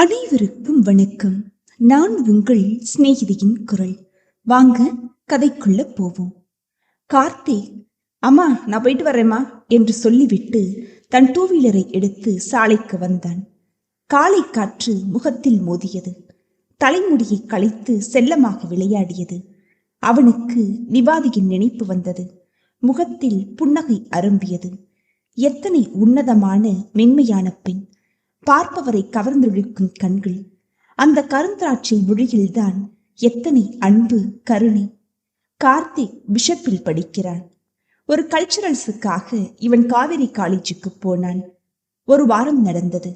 அனைவருக்கும் வணக்கம். நான் உங்கள் சிநேகிதியின் குரல். வாங்க கதைக்குள்ள போவோம். கார்த்திக், அம்மா நான் போயிட்டு வரேம்மா என்று சொல்லிவிட்டு தன் டூ வீலரை எடுத்து சாலைக்கு வந்தான். காலை காற்று முகத்தில் மோதியது. தலைமுடியை களைத்து செல்லமாக விளையாடியது. அவனுக்கு நிவாதியின் நினைப்பு வந்தது. முகத்தில் புன்னகை அரும்பியது. எத்தனை உன்னதமான மென்மையான பெண்! பார்ப்பவரை கவர்ந்தொழிக்கும் கண்கள், அந்த கருந்திராட்சை மொழியில்தான் எத்தனை அன்பு, கருணை! கார்த்திக் பிஷப்பில் படிக்கிறான். ஒரு கல்ச்சுரல்ஸுக்காக இவன் காவேரி காலேஜுக்கு போனான். ஒரு வாரம் நடந்தது.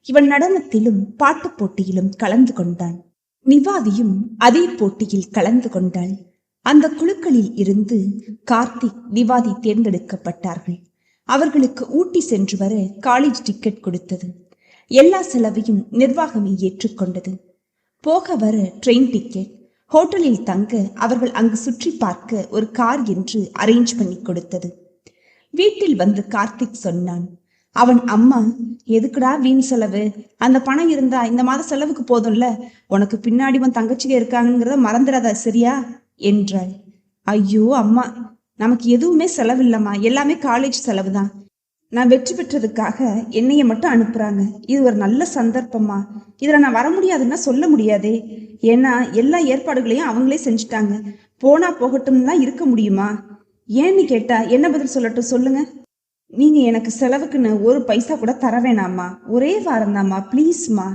இவன் நடனத்திலும் பாட்டு போட்டியிலும் கலந்து கொண்டான். நிவாதியும் அதே போட்டியில் கலந்து கொண்டாள். அந்த குழுக்களில் இருந்து கார்த்திக், நிவாதி தேர்ந்தெடுக்கப்பட்டார்கள். அவர்களுக்கு ஊட்டி சென்று வர காலேஜ் டிக்கெட் கொடுத்தது. எல்லா செலவையும் நிர்வாகமே ஏற்றுக்கொண்டது. போக வர ட்ரெயின் டிக்கெட், ஹோட்டலில் தங்க, அவர்கள் அங்கு சுற்றி பார்க்க ஒரு கார் என்று அரேஞ்ச் பண்ணி கொடுத்தது. வீட்டில் வந்து கார்த்திக் சொன்னான். அவன் அம்மா, எதுக்குடா வீண் செலவு, அந்த பணம் இருந்தா இந்த மாத செலவுக்கு போதும்ல, உனக்கு பின்னாடி உன் தங்கச்சிக இருக்காங்கிறத மறந்துடாத, சரியா என்றாள். ஐயோ அம்மா, நமக்கு எதுவுமே செலவில்லம்மா, எல்லாமே காலேஜ் செலவு தான். நான் வெற்றி பெற்றதுக்காக என்னைய மட்டும் அனுப்புறாங்க. இது ஒரு நல்ல சந்தர்ப்பமா, இதுல நான் வர முடியாதுன்னா சொல்ல முடியாதே. ஏன்னா எல்லா ஏற்பாடுகளையும் அவங்களே செஞ்சுட்டாங்க. போனா போகட்டும்னா இருக்க முடியுமா? ஏன்னு கேட்டா என்ன பதில் சொல்லட்டும் சொல்லுங்க? நீங்க எனக்கு செலவுக்குன்னு ஒரு பைசா கூட தர வேணாமா, ஒரே வாரம்தாம்மா, பிளீஸ்மா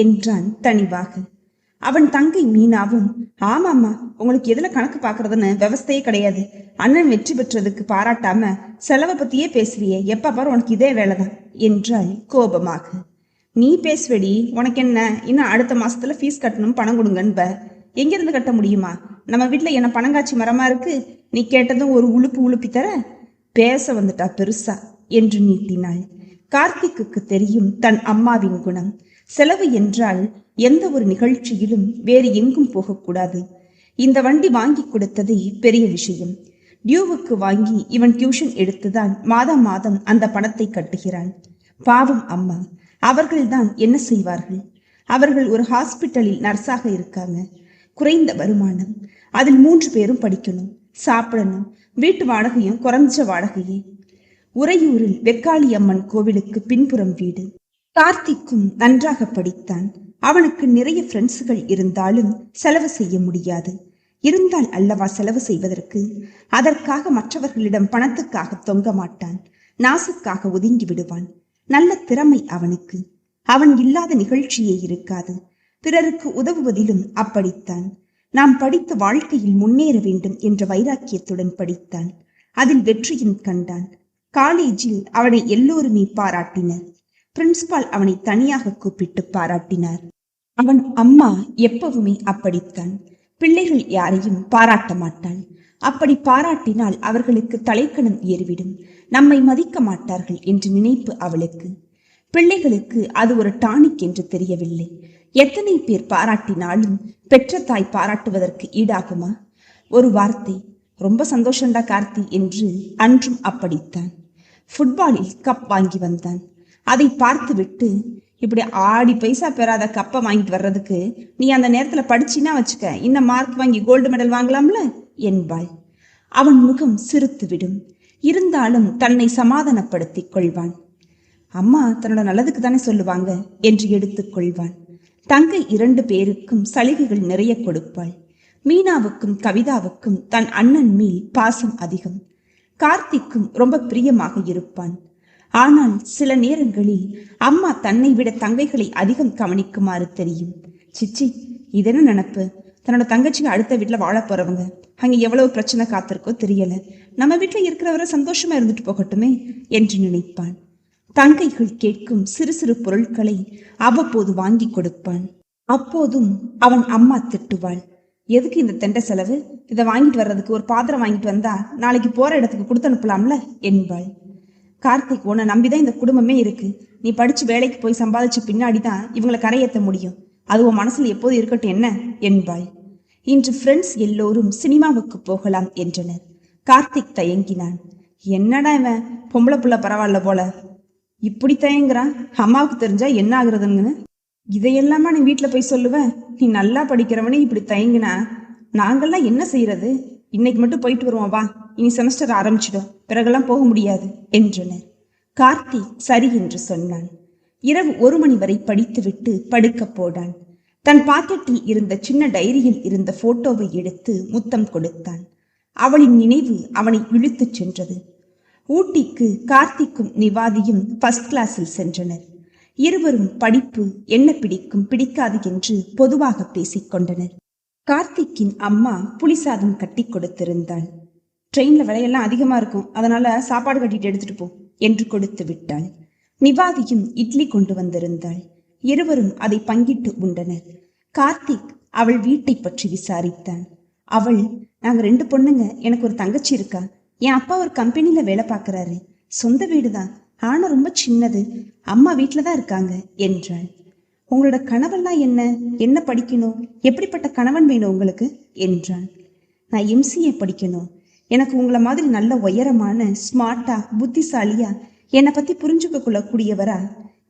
என்றான் தனிவாக. அவன் தங்கை மீனாவும், ஆமாம்மா, உங்களுக்கு எதுல கணக்கு பாக்குறதுன்னு விவஸ்தையே கிடையாது. அண்ணன் வெற்றி பெற்றதுக்கு பாராட்டாம செலவை பத்தியே பேசுறியே, எப்ப பாரு உனக்கு இதே வேலைதான் என்றாள் கோபமாக. நீ பேசுவடி, உனக்கு என்ன, இன்னும் அடுத்த மாசத்துல ஃபீஸ் கட்டணும், பணம் கொடுங்கன்ப. எங்கிருந்து கட்ட முடியுமா? நம்ம வீட்டுல என்ன பணங்காட்சி மரமா இருக்கு? நீ கேட்டதும் ஒரு உழுப்பி தர. பேச வந்துட்டா பெருசா என்று நீட்டினாள். கார்த்திக்கு தெரியும் தன் அம்மாவின் குணம். செலவு என்றால் எந்த ஒரு நிகழ்ச்சியிலும் வேறு எங்கும் போகக்கூடாது. இந்த வண்டி வாங்கி கொடுத்ததே பெரிய விஷயம். டியூவுக்கு வாங்கி இவன் டியூஷன் எடுத்துதான் மாதம் மாதம் அந்த பணத்தை கட்டுகிறான். பாவம் அம்மா, அவர்கள்தான் என்ன செய்வார்கள்? அவர்கள் ஒரு ஹாஸ்பிட்டலில் நர்ஸாக இருக்காங்க. குறைந்த வருமானம். அதில் 3 பேரும் படிக்கணும், சாப்பிடணும். வீட்டு வாடகையும் குறைஞ்ச வாடகையே. உறையூரில் வெக்காளி அம்மன் கோவிலுக்கு பின்புறம் வீடு. கார்த்திக்கும் நன்றாக படித்தான். அவனுக்கு நிறைய ஃப்ரெண்ட்ஸுகள் இருந்தாலும் செலவு செய்ய முடியாது. இருந்தால் அல்லவா செலவு செய்வதற்கு. அதற்காக மற்றவர்களிடம் பணத்துக்காக தொங்க மாட்டான். நாசுக்காக ஒதுங்கி விடுவான். நல்ல திறமை அவனுக்கு. அவன் இல்லாத நிகழ்ச்சியே இருக்காது. பிறருக்கு உதவுவதிலும் அப்படித்தான். நாம் படித்த வாழ்க்கையில் முன்னேற வேண்டும் என்ற வைராக்கியத்துடன் படித்தான். அதில் வெற்றியும் கண்டான். காலேஜில் அவனை எல்லோருமே பாராட்டினர். பிரின்சிபால் அவனை தனியாக கூப்பிட்டு பாராட்டினார். அவன் அம்மா எப்பவுமே அப்படித்தான். பிள்ளைகள் யாரையும் பாராட்ட மாட்டாள். அப்படி பாராட்டினால் அவர்களுக்கு தலைக்கணம் ஏறிவிடும், நம்மை மதிக்க மாட்டார்கள் என்று நினைப்பு அவளுக்கு. பிள்ளைகளுக்கு அது ஒரு டானிக் என்று தெரியவில்லை. எத்தனை பேர் பாராட்டினாலும் பெற்ற தாய் பாராட்டுவதற்கு ஈடாகுமா? ஒரு வார்த்தை, ரொம்ப சந்தோஷண்டா கார்த்தி என்று அன்றும் அப்படித்தான். ஃபுட்பாலில் கப் வாங்கி வந்தான். அதை பார்த்துவிட்டு, இப்படி ஆடி பைசா பெறாத கப்பை வாங்கிட்டு வர்றதுக்கு நீ அந்த நேரத்துல படிச்சின்னா வச்சுக்க, இன்னும் மார்க் வாங்கி கோல்டு மெடல் வாங்கலாம்ல என்பாள். அவன் முகம் சிரித்து விடும். இருந்தாலும் தன்னை சமாதானப்படுத்திக் கொள்வான். அம்மா தன்னோட நல்லதுக்கு தானே சொல்லுவாங்க என்று எடுத்துக் கொள்வான். தங்கை 2 பேருக்கும் சலுகைகள் நிறைய கொடுப்பாள். மீனாவுக்கும் கவிதாவுக்கும் தன் அண்ணன் மேல் பாசம் அதிகம். கார்த்திக்கும் ரொம்ப பிரியமாக இருப்பான். ஆனால் சில நேரங்களில் அம்மா தன்னை விட தங்கைகளை அதிகம் கவனிக்குமாறு தெரியும். சிச்சி, இதென்ன நினப்பு? தன்னோட தங்கச்சிங்க அடுத்த வீட்டுல வாழ போறவங்க, அங்க எவ்வளவு பிரச்சனை காத்திருக்கோ தெரியல, நம்ம வீட்டுல இருக்கிறவரை சந்தோஷமா இருந்துட்டு போகட்டுமே என்று நினைப்பான். தங்கைகள் கேட்கும் சிறு சிறு பொருட்களை அவ்வப்போது வாங்கி கொடுப்பான். அப்போதும் அவன் அம்மா திட்டுவாள். எதுக்கு இந்த தெண்டை செலவு? இதை வாங்கிட்டு வர்றதுக்கு ஒரு பாத்திரம் வாங்கிட்டு வந்தா நாளைக்கு போற இடத்துக்கு கொடுத்து அனுப்பலாம்ல என்பாள். கார்த்திக், உன்னை நம்பிதான் இந்த குடும்பமே இருக்கு. நீ படிச்சு வேலைக்கு போய் சம்பாதிச்ச பின்னாடிதான் இவங்களை கரையேற்ற முடியும். அது உன் மனசுல எப்போது இருக்கட்டும் என்ன என்பாள். இன்று ஃப்ரெண்ட்ஸ் எல்லோரும் சினிமாவுக்கு போகலாம் என்றனர். கார்த்திக் தயங்கினான். என்னடா இவன், பொம்பளை புள்ள பரவாயில்ல போல இப்படி தயங்குறான், அம்மாவுக்கு தெரிஞ்சா என்ன ஆகுறதுன்னு. இதையெல்லாமா நீ வீட்டுல போய் சொல்லுவ? நீ நல்லா படிக்கிறவனே இப்படி தயங்கினா நாங்கெல்லாம் என்ன செய்யறது? இன்னைக்கு மட்டும் போயிட்டு வருவோம் வா, இனி செமஸ்டர் ஆரம்பிச்சிடும், பிறகெல்லாம் போக முடியாது என்றனர். கார்த்திக் சரி என்று சொன்னான். இரவு 1 மணி வரை படித்துவிட்டு படுக்க போனான். தன் பாக்கெட்டில் இருந்த சின்ன டைரியில் இருந்த போட்டோவை எடுத்து முத்தம் கொடுத்தான். அவளின் நினைவு அவனை இழுத்துச் சென்றது. ஊட்டிக்கு கார்த்திக்கும் நிவாதியும் ஃபர்ஸ்ட் கிளாஸில் சென்றனர். இருவரும் படிப்பு என்ன பிடிக்கும் பிடிக்காது என்று பொதுவாக பேசிக்கொண்டனர். கார்த்திக்கின் அம்மா புளிசாதம் கட்டி கொடுத்திருந்தாள். ட்ரெயின்ல விலையெல்லாம் அதிகமா இருக்கும், அதனால சாப்பாடு கட்டிட்டு எடுத்துட்டு போ என்று கொடுத்து விட்டாள். நிவாதியும் இட்லி கொண்டு வந்திருந்தாள். இருவரும் அதை பங்கிட்டு உண்டனர். கார்த்திக் அவள் வீட்டை பற்றி விசாரித்தான். அவள், நாங்க 2 பொண்ணுங்க, எனக்கு ஒரு தங்கச்சி இருக்கா, என் அப்பா ஒரு கம்பெனில வேலை பார்க்கறாரு, சொந்த வீடுதான், ஆனா ரொம்ப சின்னது, அம்மா வீட்டுலதான் இருக்காங்க என்றாள். உங்களோட கனவெல்லாம் என்ன? என்ன படிக்கணும்? எப்படிப்பட்ட கணவன் வேணும் உங்களுக்கு என்றான். நான் MCA படிக்கணும். எனக்கு உங்களை மாதிரி நல்ல உயரமான, ஸ்மார்ட்டா, புத்திசாலியா, என்னை பத்தி புரிஞ்சுக்க கொள்ளக்கூடியவரா,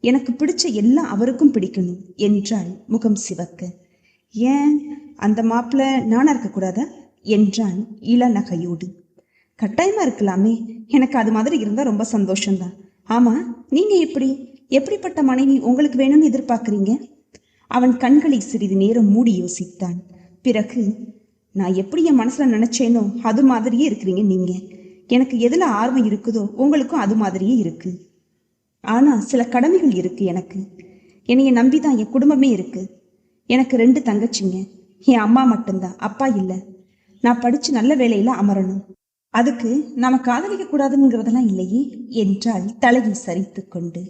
எனக்கு பிடிச்ச எல்லாம் அவருக்கும் பிடிக்கணும் என்றாள் முகம் சிவக்க. ஏன் அந்த மாப்பிள்ள நானா இருக்கக்கூடாதா என்றான் இளநகையோடு. கட்டாயமா இருக்கலாமே, எனக்கு அது மாதிரி இருந்தா ரொம்ப சந்தோஷம்தான். ஆமா, நீங்க எப்படிப்பட்ட மனைவி உங்களுக்கு வேணும்னு எதிர்பார்க்குறீங்க? அவன் கண்களை சிறிது நேரம் மூடி யோசித்தான். பிறகு, நான் எப்படி என் மனசுல நினைச்சேனோ அது மாதிரியே இருக்கிறீங்க நீங்க. எனக்கு எதுல ஆர்வம் இருக்குதோ உங்களுக்கும் அது மாதிரியே இருக்கு. ஆனா சில கடமைகள் இருக்கு எனக்கு. என்னைய நம்பிதான் என் குடும்பமே இருக்கு. எனக்கு 2 தங்கச்சிங்க. என் அம்மா மட்டும்தான், அப்பா இல்லை. நான் படிச்சு நல்ல வேலையில அமரணும். அதுக்கு நாம காதலிக்க கூடாதுங்கிறதெல்லாம் இல்லையே என்றாள் தலையை சரித்து கொண்டு.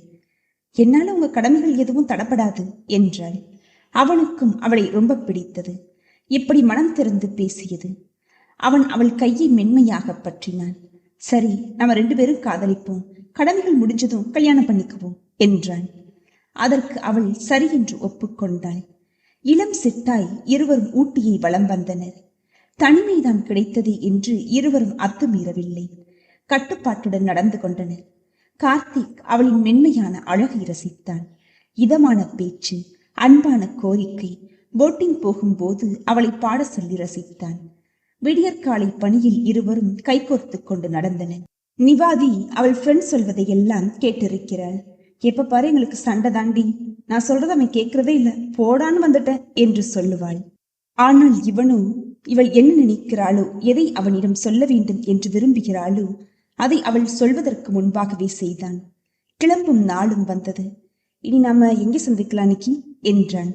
என்னால உங்க கடமைகள் எதுவும் தடப்படாது என்றாள். அவனுக்கும் அவளை ரொம்ப பிடித்தது. இப்படி மனம் திறந்து பேசியது. அவன் அவள் கையை மென்மையாக பற்றினான். சரி, நம்ம 2 பேரும் காதலிப்போம், கடமைகள் முடிஞ்சதும் கல்யாணம் பண்ணிக்குவோம் என்றான். அதற்கு அவள் சரி என்று ஒப்புக்கொண்டாள். இளம் சிட்டாய் இருவரும் ஊட்டியை வலம் வந்தனர். தனிமைதான் கிடைத்தது என்று இருவரும் அத்துமீறவில்லை. கட்டுப்பாட்டுடன் நடந்து கொண்டனர். கார்த்திக் அவளின் மென்மையான அழகை ரசித்தான். இதமான பேச்சு, அன்பான கோரிக்கை, போட்டிங் போகும்போது அவளை பாட சொல்லி ரசித்தான். விடியற்காலை பணியில் இருவரும் கைகோர்த்து கொண்டு நடந்தனர். நிவாதி அவள் ஃப்ரெண்ட் சொல்வதை எல்லாம் கேட்டிருக்கிறாள். எப்ப பாரு எங்களுக்கு சண்டை தாண்டி, நான் சொல்றத அவன் கேட்கறதே இல்ல, போடான்னு வந்துட்டேன் என்று சொல்லுவாள். ஆனால் இவனோ, இவள் என்ன நினைக்கிறாளோ, எதை அவனிடம் சொல்ல வேண்டும் என்று விரும்புகிறாளோ அதை அவள் சொல்வதற்கு முன்பாகவே செய்தான். கிளம்பும் நாளும் வந்தது. இனி நாம எங்கே சந்திக்கலாம் நிக்கி என்றான்.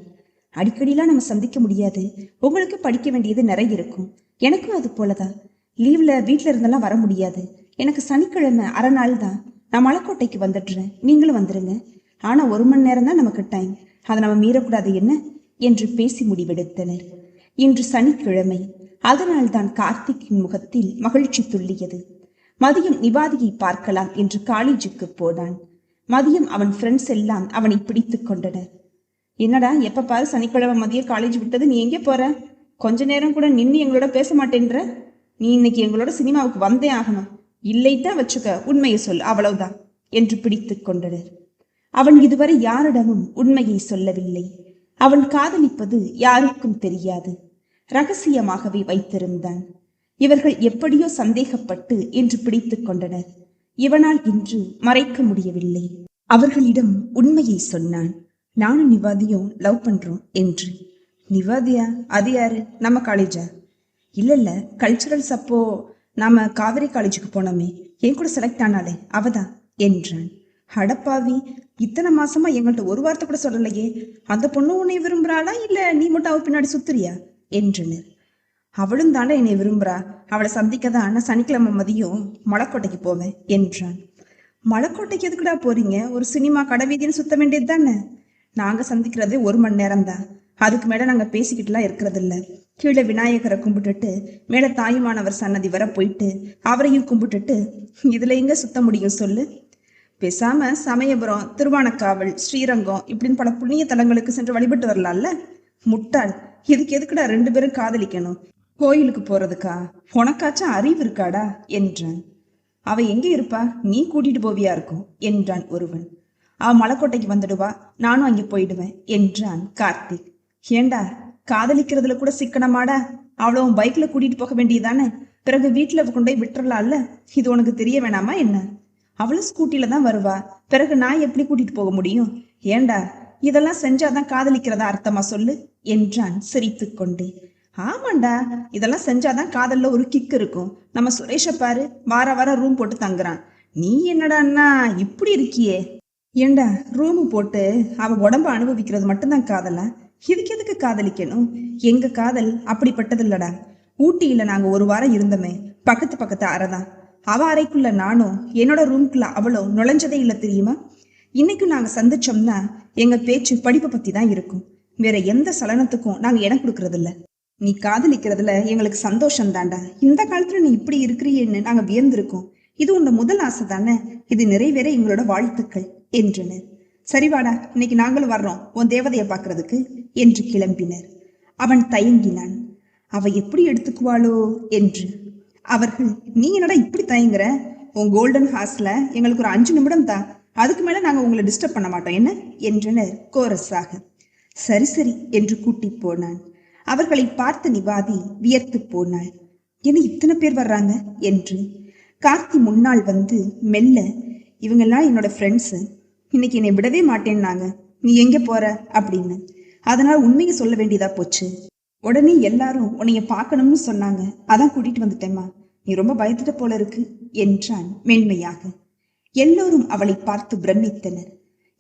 அடிக்கடிலாம் நம்ம சந்திக்க முடியாது, உங்களுக்கு படிக்க வேண்டியது நிறைய இருக்கும், எனக்கும் அது போலதான். லீவ்ல வீட்டுல இருந்தெல்லாம் வர முடியாது, எனக்கு சனிக்கிழமை அரை நாள் தான், நான் மலைக்கோட்டைக்கு வந்துடுறேன், நீங்களும் வந்துருங்க. ஆனா 1 மணி நேரம் தான் நமக்கு டைம், அதை நம்ம மீறக்கூடாது என்ன என்று பேசி முடிவெடுத்தனர். இன்று சனிக்கிழமை, அதனால் தான் கார்த்திக்கின் முகத்தில் மகிழ்ச்சி துள்ளியது. மதியம் நிவாதியை பார்க்கலாம் என்று காலேஜுக்கு போனான். மதியம் அவன் ஃப்ரெண்ட்ஸ் எல்லாம் அவனை பிடித்து கொண்டனர். என்னடா எப்ப பாரு சனிக்கிழமை மதியம் காலேஜ் விட்டது, நீ எங்கே போற? கொஞ்ச நேரம் கூட நின்று எங்களோட பேச மாட்டேன்ற. நீ இன்னைக்கு எங்களோட சினிமாவுக்கு வந்தே ஆகணும், இல்லைத்தான் வச்சுக்க, உண்மையை சொல், அவ்வளவுதான் என்று பிடித்து கொண்டனர். அவன் இதுவரை யாரிடமும் உண்மையை சொல்லவில்லை. அவன் காதலிப்பது யாருக்கும் தெரியாது, ரகசியமாகவே வைத்திருந்தான். இவர்கள் எப்படியோ சந்தேகப்பட்டு இன்று பிடித்து கொண்டனர். இவனால் இன்று மறைக்க முடியவில்லை. அவர்களிடம் உண்மையை சொன்னான். நானும் நிவாதியும் லவ் பண்றோம் என்று. நிவாதியா? அது யாரு? நம்ம காலேஜா? இல்ல, கல்ச்சுரல்ஸ் அப்போ நாம காவேரி காலேஜுக்கு போனோமே, என் கூட செலக்ட் ஆனாலே அவதான் என்றான். அடப்பாவி, இத்தனை மாசமா எங்கள்கிட்ட ஒரு வார்த்தை கூட சொல்லலையே, அந்த பொண்ணு உன்னை விரும்புறாளா இல்ல நீ மட்டும் அவ பின்னாடி சுத்துறியா என்றனர். அவளும் தாண்டா என்னை விரும்புறா, அவளை சந்திக்கதான் நான் சனிக்கிழமை மதியம் மலைக்கோட்டைக்கு போவேன் என்றான். மலைக்கோட்டைக்கு எதுக்குடா போறீங்க? ஒரு சினிமா கடை வீதின்னு சுத்த வேண்டியது தானே. நாங்க சந்திக்கிறதே 1 மணி நேரம் தான், அதுக்கு மேல நாங்க பேசிக்கிட்டுலாம் இருக்கிறது இல்ல. கீழே விநாயகரை கும்பிட்டுட்டு மேல தாயுமானவர் சன்னதி வர போயிட்டு அவரையும் கும்பிட்டுட்டு இதுல எங்க சுத்த முடியும் சொல்லு? பேசாம சமயபுரம், திருவானக்காவல், ஸ்ரீரங்கம் இப்படின்னு பல புண்ணிய தலங்களுக்கு சென்று வழிபட்டு வரலாம்ல. முட்டாள், இதுக்கு எதுக்குடா 2 பேரும் காதலிக்கணும்? கோயிலுக்கு போறதுக்கா? உனக்காச்சும் அறிவு இருக்காடா என்றான். அவ எங்க இருப்பா, நீ கூட்டிட்டு போவியா இருக்கும் என்றான் ஒருவன். அவ மலைக்கோட்டைக்கு வந்துடுவா, நானும் அங்கே போயிடுவேன் என்றான் கார்த்திக். ஏண்டா, காதலிக்கிறதுல கூட சிக்கனமாடா? அவளவும் பைக்ல கூட்டிட்டு போக வேண்டியதானே? பிறகு வீட்டுல கொண்டு போய் விட்டுறலாம்ல. இது உனக்கு தெரிய வேணாமா என்ன? அவளும் ஸ்கூட்டில தான் வருவா, பிறகு நான் எப்படி கூட்டிட்டு போக முடியும்? ஏண்டா, இதெல்லாம் செஞ்சாதான் காதலிக்கிறதா அர்த்தமா சொல்லு என்றான் சிரித்து கொண்டே. ஆமாண்டா, இதெல்லாம் செஞ்சாதான் காதல்ல ஒரு கிக் இருக்கும். நம்ம சுரேஷ பாரு, வார வாரம் ரூம் போட்டு தங்குறான். நீ என்னடான்னா இப்படி இருக்கியே? ஏண்டா, ரூமு போட்டு அவ உடம்ப அனுபவிக்கிறது மட்டும்தான் காதலா? இதுக்கு எதுக்கு காதலிக்கணும்? எங்க காதல் அப்படிப்பட்டது இல்லடா. ஊட்டியில நாங்க ஒரு வாரம் இருந்தோமே, பக்கத்து பக்கத்து அறைதான். அவ அறைக்குள்ள நானும் என்னோட ரூம்குள்ள அவளோ நுழைஞ்சதே இல்லை தெரியுமா? இன்னைக்கும் நாங்க சந்திச்சோம்னா எங்க பேச்சு படிப்பை பத்தி தான் இருக்கும். வேற எந்த சலனத்துக்கும் நாங்க இடம் கொடுக்கறது இல்ல. நீ காதலிக்கிறதுல எங்களுக்கு சந்தோஷம் தாண்டா. இந்த காலத்துல நீ இப்படி இருக்கிறியேன்னு நாங்க வியந்திருக்கோம். இது உன்னோட முதல் ஆசை தானே? இது நிறைவேற எங்களோட வாழ்த்துக்கள் என்றனர். சரிவாடா, இன்னைக்கு நாங்களும் வர்றோம் உன் தேவதைய பாக்குறதுக்கு என்று கிளம்பினர். அவன் தயங்கினான். அவ எப்படி எடுத்துக்குவாளோ என்று. அவர்கள், நீ என்னடா இப்படி தயங்குற? உன் கோல்டன் ஹார்ஸ்ல எங்களுக்கு ஒரு 5 நிமிடம் தான், அதுக்கு மேல நாங்க உங்களை டிஸ்டர்ப் பண்ண மாட்டோம் என்ன என்றனர் கோரஸாக. சரி சரி என்று கூட்டி போனான். அவர்களை பார்த்த நிவாதி வியர்த்து போனாள். என்ன இத்தனை பேர் வர்றாங்க என்று. கார்த்தி முன்னால் வந்து மெல்ல, இவங்கெல்லாம் என்னோட ஃப்ரெண்ட்ஸு, இன்னைக்கு என்னை விடவே மாட்டேன்னாங்க, நீ எங்க போற அப்படின்னு. அதனால உண்மையை சொல்ல வேண்டியதா போச்சு. உடனே எல்லாரும் உன்னைய பார்க்கணும்னு சொன்னாங்க, அதான் கூட்டிட்டு வந்துட்டேம்மா. நீ ரொம்ப பயந்துட்ட போல இருக்கு என்றான் மென்மையாக. எல்லோரும் அவளை பார்த்து பிரமித்தனர்.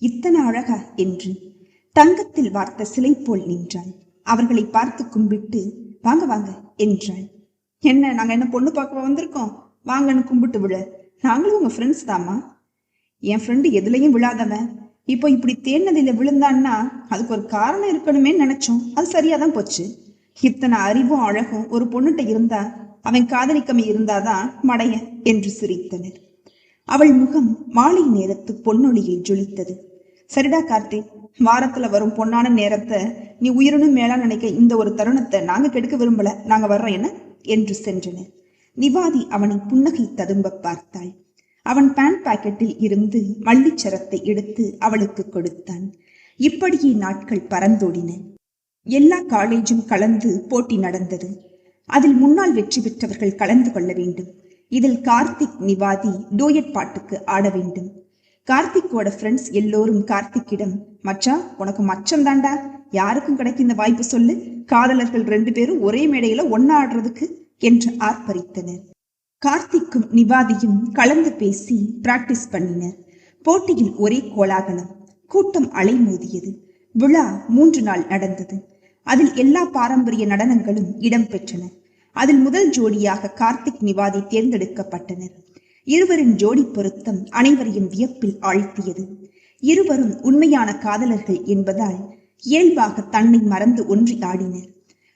இத்தனை அழகா என்று. தங்கத்தில் வார்த்த சிலை போல் நின்றாள். அவர்களை பார்த்து கும்பிட்டு, வாங்க வாங்க என்றாள். என்ன, நாங்க என்ன பொண்ணு பார்க்க வந்திருக்கோம்? வாங்கன்னு கும்பிட்டு விழ. நாங்களும் உங்க ஃப்ரெண்ட்ஸ் தாமா. என் ஃப்ரெண்டு எதுலையும் விழாதவன் இப்போ இப்படி தேர்னதில விழுந்தான்னா அதுக்கு ஒரு காரணம் இருக்கணுமே நினைச்சோம். அது சரியாதான் போச்சு. இத்தனை அறிவும் அழகும் ஒரு பொண்ணுகிட்ட இருந்தா அவன் காதலிக்கமை இருந்தாதான் மடைய என்று சிரித்தனர். அவள் முகம் மாலை நேரத்து பொன்னொழியில் ஜொலித்தது. சரிடா கார்த்திக், வாரத்துல வரும் பொன்னான நேரத்தை நீ உயிரினும் மேலா நினைக்க இந்த ஒரு தருணத்தை நாங்க கெடுக்க விரும்பல. நாங்க வர்றோம் என்ன என்று சென்றனர். நிவாதி அவனை புன்னகை ததும்ப பார்த்தாள். அவன் பேண்ட் பாக்கெட்டில் இருந்து மல்லிச்சரத்தை எடுத்து அவளுக்கு கொடுத்தான். இப்படியே நாட்கள் பறந்தோடின. எல்லா காலேஜும் கலந்து போட்டி நடந்தது. அதில் முன்னால் வெற்றி பெற்றவர்கள் கலந்து கொள்ள வேண்டும். இதில் கார்த்திக் நிவாதி டூயட் பாட்டுக்கு ஆட வேண்டும். கார்த்திக்கோட ஃப்ரெண்ட்ஸ் எல்லோரும் கார்த்திக்கிடம், மச்சா உனக்கு மச்சம் தாண்டா, யாருக்கும் கிடைக்கும் இந்த வாய்ப்பு சொல்லு, காதலர்கள் 2 பேரும் ஒரே மேடையில ஒன்னா ஆடுறதுக்கு என்று ஆர்ப்பரித்தனர். கார்த்திக்கும் நிவாதியும் கலந்து பேசி பிராக்டிஸ் பண்ணினர். போட்டியில் ஒரே கோலாகலம். கூட்டம் அலைமோதியது. விழா 3 நாள் நடந்தது. அதில் எல்லா பாரம்பரிய நடனங்களும் இடம்பெற்றன. அதில் முதல் ஜோடியாக கார்த்திக் நிவாதி தேர்ந்தெடுக்கப்பட்டனர். இருவரின் ஜோடி பொருத்தம் அனைவரையும் வியப்பில் ஆழ்த்தியது. இருவரும் உண்மையான காதலர்கள் என்பதால் இயல்பாக தன்னை மறந்து ஒன்றி ஆடினர்.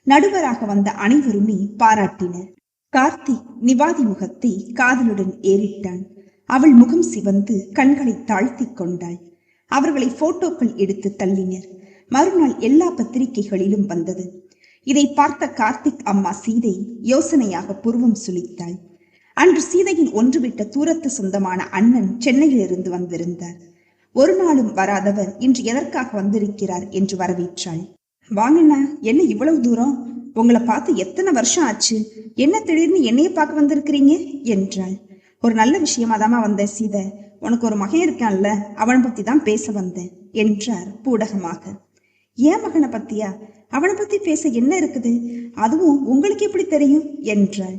நடுவராக வந்த அனைவருமே பாராட்டினர். கார்த்திக் நிவாதி முகத்தை காதலுடன் ஏறிட்டான். அவள் முகம் சிவந்து கண்களை தாழ்த்தி கொண்டாள். அவர்களை போட்டோக்கள் எடுத்து தள்ளினர். மறுநாள் எல்லா பத்திரிகைகளிலும் வந்தது. இதை பார்த்த கார்த்திக் அம்மா சீதை யோசனையாக புருவம் சுளித்தாள். அன்று சீதையின் ஒன்றுவிட்ட தூரத்து சொந்தமான அண்ணன் சென்னையிலிருந்து வந்திருந்தார். ஒரு நாளும் வராதவர் இன்று எதற்காக வந்திருக்கிறார் என்று வரவேற்றாள். வாங்கண்ணா, என்ன இவ்வளவு தூரம்? உங்களை பார்த்து எத்தனை வருஷம் ஆச்சு, என்ன திடீர்னு என்னைய பார்க்க வந்திருக்கிறீங்க என்றாள். ஒரு நல்ல விஷயமா தாமா வந்தேன் சீதை, உனக்கு ஒரு மகன் இருக்கான்ல, அவனை பத்தி தான் பேச வந்தேன் என்றார் பூடகமாக. ஏன் மகனை பத்தியா? அவனை பத்தி பேச என்ன இருக்குது? அதுவும் உங்களுக்கு எப்படி தெரியும் என்றாள்.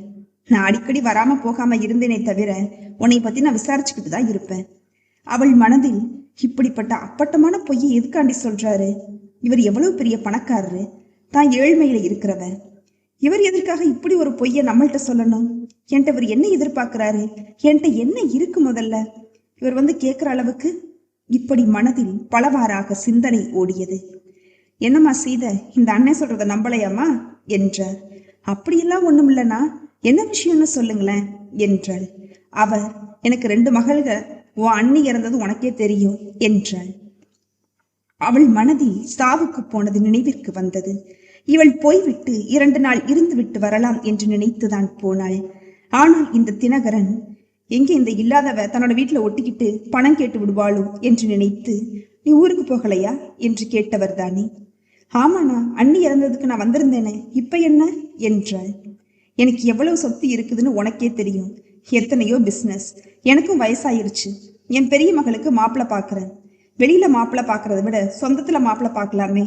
நான் அடிக்கடி வராம போகாம இருந்தேனே தவிர உன்னை பத்தி நான் விசாரிச்சுக்கிட்டு தான் இருப்பேன். அவள் மனதில், இப்படிப்பட்ட அப்பட்டமான பொய்யை எதுக்காண்டி சொல்றாரு? இவர் எவ்வளவு பெரிய பணக்காரரு, தான் ஏழ்மையில இருக்கிறவ. இவர் எதற்காக இப்படி ஒரு பொய்ய நம்மள்கிட்ட சொல்லணும்? என்கிட்ட இவர் என்ன எதிர்பார்க்கிறாரு? என்கிட்ட என்ன இருக்கு முதல்ல இவர் வந்து கேட்கிற அளவுக்கு? இப்படி மனதில் பலவாறாக சிந்தனை ஓடியது. என்னம்மா சீதை, இந்த அண்ணன் சொல்றத நம்பலையாமா என்றார். அப்படியெல்லாம் ஒண்ணும் இல்லைனா, என்ன விஷயம்னு சொல்லுங்களேன் என்றாள். அவர், எனக்கு 2 மகள்கள், உன் அண்ணி இறந்தது உனக்கே தெரியும் என்றாள். அவள் மனதில் சாவுக்கு போனது நினைவிற்கு வந்தது. இவள் போய்விட்டு 2 நாள் இருந்து விட்டு வரலாம் என்று நினைத்துதான் போனாள். ஆனால் இந்த தினகரன், எங்கே இந்த இல்லாதவ தன்னோட வீட்டுல ஒட்டிக்கிட்டு பணம் கேட்டு விடுவாளோ என்று நினைத்து, நீ ஊருக்கு போகலையா என்று கேட்டவர் தானே. ஆமாண்ணா, அண்ணி இறந்ததுக்கு நான் வந்திருந்தேனே, இப்ப என்ன என்றாள். எனக்கு எவ்வளவு சொத்து இருக்குதுன்னு உனக்கே தெரியும். எத்தனையோ பிசினஸ். எனக்கும் வயசாயிருச்சு. என் பெரிய மகளுக்கு மாப்பிள்ளை பாக்குறேன். வெளியில மாப்பிள்ளை பாக்குறத விட சொந்தத்துல மாப்பிள்ளை பாக்கலாமே.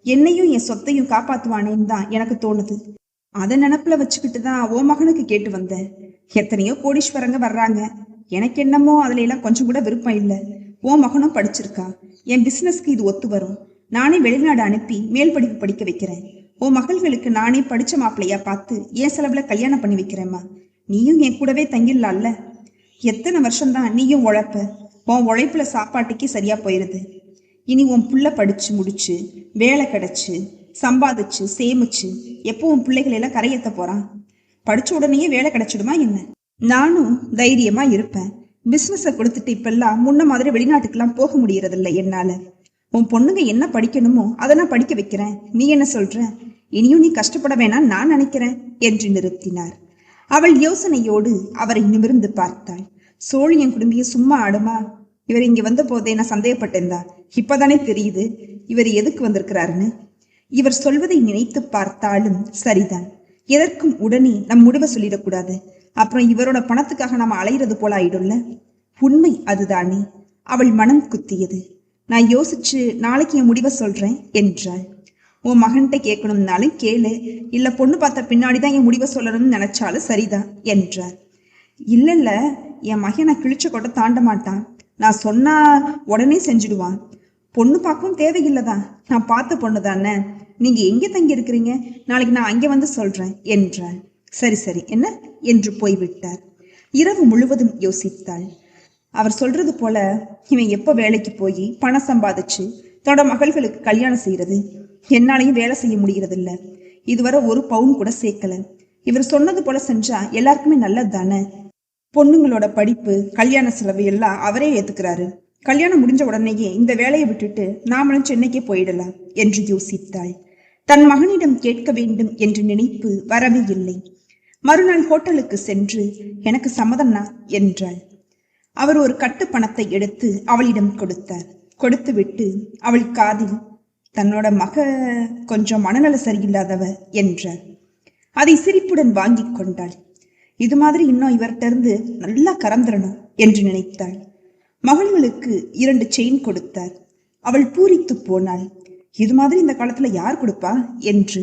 என்னையும் என் சொத்தையும் காப்பாத்துவானேன்னு தான் எனக்கு தோணுது. அதை நினப்புல வச்சுக்கிட்டு தான் ஓ மகனுக்கு கேட்டு வந்தேன். எத்தனையோ கோடீஸ்வரங்க வர்றாங்க. எனக்கு என்னமோ அதுல எல்லாம் கொஞ்சம் கூட விருப்பம் இல்லை. ஓ மகனும் படிச்சிருக்கா. என் பிசினஸ்க்கு இது ஒத்து வரும். நானே வெளிநாடு அனுப்பி மேல் படிப்பு படிக்க வைக்கிறேன். ஓ மகள்களுக்கு நானே படிச்ச மாப்பிள்ளையா பார்த்து என் செலவுல கல்யாணம் பண்ணி வைக்கிறேம்மா. நீயும் என் கூடவே தங்கிடலாம்ல. எத்தனை வருஷம்தான் நீயும் உழைப்ப. உன் உழைப்புல சாப்பாட்டுக்கே சரியா போயிருது. இனி உன் புள்ள படிச்சு முடிச்சு வேலை கிடைச்சு சம்பாதிச்சு சேமிச்சு எப்போ உன் பிள்ளைகளை எல்லாம் கரையேற்ற போறான்? படிச்ச உடனேயே வேலை கிடைச்சிடுமா என்ன? நானும் தைரியமா இருப்பேன். பிசினஸ கொடுத்துட்டு இப்பெல்லாம் முன்ன மாதிரி வெளிநாட்டுக்கெல்லாம் போக முடியறதில்ல என்னால. உன் பொண்ணுங்க என்ன படிக்கணுமோ அதை நான் படிக்க வைக்கிறேன். நீ என்ன சொல்ற? இனியும் நீ கஷ்டப்பட வேணாம் நான் நினைக்கிறேன் என்று நிறுத்தினார். அவள் யோசனையோடு அவரை நிமிர்ந்து பார்த்தாள். சோழியன் குடும்பிய சும்மா ஆடுமா? இவர் இங்க வந்த போதே நான் சந்தேகப்பட்டேன்தா. இப்பதானே தெரியுது இவர் எதுக்கு வந்திருக்கிறாருன்னு. இவர் சொல்வதை நினைத்து பார்த்தாலும் சரிதான். எதற்கும் உடனே நம் முடிவை சொல்லிடக்கூடாது. அப்புறம் இவரோட பணத்துக்காக நாம அலையிறது போல ஆயிடும்ல. உண்மை அதுதானே. அவள் மனம் குத்தியது. நான் யோசிச்சு நாளைக்கு என் முடிவை சொல்றேன் என்றாள். உன் மகன்கிட்ட கேட்கணும்னாலும் கேளு, இல்ல பொண்ணு பார்த்த பின்னாடிதான் என் முடிவை சொல்லணும்னு நினைச்சாலும் சரிதான் என்றார். இல்ல என் மகன் நான் கிழிச்ச கொட்ட தாண்ட மாட்டான். நான் சொன்னா உடனே செஞ்சிடுவான். பொண்ணு பார்க்கவும் தேவையில்லைதான். நான் பார்த்த பொண்ணு தானே. நீங்க எங்க தங்கி இருக்கிறீங்க? நாளைக்கு நான் அங்கே வந்து சொல்றேன் என்றாள். சரி சரி என்ன என்று போய்விட்டார். இரவு முழுவதும் யோசித்தாள். அவர் சொல்றது போல இவன் எப்ப வேலைக்கு போய் பணம் சம்பாதிச்சு தன்னோட மகள்களுக்கு கல்யாணம் செய்யறது? என்னாலையும் வேலை செய்ய முடியறதில்ல. இதுவரை ஒரு பவுன் கூட சேர்க்கல. இவர் சொன்னது போல செஞ்சா எல்லாருக்குமே நல்லது தானே. பொண்ணுங்களோட படிப்பு கல்யாண செலவு எல்லாம் அவரே ஏத்துக்கிறாரு. கல்யாணம் முடிஞ்ச உடனேயே இந்த வேலையை விட்டுட்டு நாமளும் சென்னைக்கே போயிடலாம் என்று யோசித்தாள். தன் மகனிடம் கேட்க வேண்டும் என்று நினைப்பு வரவே இல்லை. மறுநாள் ஹோட்டலுக்கு சென்று எனக்கு சம்மதம்னா என்றாள். அவர் ஒரு கட்டு பணத்தை எடுத்து அவளிடம் கொடுத்தார். கொடுத்து விட்டு அவள் காதில் தன்னோட மக கொஞ்சம் மனநல சரியில்லாதவ என்றார். அதை சிரிப்புடன் வாங்கி கொண்டாள். இது மாதிரி இன்னும் இவர்கிட்ட இருந்து நல்லா கறந்துடணும் என்று நினைத்தாள். மகள்களுக்கு 2 செயின் கொடுத்தார். அவள் பூரித்து போனாள். இது மாதிரி இந்த காலத்துல யார் கொடுப்பா என்று.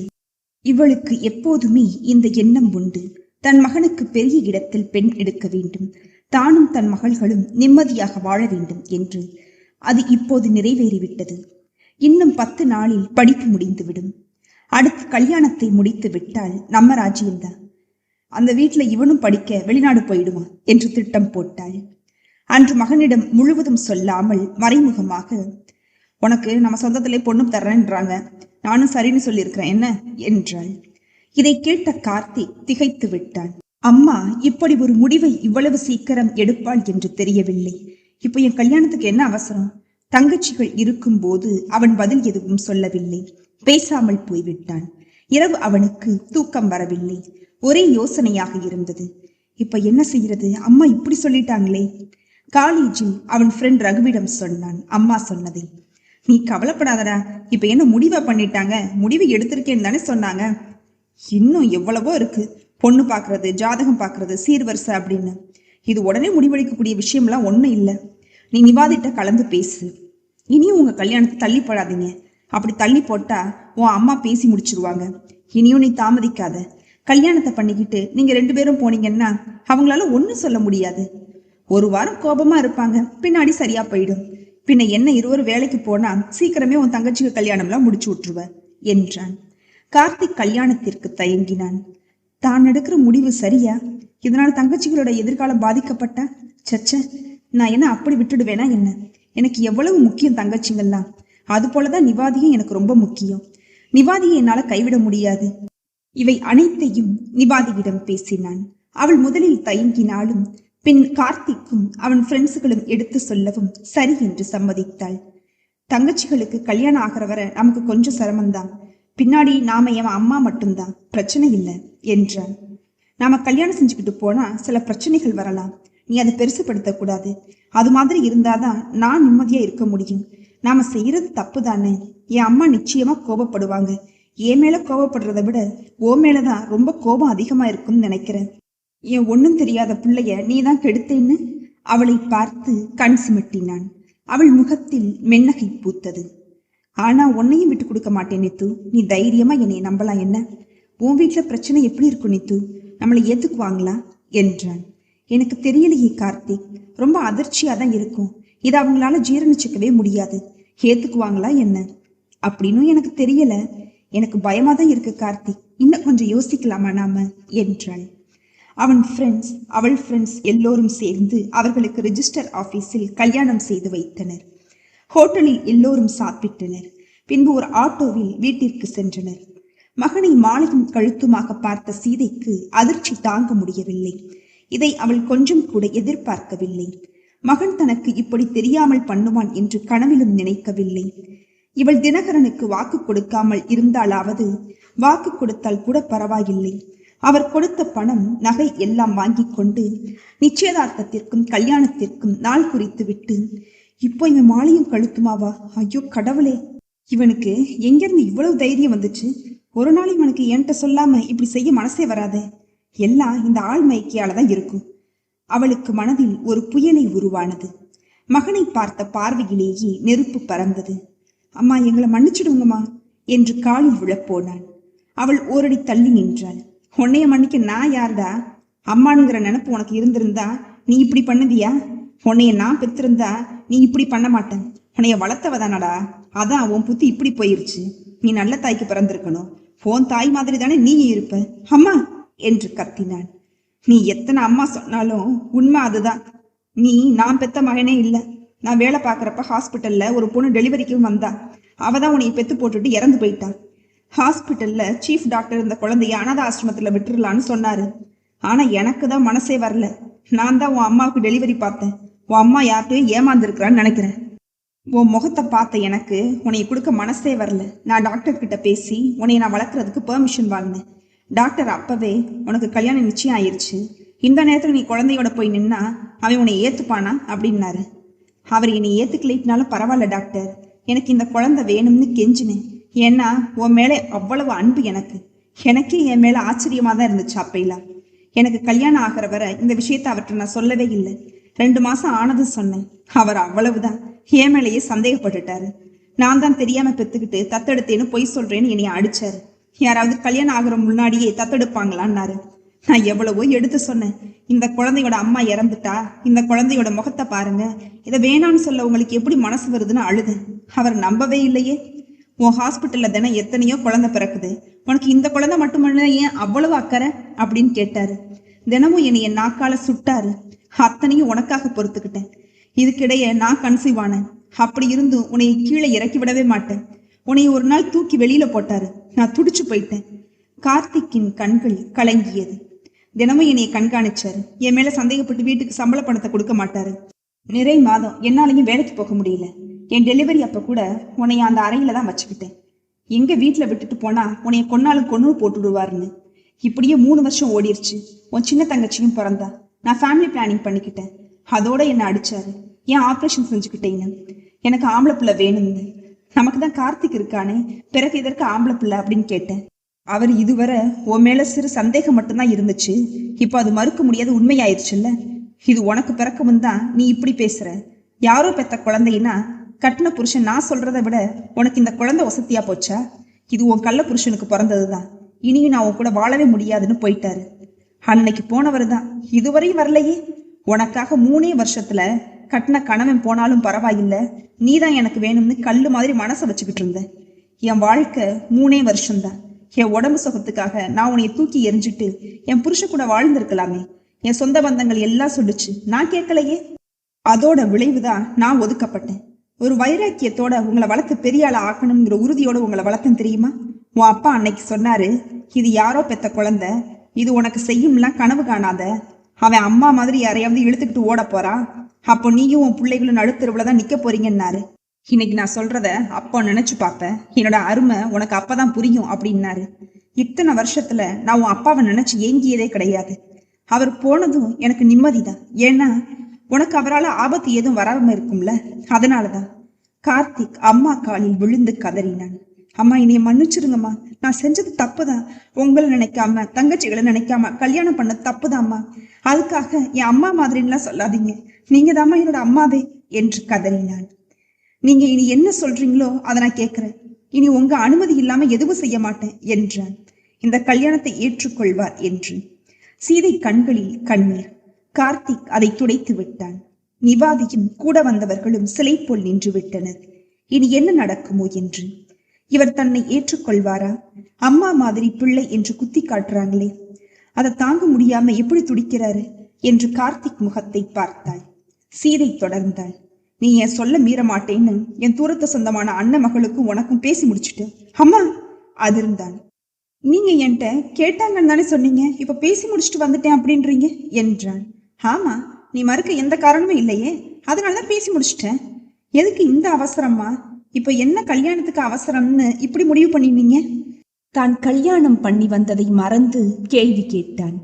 இவளுக்கு எப்போதுமே இந்த எண்ணம் உண்டு. தன் மகனுக்கு பெரிய இடத்தில் பெண் எடுக்க வேண்டும், தானும் தன் மகள்களும் நிம்மதியாக வாழ வேண்டும் என்று. அது இப்போது நிறைவேறிவிட்டது. இன்னும் 10 நாளில் படிப்பு முடிந்துவிடும். அடுத்து கல்யாணத்தை முடித்து விட்டால் நம்ம ராஜ்யம்தான். அந்த வீட்டுல இவனும் படிக்க வெளிநாடு போயிடுவான் என்று திட்டம் போட்டாள். அன்று மகனிடம் முழுவதும் சொல்லாமல் மறைமுகமாக, உனக்கு நம்ம சொந்தத்திலே பொண்ணு தர்றேன்றாங்க, நானும் சரின்னு சொல்லியிருக்கிறேன் என்ன என்றாள். இதை கேட்ட கார்த்திக் திகைத்து விட்டான். அம்மா இப்படி ஒரு முடிவை இவ்வளவு சீக்கிரம் எடுப்பாள் என்று தெரியவில்லை. இப்போ என் கல்யாணத்துக்கு என்ன அவசரம்? தங்கச்சிகள் இருக்கும் போது அவன் பதில் எதுவும் சொல்லவில்லை. பேசாமல் போய்விட்டான். இரவு அவனுக்கு தூக்கம் வரவில்லை. ஒரே யோசனையாக இருந்தது. இப்ப என்ன செய்யறது? அம்மா இப்படி சொல்லிட்டாங்களே. காலேஜில் அவன் ஃப்ரெண்ட் ரகுவிடம் சொன்னான் அம்மா சொன்னதை. நீ கவலைப்படாதடா, இப்ப என்ன முடிவா பண்ணிட்டாங்க, முடிவு எடுத்திருக்கேன்னு தானே சொன்னாங்க. இன்னும் எவ்வளவோ இருக்கு, பொண்ணு பாக்குறது, ஜாதகம் பாக்குறது, சீர்வரிசை அப்படின்னு. இது உடனே முடிவெடுக்கக்கூடிய விஷயம்லாம் ஒண்ணும் இல்லை. நீ நிவாதிட்ட கலந்து பேசு. இனியும் உங்க கல்யாணத்தை தள்ளி போடாதீங்க. அப்படி தள்ளி போட்டா உன் அம்மா பேசி முடிச்சிருவாங்க. இனியும் நீ தாமதிக்காத. கல்யாணத்தை பண்ணிக்கிட்டு நீங்க 2 பேரும் போனீங்கன்னா அவங்களால ஒன்னும் சொல்ல முடியாது. 1 வாரம் கோபமா இருப்பாங்க, பின்னாடி சரியா போயிடும். பின்ன என்ன, இருவரும் வேலைக்கு போனா சீக்கிரமே உன் தங்கச்சிக்கு கல்யாணம்லாம் முடிச்சு விட்டுருவ என்றான். கார்த்திக் கல்யாணத்திற்கு தயங்கினான். தான் எடுக்கிற முடிவு சரியா? இதனால தங்கச்சிகளோட எதிர்காலம் பாதிக்கப்பட்டா? சச்ச, நான் என்ன அப்படி விட்டுடுவேனா என்ன? எனக்கு எவ்வளவு முக்கியம் தங்கச்சிங்கள்லாம். அது போலதான் நிவாதியும் எனக்கு ரொம்ப முக்கியம். நிவாதியை என்னால கைவிட முடியாது. இவை அனைத்தையும் நிவாதியிடம் பேசினான். அவள் முதலில் தயங்கினாலும் பின் கார்த்திக்கும் அவன் ஃப்ரெண்ட்ஸுகளும் எடுத்து சொல்லவும் சரி என்று சம்மதித்தாள். தங்கச்சிகளுக்கு கல்யாணம் ஆகிற வரை நமக்கு கொஞ்சம் சிரமம்தான். பின்னாடி நாம என் அம்மா மட்டும்தான், பிரச்சனை இல்லை என்றான். நாம கல்யாணம் செஞ்சுக்கிட்டு போனா சில பிரச்சனைகள் வரலாம். நீ அதை பெருசுப்படுத்தக்கூடாது. அது மாதிரி இருந்தாதான் நான் நிம்மதியா இருக்க முடியும். நாம செய்யறது தப்பு தானே. என் அம்மா நிச்சயமா கோபப்படுவாங்க. என் மேல கோபப்படுறதை விட ஓ மேலதான் ரொம்ப கோபம் அதிகமா இருக்கும்னு நினைக்கிறேன். என் ஒன்னும் தெரியாத பிள்ளைய நீதான் கெடுத்தேன்னு அவளை பார்த்து கண் சிமிட்டினான். அவள் முகத்தில் மென்னகை பூத்தது. ஆனா உன்னையும் விட்டு கொடுக்க மாட்டேன் நித்து. நீ தைரியமா என்னை நம்பலாம். என்ன உன் வீட்டுல பிரச்சனை எப்படி இருக்கும் நித்து? நம்மளை ஏத்துக்குவாங்களா என்றான். எனக்கு தெரியலையே கார்த்திக், ரொம்ப அதிர்ச்சியா தான் இருக்கும். இதை அவங்களால ஜீரணிச்சுக்கவே முடியாது. ஏத்துக்குவாங்களா என்ன அப்படின்னு எனக்கு தெரியல. எனக்கு பயமா தான் இருக்கு கார்த்திக். இன்னும் கொஞ்சம் யோசிக்கலாமா நாம என்றாள். அவள் ஃப்ரெண்ட்ஸ் எல்லோரும் சேர்ந்து அவர்களுக்கு ரெஜிஸ்டர் ஆபீஸில் கல்யாணம் செய்து வைத்தனர். ஹோட்டலில் எல்லோரும் சாப்பிட்டனர். பின்பு ஒரு ஆட்டோவில் வீட்டிற்கு சென்றனர். மகனை மாலையும் கழுத்துமாக பார்த்த சீதைக்கு அதிர்ச்சி தாங்க முடியவில்லை. இதை அவள் கொஞ்சம் கூட எதிர்பார்க்கவில்லை. மகன் தனக்கு இப்படி தெரியாமல் பண்ணுவான் என்று கனவிலும் நினைக்கவில்லை. இவள் தினகரனுக்கு வாக்கு கொடுக்காமல் இருந்தாலாவது வாக்கு கொடுத்தால் கூட பரவாயில்லை. அவர் கொடுத்த பணம் நகை எல்லாம் வாங்கி கொண்டு நிச்சயதார்த்தத்திற்கும் கல்யாணத்திற்கும் நாள் குறித்து விட்டு இப்போ இவன் மாலையும் கழுத்துமாவா? ஐயோ கடவுளே, இவனுக்கு எங்கிருந்து இவ்வளவு தைரியம் வந்துச்சு? ஒரு நாள் இவனுக்கு என்கிட்ட சொல்லாம இப்படி செய்ய மனசே வராதே. எல்லாம் இந்த ஆள் மயக்கியாலதான் இருக்கும். அவளுக்கு மனதில் ஒரு புயலை உருவானது. மகனை பார்த்த பார்வையிலேயே நெருப்பு பறந்தது. அம்மா எங்களை மன்னிச்சிடுங்கம்மா என்று காலில் விழப்போனாள். அவள் ஓரடி தள்ளி நின்றாள். உன்னைய மன்னிக்க நான் யாருடா? அம்மானுங்கிற நினைப்பு உனக்கு இருந்திருந்தா நீ இப்படி பண்ணுவியா? உன்னைய நான் பெற்றிருந்தா நீ இப்படி பண்ண மாட்டேன். உன்னைய வளர்த்தவதானடா, அதான் உன் புத்தி இப்படி போயிருச்சு. நீ நல்ல தாய்க்கு பிறந்திருக்கணும். உன் தாய் மாதிரி தானே நீ இருப்ப. அம்மா என்று கத்தினான். நீ எத்தனை அம்மா சொன்னாலும் உண்மை அதுதான். நீ நான் பெத்த மகனே இல்லை. நான் வேலை பார்க்குறப்ப ஹாஸ்பிட்டல்ல ஒரு பொண்ணு டெலிவரிக்கும் வந்தா. அவதான் உன்னை பெத்து போட்டுட்டு இறந்து போயிட்டா. ஹாஸ்பிட்டல்ல சீஃப் டாக்டர் இந்த குழந்தைய அனாத ஆசிரமத்துல விட்டுருலான்னு சொன்னாரு. ஆனா எனக்கு தான் மனசே வரல. நான் தான் உன் அம்மாவுக்கு டெலிவரி பார்த்தேன். உன் அம்மா யார்கிட்டயும் ஏமாந்துருக்கிறான்னு நினைக்கிறேன். உன் முகத்தை பார்த்த எனக்கு உன்னைய கொடுக்க மனசே வரல. நான் டாக்டர் கிட்ட பேசி உன்னைய நான் வளர்க்குறதுக்கு பெர்மிஷன் வாங்கினேன். டாக்டர் அப்பவே உனக்கு கல்யாணம் நிச்சயம் ஆயிடுச்சு, இந்த நேரத்துல நீ குழந்தையோட போய் நின்னா அவன் உன்னை ஏத்துப்பானா அப்படின்னாரு. அவர் என்னை ஏத்துக்கலைனாலும் பரவாயில்ல டாக்டர், எனக்கு இந்த குழந்தை வேணும்னு கெஞ்சினேன். ஏன்னா உன் மேலே அவ்வளவு அன்பு எனக்கு. எனக்கே என் மேல ஆச்சரியமா தான் இருந்துச்சு. அப்பையிலாம் எனக்கு கல்யாணம் ஆகிற வரை இந்த விஷயத்த அவர்கிட்ட நான் சொல்லவே இல்லை. 2 மாசம் ஆனதும் சொன்னேன். அவர் அவ்வளவுதான் என் மேலேயே சந்தேகப்பட்டுட்டாரு. நான் தான் தெரியாம பெத்துக்கிட்டு தத்தெடுத்தேன்னு பொய் சொல்றேன்னு என்னைய அடிச்சாரு. யாராவது கல்யாணம் ஆகுற முன்னாடியே தத்தெடுப்பாங்களான்னாரு. நான் எவ்வளவோ எடுத்து சொன்னேன். இந்த குழந்தையோட அம்மா இறந்துட்டா, இந்த குழந்தையோட முகத்தை பாருங்க, இதை வேணான்னு சொல்ல உங்களுக்கு எப்படி மனசு வருதுன்னு அழுதேன். அவர் நம்பவே இல்லையே. உன் ஹாஸ்பிட்டல்ல தினம் எத்தனையோ குழந்தை பிறக்குது, உனக்கு இந்த குழந்தை மட்டுமல்ல ஏன் அவ்வளவு அக்கறை அப்படின்னு கேட்டாரு. தினமும் என்னை என் நாக்கால சுட்டாரு. அத்தனையும் உனக்காக பொறுத்துக்கிட்டேன். இதுக்கிடையே நான் கன்சீவ் ஆனேன். அப்படி இருந்தும் உன்னை கீழே இறக்கி விடவே மாட்டேன். உன்னை ஒரு நாள் தூக்கி வெளியில போட்டாரு. நான் துடிச்சு போயிட்டேன். கார்த்திக்கின் கண்கள் கலங்கியது. தினமும் என்னைய கண்காணிச்சாரு. என் மேல சந்தேகப்பட்டு வீட்டுக்கு சம்பள பணத்தை கொடுக்க மாட்டாரு. நிறை மாதம் என்னாலையும் வேலைக்கு போக முடியல. என் டெலிவரி அப்ப கூட உன்னைய அந்த அறையில தான் வச்சுக்கிட்டேன். எங்க வீட்டுல விட்டுட்டு போனா உன்னைய கொன்னாலும் கொன்னு போட்டுடுவாருன்னு. இப்படியே 3 வருஷம் ஓடிருச்சு. உன் சின்ன தங்கச்சியும் பிறந்தா. நான் ஃபேமிலி பிளானிங் பண்ணிக்கிட்டேன். அதோட என்ன அடிச்சாரு. ஏன் ஆப்ரேஷன் செஞ்சுக்கிட்டேன்னு. எனக்கு ஆம்பளை பிள்ளை வேணும்னு. நமக்கு தான் கார்த்திக் இருக்கானே, பிறகு இதற்கு ஆம்பளை பிள்ளை அப்படின்னு கேட்டேன். அவர் இதுவரை உன் மேல சிறு சந்தேகம் மட்டும்தான் இருந்துச்சு. இப்போ அது மறுக்க முடியாத உண்மையாயிருச்சுல்ல. இது உனக்கு பிறக்கவும் தான் நீ இப்படி பேசுற. யாரோ பெத்த குழந்தைன்னா கட்டின புருஷன் நான் சொல்றதை விட உனக்கு இந்த குழந்தை வசதியா போச்சா? இது உன் கள்ள புருஷனுக்கு பிறந்ததுதான். இனியும் நான் உன் கூட வாழவே முடியாதுன்னு போயிட்டாரு. அன்னைக்கு போனவர் தான் இதுவரையும் வரலையே. உனக்காக 3 வருஷத்துல கட்டின கணவன் போனாலும் பரவாயில்ல, நீதான் எனக்கு வேணும்னு கல்லு மாதிரி மனசை வச்சுக்கிட்டு இருந்த. என் வாழ்க்கை 3 வருஷம்தான். என் உடம்பு சுகத்துக்காக நான் உன்னைய தூக்கி எரிஞ்சிட்டு என் புருஷ கூட வாழ்ந்திருக்கலாமே. என் சொந்த பந்தங்கள் எல்லாம் சொல்லுச்சு, நான் கேட்கலையே. அதோட விளைவுதான் நான் ஒதுக்கப்பட்டேன். ஒரு வைராக்கியத்தோட உங்களை வளர்த்து பெரிய ஆளை ஆக்கணுங்கிற உறுதியோட உங்களை வளர்த்தேன் தெரியுமா? உன் அப்பா அன்னைக்கு சொன்னாரு, இது யாரோ பெத்த குழந்தை, இது உனக்கு செய்யும்லாம் கனவு காணாத. அவன் அம்மா மாதிரி யாரையாவது இழுத்துக்கிட்டு ஓட போறான். அப்போ நீயும் உன் பிள்ளைகளும் நடுத்தருவுலதான் நிக்க போறீங்கன்னாரு. இன்னைக்கு நான் சொல்றத அப்போ நினைச்சு பார்ப்பேன். என்னோட அருமை உனக்கு அப்பதான் புரியும் அப்படின்னாரு. இத்தனை வருஷத்துல நான் உன் அப்பாவை நினைச்சு ஏங்கியதே கிடையாது. அவர் போனதும் எனக்கு நிம்மதிதான். ஏன்னா உனக்கு அவரால் ஆபத்து எதுவும் வராம இருக்கும்ல, அதனாலதான். கார்த்திக் அம்மா காலில் விழுந்து கதறினான். அம்மா, என்னைய மன்னிச்சிருங்கம்மா, நான் செஞ்சது தப்புதான். உங்களை நினைக்காம தங்கச்சிகளை நினைக்காம கல்யாணம் பண்ண தப்புதாம்மா. அதுக்காக என் அம்மா மாதிரின்லாம் சொல்லாதீங்க, நீங்க தாம்மா என்னோட அம்மாவே என்று கதறினான். நீங்க இனி என்ன சொல்றீங்களோ அதை நான் கேட்கிறேன். இனி உங்க அனுமதி இல்லாம எதுவும் செய்ய மாட்டேன் என்றான். இந்த கல்யாணத்தை ஏற்றுக்கொள்வார் என்று. சீதை கண்களில் கண்ணீர். கார்த்திக் அதை துடைத்து விட்டான். நிவாதியும் கூட வந்தவர்களும் சிலை போல் நின்று விட்டனர். இனி என்ன நடக்குமோ என்று. இவர் தன்னை ஏற்றுக்கொள்வாரா? அம்மா மாதிரி பிள்ளை என்று குத்தி காட்டுறாங்களே, அதை தாங்க முடியாம எப்படி துடிக்கிறாரு என்று கார்த்திக் முகத்தை பார்த்தாள். சீதை தொடர்ந்தாள். நீ என் சொல்ல மீற மாட்டேன்னு என் தூரத்து சொந்தமான அண்ணன் மகளுக்கும் உனக்கும் பேசி முடிச்சுட்டு. அம்மா அதிர்ந்தான். நீங்க என்கிட்ட கேட்டாங்கன்னு தானே சொன்னீங்க, இப்ப பேசி முடிச்சுட்டு வந்துட்டேன் அப்படின்றீங்க என்றான். ஆமா, நீ மறுக்க எந்த காரணமும் இல்லையே, அதனாலதான் பேசி முடிச்சுட்டேன். எதுக்கு இந்த அவசரமா? இப்ப என்ன கல்யாணத்துக்கு அவசரம்னு இப்படி முடிவு பண்ணினீங்க? தான் கல்யாணம் பண்ணி வந்ததை மறந்து கேள்வி கேட்டான்.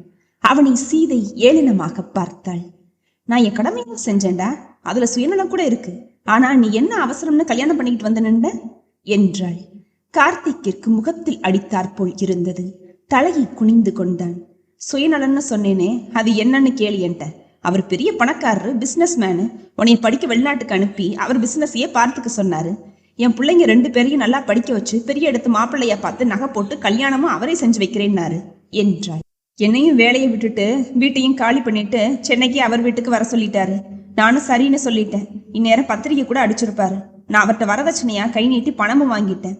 அவனை சீதை ஏளனமாக பார்த்தாள். நான் என் கடமையும் செஞ்சேன்டா, அதுல சுயநலம் கூட இருக்கு. ஆனா நீ என்ன அவசரம்னு கல்யாணம் பண்ணிக்கிட்டு வந்தனண்ட என்றாள். கார்த்திக்கிற்கு முகத்தில் அடித்தாற்போல் இருந்தது. தலையை குனிந்து கொண்டான். சுயநலன்னு சொன்னேனே, அது என்னன்னு கேளு என்கிட்ட. அவர் பெரிய பணக்காரரு, பிசினஸ் மேனு. உன்னைய படிக்க வெளிநாட்டுக்கு அனுப்பி அவர் பிசினஸையே பார்த்துக்க சொன்னாரு. என் பிள்ளைங்க 2 பேரையும் நல்லா படிக்க வச்சு பெரிய இடத்து மாப்பிள்ளையா பார்த்து நகை போட்டு கல்யாணமும் அவரே செஞ்சு வைக்கிறேன்னாரு என்றாள். என்னையும் வேலையை விட்டுட்டு வீட்டையும் காலி பண்ணிட்டு சென்னைக்கு அவர் வீட்டுக்கு வர சொல்லிட்டாரு. நானும் சரின்னு சொல்லிட்டேன். இந்நேரம் பத்திரிகை கூட அடிச்சிருப்பாரு. நான் அவர்கிட்ட வரதட்சணையா கை நீட்டி பணமும் வாங்கிட்டேன்.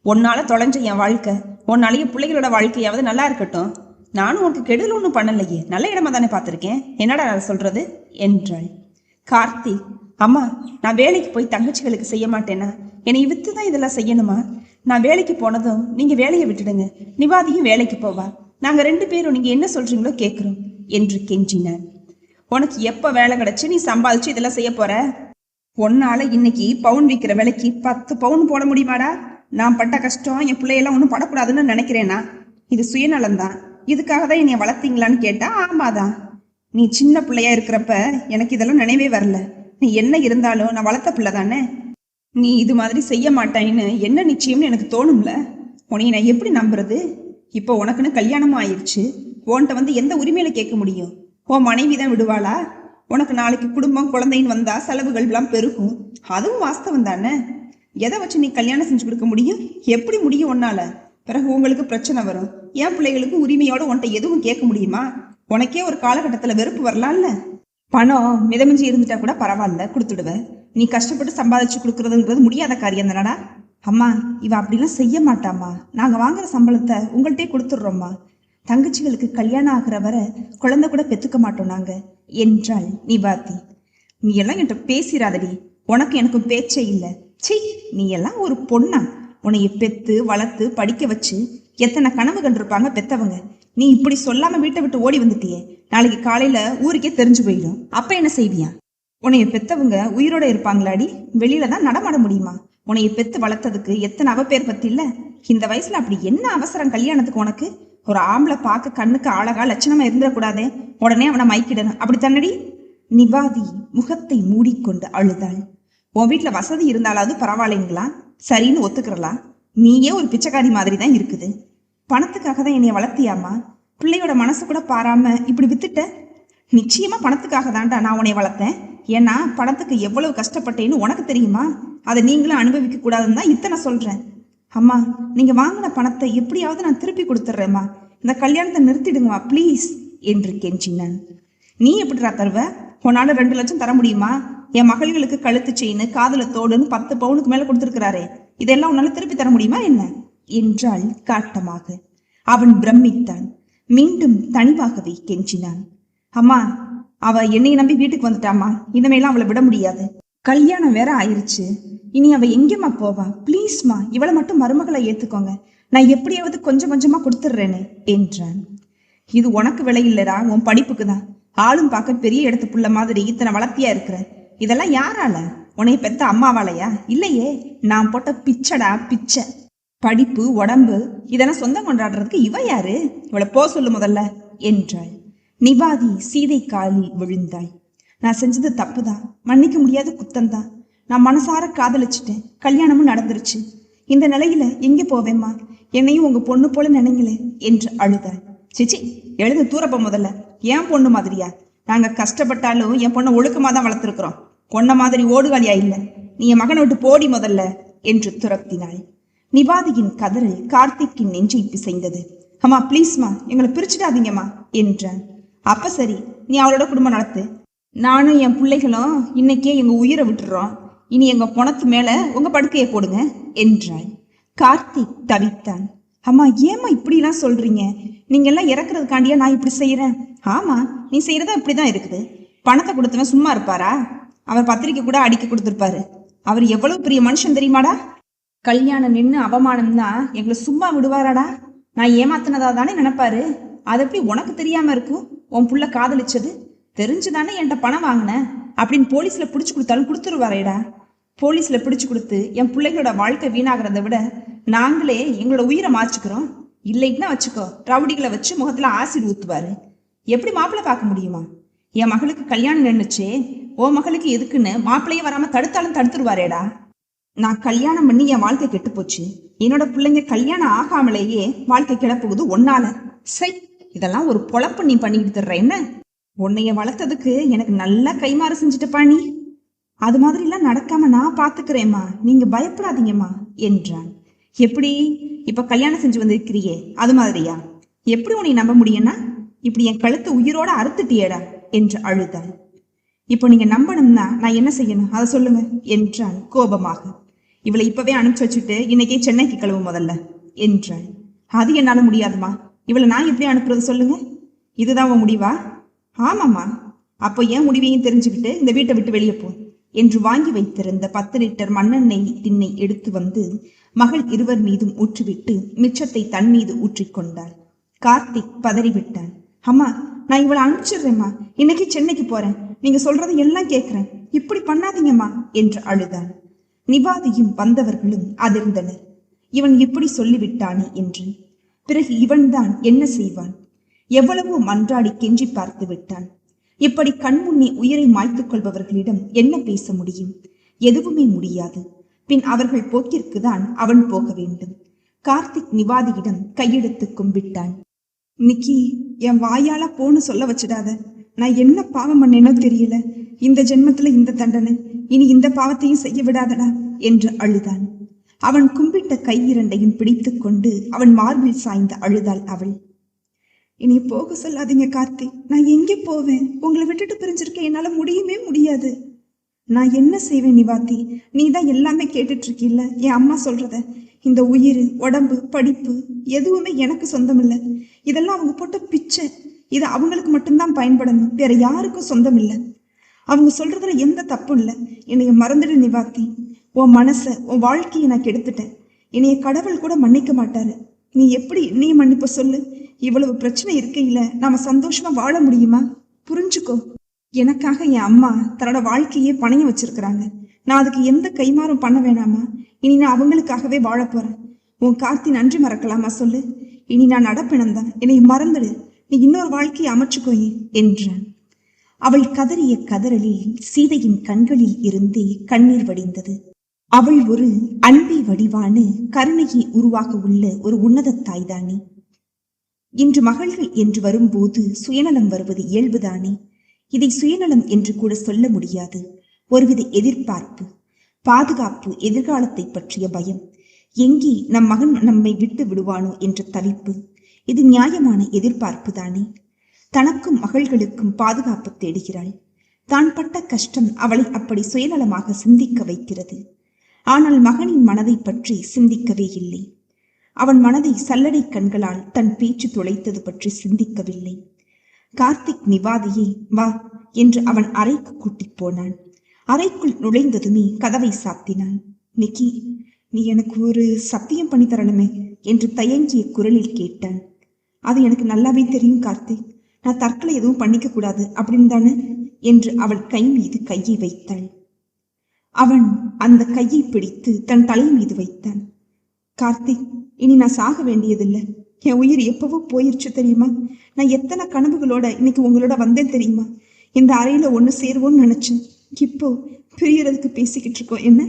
உன்னால தொலைஞ்ச என் வாழ்க்கை, உன்னாலேயே பிள்ளைகளோட வாழ்க்கையாவது நல்லா இருக்கட்டும். நானும் உனக்கு கெடுதல் ஒன்றும் பண்ணலையே, நல்ல இடமா தானே பார்த்திருக்கேன், என்னடா சொல்றது என்றாள். கார்த்திக், அம்மா, நான் வேலைக்கு போய் தங்கச்சிகளுக்கு செய்ய மாட்டேனா? என்னை வித்துதான் இதெல்லாம் செய்யணுமா? நான் வேலைக்கு போனதும் நீங்க வேலையை விட்டுடுங்க, நிவாதியும் வேலைக்கு போவா. நாங்க 2 பேரும் நீங்க என்ன சொல்றீங்களோ கேட்கிறோம் என்று கெஞ்சினார். உனக்கு எப்ப வேலை கிடைச்சு நீ சம்பாதிச்சு இதெல்லாம் செய்ய போற? ஒன்னால இன்னைக்கு பவுன் விற்கிற விலைக்கு 10 பவுன் போட முடியுமாடா? நான் பட்ட கஷ்டம் என் பிள்ளையெல்லாம் ஒன்றும் படக்கூடாதுன்னு நினைக்கிறேனா? இது சுயநலம்தான். இதுக்காக தான் என்னைய வளர்த்தீங்களான்னு கேட்டா ஆமாதான். நீ சின்ன பிள்ளையா இருக்கிறப்ப எனக்கு இதெல்லாம் நினைவே வரல. நீ என்ன இருந்தாலும் நான் வளர்த்த பிள்ளை தானே. நீ இது மாதிரி செய்ய மாட்டேன்னு என்ன நிச்சயம்னு எனக்கு தோணும்ல. உன்னை நான் எப்படி நம்புறது? இப்போ உனக்குன்னு கல்யாணமும் ஆயிடுச்சு. உன்கிட்ட வந்து எந்த உரிமையில கேட்க முடியும்? உன் மனைவி தான் விடுவாளா? உனக்கு நாளைக்கு குடும்பம் குழந்தைன்னு வந்தா செலவுகள் எல்லாம் பெருகும். அதுவும் வாஸ்தவம் தானே. எதை வச்சு நீ கல்யாணம் செஞ்சு கொடுக்க முடியும்? எப்படி முடியும் உன்னால? பிறகு உங்களுக்கு பிரச்சனை வரும். என் பிள்ளைகளுக்கு உரிமையோட உன்கிட்ட எதுவும் கேட்க முடியுமா? உனக்கே ஒரு காலகட்டத்துல வெறுப்பு வரலாம்ல. பணம் மிதமிஞ்சி இருந்துட்டா கூட பரவாயில்ல, கொடுத்துடுவேன். நீ கஷ்டப்பட்டு சம்பாதிச்சு கொடுக்கறதுங்கிறது முடியாத காரியம் தானடா. அம்மா, இவ அப்படிலாம் செய்ய மாட்டாமா. நாங்க வாங்குற சம்பளத்தை உங்கள்கிட்டே கொடுத்துடுறோம்மா. தங்கச்சிகளுக்கு கல்யாணம் ஆகிற வரை குழந்தை கூட பெத்துக்க மாட்டோம் நாங்க என்றாள் நிவாதி. நீ எல்லாம் என்கிட்ட பேசிராதடி. உனக்கு எனக்கும் பேச்சே இல்லை. சி, நீ எல்லாம் ஒரு பொண்ணா? உன்னைய பெத்து வளர்த்து படிக்க வச்சு எத்தனை கனவு கண்டிருப்பாங்க பெத்தவங்க. நீ இப்படி சொல்லாம வீட்டை விட்டு ஓடி வந்துட்டியே, நாளைக்கு காலையில ஊருக்கே தெரிஞ்சு போயிடும். அப்ப என்ன செய்வியா? உன்னைய பெத்தவங்க உயிரோட இருப்பாங்களாடி? வெளியில தான் நடமாட முடியுமா? உன்னைய பெத்து வளர்த்ததுக்கு எத்தனை அவப்பேர் பத்தி இல்ல. இந்த வயசுல அப்படி என்ன அவசரம் கல்யாணத்துக்கு உனக்கு? ஒரு ஆம்பளை பார்க்க கண்ணுக்கு அழகா லட்சணமா இருந்துடக்கூடாதே, உடனே அவனை மைக்கிடணும், அப்படி தன்னடி. நிவாதி முகத்தை மூடிக்கொண்டு அழுதாள். உன் வீட்டுல வசதி இருந்தாலாவது பரவாயில்லைங்களா? சரின்னு ஒத்துக்கிறலாம். நீயே ஒரு பிச்சைக்காரி மாதிரி தான் இருக்குது. பணத்துக்காக தான் என்னைய வளர்த்தியாமா? பிள்ளையோட மனசு கூட பாராம இப்படி வித்துட்ட. நிச்சயமா பணத்துக்காக தான்டா நான் உன்னைய வளர்த்தேன். ஏன்னா பணத்துக்கு எவ்வளவு கஷ்டப்பட்டேன்னு உனக்கு தெரியுமா? அதை நீங்களும் அனுபவிக்க கூடாதுன்னு தான் இத்தனை சொல்றேன். அம்மா, நீங்க வாங்கின பணத்தை எப்படியாவது நான் திருப்பி கொடுத்துட்றேம்மா. இந்த கல்யாணத்தை நிறுத்திடுங்கம்மா ப்ளீஸ் என்று கெஞ்சினான். நீ எப்படிடா தருவ? உன்னால 2 லட்சம் தர முடியுமா? என் மகள்களுக்கு கழுத்து செயின், காதுல தோடுன்னு 10 பவுனுக்கு மேல கொடுத்துருக்கிறாரே, இதெல்லாம் உன்னால திருப்பி தர முடியுமா என்ன என்றாள் காட்டமாக. அவன் பிரமித்தான். மீண்டும் தனிவாகவே கெஞ்சினான். அம்மா, அவ என்னைய நம்பி வீட்டுக்கு வந்துட்டாமா. இனிமேலாம் அவளை விட முடியாது. கல்யாணம் வேற ஆயிருச்சு. இனி அவ எங்கேம்மா போவா? பிளீஸ்மா, இவளை மட்டும் மருமகளை ஏத்துக்கோங்க. நான் எப்படியாவது கொஞ்சம் கொஞ்சமா கொடுத்துடுறேனே என்றான். இது உனக்கு விலை இல்லடா, உன் படிப்புக்கு தான். ஆளும் பார்க்க பெரிய இடத்து புள்ள மாதிரி இத்தனை வளர்த்தியா இருக்கிற. இதெல்லாம் யாரால? உன்னை பெத்த அம்மாவாலையா? இல்லையே, நான் போட்ட பிச்சடா பிச்சை. படிப்பு, உடம்பு இதெல்லாம் சொந்தம் கொண்டாடுறதுக்கு இவ யாரு? இவளை போ சொல்லு முதல்ல என்றாள். நிவாதி சீதை காலில் விழுந்தாள். நான் செஞ்சது தப்புதான், மன்னிக்க முடியாத குத்தந்தான். நான் மனசார காதலிச்சிட்டேன், கல்யாணமும் நடந்துருச்சு. இந்த நிலையில எங்க போவேம்மா? என்னையும் உங்க பொண்ணு போல நினைங்களே என்று அழுதாள். சிச்சி, எழுது தூரப்ப முதல்ல. ஏன் பொண்ணு மாதிரியா? நாங்க கஷ்டப்பட்டாலும் என் பொண்ணை ஒழுக்கமா தான் வளர்த்துருக்கிறோம். கொன்ன மாதிரி ஓடுகாலியா இல்ல. நீ என் மகனை விட்டு போடி முதல்ல என்று துரத்தினாள். நிவாதியின் கதறல் கார்த்திக்கின் நெஞ்சை பிசைந்தது. அம்மா ப்ளீஸ்மா, எங்களை பிரிச்சுடாதீங்கம்மா என்றான். அப்ப சரி, நீ அவளோட குடும்பம் நடத்து. நானும் என் பிள்ளைகளும் இன்னைக்கே எங்க உயிரை விட்டுறோம். இனி எங்க பணத்து மேல உங்க படுக்கையை போடுங்க என்றாள். கார்த்திக் தவித்தான். அம்மா ஏம்மா இப்படி எல்லாம் சொல்றீங்க? நீங்க எல்லாம் இறக்குறதுக்காண்டியா நான் இப்படி செய்யறேன்? ஆமா, நீ செய்யறதா இப்படிதான் இருக்குது. பணத்தை கொடுத்தவன் சும்மா இருப்பாரா? அவர் பத்திரிக்கை கூட அடிக்க கொடுத்துருப்பாரு. அவர் எவ்வளவு பெரிய மனுஷன் தெரியுமாடா? கல்யாணம் நின்று அவமானம்னா எங்களை சும்மா விடுவாராடா? நான் ஏமாத்தினதா தானே நினைப்பாரு. அது எப்படி உனக்கு தெரியாம இருக்கும்? உன் புள்ள காதலிச்சது தெரிஞ்சுதானே என்கிட்ட பணம் வாங்கின அப்படின்னு போலீஸ்ல பிடிச்சு கொடுத்தாலும் கொடுத்துருவாரேடா. போலீஸ்ல பிடிச்சு கொடுத்து என் பிள்ளைகளோட வாழ்க்கை வீணாகிறத விட நாங்களே எங்களோட உயிரை மாச்சுக்கிறோம். இல்லைன்னா வச்சுக்கோ, ரவுடிகளை வச்சு முகத்துல ஆசிட் ஊத்துவாரு. எப்படி மாப்பிள்ளை பார்க்க முடியுமா? என் மகளுக்கு கல்யாணம் நின்னுச்சே, ஓ மகளுக்கு எதுக்குன்னு மாப்பிள்ளையே வராம தடுத்தாலும் தடுத்துருவாரேடா. நான் கல்யாணம் பண்ணி என் வாழ்க்கை கெட்டு போச்சு. என்னோட பிள்ளைங்க கல்யாணம் ஆகாமலேயே வாழ்க்கை கிடப்போகுது ஒன்னால. சை, இதெல்லாம் ஒரு பொழப்பு நீ பண்ணிக்கிட்டு தர்ற என்ன? உன்னைய வளர்த்ததுக்கு எனக்கு நல்லா கைமாறு செஞ்சுட்டப்பா நீ. அது மாதிரி எல்லாம் நடக்காம நான் பாத்துக்கிறேம்மா, நீங்க பயப்படாதீங்கம்மா என்றான். எப்படி இப்ப கல்யாணம் செஞ்சு வந்திருக்கிறியே அது மாதிரியா? எப்படி உன்னை நம்ப முடியும்னா? இப்படி என் கழுத்தை உயிரோட அறுத்துட்டியேடா என்று அழுதாள். இப்போ நீங்க நம்பணும்னா நான் என்ன செய்யணும் அதை சொல்லுங்க என்றான் கோபமாக. இவளை இப்பவே அனுப்பிச்சு வச்சுட்டு இன்னைக்கே சென்னைக்கு கிளம்பு முதல்ல என்றாள். அது என்னால முடியாதுமா. இவளை நான் எப்படி அனுப்புறது சொல்லுங்க? இதுதான் உன் முடிவா? ஆமாம்மா. அப்போ ஏன் முடிவையும் தெரிஞ்சுக்கிட்டு இந்த வீட்டை விட்டு வெளியே போ என்று வாங்கி வைத்திருந்த 10 லிட்டர் மண்ணெண்ணெய் திண்ணை எடுத்து வந்து மகள் இருவர் மீதும் ஊற்றிவிட்டு மிச்சத்தை தன் மீது ஊற்றிக்கொண்டாள். கார்த்திக் பதறிவிட்டான். அம்மா, நான் இவளை அனுப்பிச்சிடுறேம்மா. இன்னைக்கு சென்னைக்கு போறேன். நீங்க சொல்றதை எல்லாம் கேட்கிறேன். இப்படி பண்ணாதீங்கம்மா என்று அழுதான். நிவாதியும் வந்தவர்களும் அதிர்ந்தனர். இவன் இப்படி சொல்லிவிட்டானே என்று. பிறகு இவன்தான் என்ன செய்வான்? எவ்வளவோ மன்றாடி கெஞ்சி பார்த்து விட்டான். இப்படி கண்முன்னே உயிரை மாய்த்துக் கொள்பவர்களிடம் என்ன பேச முடியும்? எதுவுமே முடியாது. பின் அவர்கள் போக்கிற்கு தான் அவன் போக வேண்டும். கார்த்திக் நிவாதியிடம் கையெடுத்து கும்பிட்டான். நிக்கி, என் வாயால போன்னு சொல்ல வச்சிடாத. நான் என்ன பாவம் பண்ணேனோ தெரியல. இந்த ஜென்மத்துல இந்த தண்டனை, இனி இந்த பாவத்தையும் செய்ய விடாதடா என்று அழுதான். அவன் கும்பிட்ட கை இரண்டையும் பிடித்து கொண்டு அவன் மார்பில் சாய்ந்து அழுதாள் அவள். இனி போக சொல்லாதீங்க கார்த்திக். நான் எங்கே போவேன்? உங்களை விட்டுட்டு பிரிஞ்சிருக்க என்னால முடியவே முடியாது. நான் என்ன செய்வேன் நிவாதி? நீ தான் எல்லாமே கேட்டுட்டு இருக்கீல்ல என் அம்மா சொல்றத. இந்த உயிர், உடம்பு, படிப்பு எதுவுமே எனக்கு சொந்தம் இல்லை. இதெல்லாம் அவங்க போட்ட பிச்சை. இது அவங்களுக்கு மட்டும்தான் பயன்படணும், வேற யாருக்கும் சொந்தம் இல்லை. அவங்க சொல்றதுல எந்த தப்பும் இல்லை. என்னைய மறந்துடு நிவாதி. உன் மனச, உன் வாழ்க்கையை நான் கெடுத்துட்டேன். என்னைய கடவுள் கூட மன்னிக்க மாட்டாரு. நீ எப்படி நீ மன்னிப்ப சொல்லு? இவ்வளவு பிரச்சனை இருக்கையில நாம சந்தோஷமா வாழ முடியுமா? புரிஞ்சுக்கோ. எனக்காக என் அம்மா தன்னோட வாழ்க்கையே பணைய வச்சிருக்கிறாங்க. நான் அதுக்கு எந்த கைமாறும் பண்ண வேணாமா? இனி நான் அவங்களுக்காகவே வாழ போறேன். உன் கார்த்தி நன்றி மறக்கலாமா சொல்லு? இனி நான் நடப்பினந்தான், என்னை மறந்துடு. நீ இன்னொரு வாழ்க்கையை அமைச்சுக்கோயே என்றான். அவள் கதறிய கதறலில் சீதையின் கண்களில் இருந்தே கண்ணீர் வடிந்தது. அவள் ஒரு அன்பை வடிவான கருணையை உருவாக உள்ள ஒரு உன்னத தாய்தானே. இன்று மகள்கள் என்று வரும்போது சுயநலம் வருவது இயல்புதானே. இதை சுயநலம் என்று கூட சொல்ல முடியாது. ஒருவித எதிர்பார்ப்பு, பாதுகாப்பு, எதிர்காலத்தை பற்றிய பயம். எங்கே நம் மகன் நம்மை விட்டு விடுவானோ என்ற தவிப்பு. இது நியாயமான எதிர்பார்ப்பு தானே. தனக்கும் மகள்களுக்கும் பாதுகாப்பு தேடுகிறாள். தான் பட்ட கஷ்டம் அவளை அப்படி சுயநலமாக சிந்திக்க வைக்கிறது. ஆனால் மகனின் மனதை பற்றி சிந்திக்கவே இல்லை. அவன் மனதை சல்லடை கண்களால் தன் பேச்சு துளைத்தது பற்றி சிந்திக்கவில்லை. கார்த்திக் நிவாதியை வா என்று அவன் அறைக்கு கூட்டிப் போனான். அறைக்குள் நுழைந்ததுமே கதவை சாத்தினான். நிக்கி, நீ எனக்கு ஒரு சத்தியம் பண்ணி தரணுமே என்று தயங்கிய குரலில் கேட்டான். அது எனக்கு நல்லாவே தெரியும் கார்த்திக். நான் தற்கொலை எதுவும் பண்ணிக்க கூடாது அப்படின்னு தானே என்று அவள் கை மீது கையை வைத்தாள். அவன் அந்த கையை பிடித்து தன் தலை மீது வைத்தான். கார்த்திக், இனி நான் சாக வேண்டியதில்லை. என் உயிர் எப்பவோ போயிருச்சு தெரியுமா? நான் எத்தனை கனவுகளோட இன்னைக்கு உங்களோட வந்தேன் தெரியுமா? இந்த அறையில ஒண்ணு சேருவோம்னு நினைச்சேன். இப்போ பிரியறதுக்கு பேசிக்கிட்டு இருக்கோம் என்ன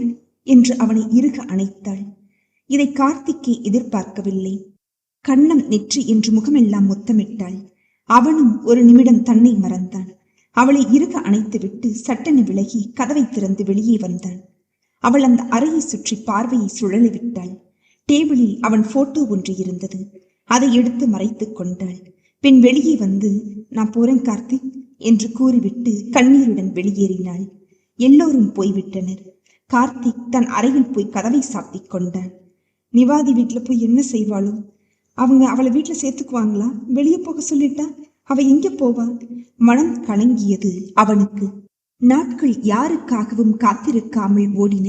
என்று அவனை இறுக அணைத்தாள். இதை கார்த்திக்கே எதிர்பார்க்கவில்லை. கன்னம் நெற்றி என்று முகமெல்லாம் முத்தமிட்டாள். அவனும் ஒரு நிமிடம் தன்னை மறந்தான். அவளை இறுக அணைத்து விட்டு சட்டென விலகி கதவை திறந்து வெளியே வந்தான். அவள் அந்த அறையை சுற்றி பார்வையை சுழலி விட்டாள். டேபிளில் அவன் போட்டோ ஒன்று இருந்தது. அதை எடுத்து மறைத்துக் கொண்டாள். பின் வெளியே வந்து, நான் போறேன் கார்த்திக் என்று கூறிவிட்டு கண்ணீருடன் வெளியேறினாள். எல்லோரும் போய்விட்டனர். கார்த்திக் தன் அறையில் போய் கதவை சாத்திக் கொண்டான். நிவாதி வீட்டுல போய் என்ன செய்வாளோ? அவங்க அவளை வீட்டுல சேர்த்துக்குவாங்களா? வெளியே போக சொல்லிட்டா அவ எங்க போவா? மனம் கலங்கியது அவனுக்கு. நாட்கள் யாருக்காகவும் காத்திருக்காமல் ஓடின.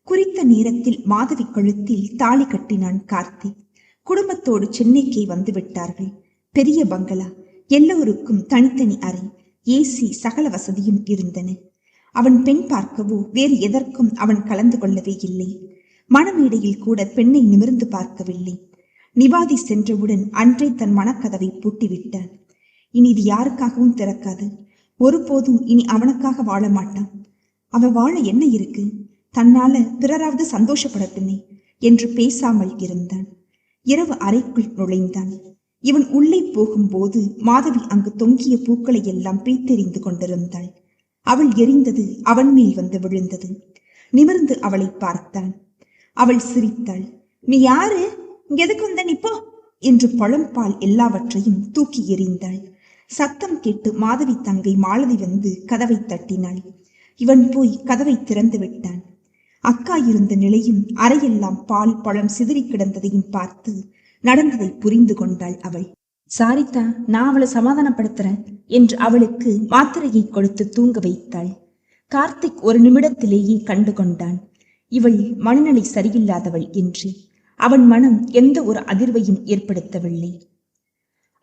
குறித்த நேரத்தில் மாதவி கழுத்தில் தாலி கட்டினான் கார்த்திக். குடும்பத்தோடு சென்னைக்கு வந்து விட்டார்கள். பெரிய பங்களா, எல்லோருக்கும் தனித்தனி அறை, ஏசி, சகல வசதியும் இருந்தன. அவன் பெண் பார்க்கவோ வேறு எதற்கும் அவன் கலந்து கொள்ளவே இல்லை. மணமேடையில் கூட பெண்ணை நிமிர்ந்து பார்க்கவில்லை. நிவாதி சென்றவுடன் அன்றே தன் மனக்கதவை பூட்டிவிட்டான். இனி இது யாருக்காகவும் திறக்காது. ஒருபோதும் இனி அவனுக்காக வாழ மாட்டான். அவன் வாழ என்ன இருக்கு? தன்னால பிறராவது சந்தோஷப்படட்டுமே என்று பேசாமல் இருந்தான். இரவு அறைக்குள் நுழைந்தான். இவன் உள்ளே போகும்போது மாதவி அங்கு தொங்கிய பூக்களை எல்லாம் பிரித்தெறிந்து கொண்டிருந்தாள். அவள் எரிந்தது அவன் மேல் வந்து விழுந்தது. நிமிர்ந்து அவளை பார்த்தான். அவள் சிரித்தாள். நீ யாரு? இங்க எதுக்கு வந்த? நிப்போ என்று பழம்பால் எல்லாவற்றையும் தூக்கி எறிந்தாள். சத்தம் கேட்டு மாதவி தங்கை மாலதி வந்து கதவை தட்டினாள். இவன் போய் கதவை திறந்து விட்டான். அக்கா இருந்த நிலையும் அறையெல்லாம் பால் பழம் சிதறி கிடந்ததையும் பார்த்து நடந்ததை புரிந்து கொண்டாள் அவள். சாரித்தா, நான் அவளை சமாதானப்படுத்துறேன் என்று அவளுக்கு மாத்திரையை கொடுத்து தூங்க வைத்தாள். கார்த்திக் ஒரு நிமிடத்திலேயே கண்டு கொண்டான் இவள் மனநிலை சரியில்லாதவள் என்று. அவன் மனம் எந்த ஒரு அதிர்வையும் ஏற்படுத்தவில்லை.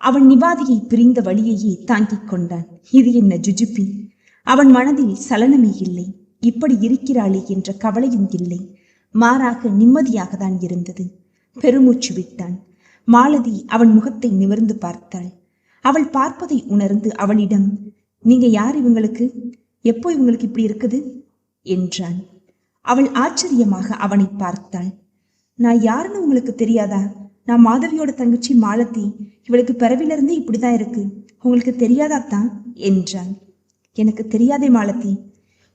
அவன் நிவாதியை பிரிந்த வழியையே தாங்கிக் கொண்டான். இது என்ன ஜுஜுப்பி? அவன் மனதில் சலனமே இல்லை. இப்படி இருக்கிறாளே என்ற கவலையும் இல்லை. மாறாக நிம்மதியாக தான் இருந்தது. பெருமூச்சு விட்டான். மாலதி அவன் முகத்தை நிமிர்ந்து பார்த்தாள். அவள் பார்ப்பதை உணர்ந்து அவளிடம், நீங்க யார் இவங்களுக்கு? எப்போ இவங்களுக்கு இப்படி இருக்குது என்றான். அவள் ஆச்சரியமாக அவனை பார்த்தாள். நான் யாருன்னு உங்களுக்கு தெரியாதா? நான் மாதவியோட தங்கச்சி மாலதி. இவளுக்கு பிறவிலிருந்து இப்படிதான் இருக்கு. உங்களுக்கு தெரியாதாத்தான் என்றான். எனக்கு தெரியாதே மாலதி.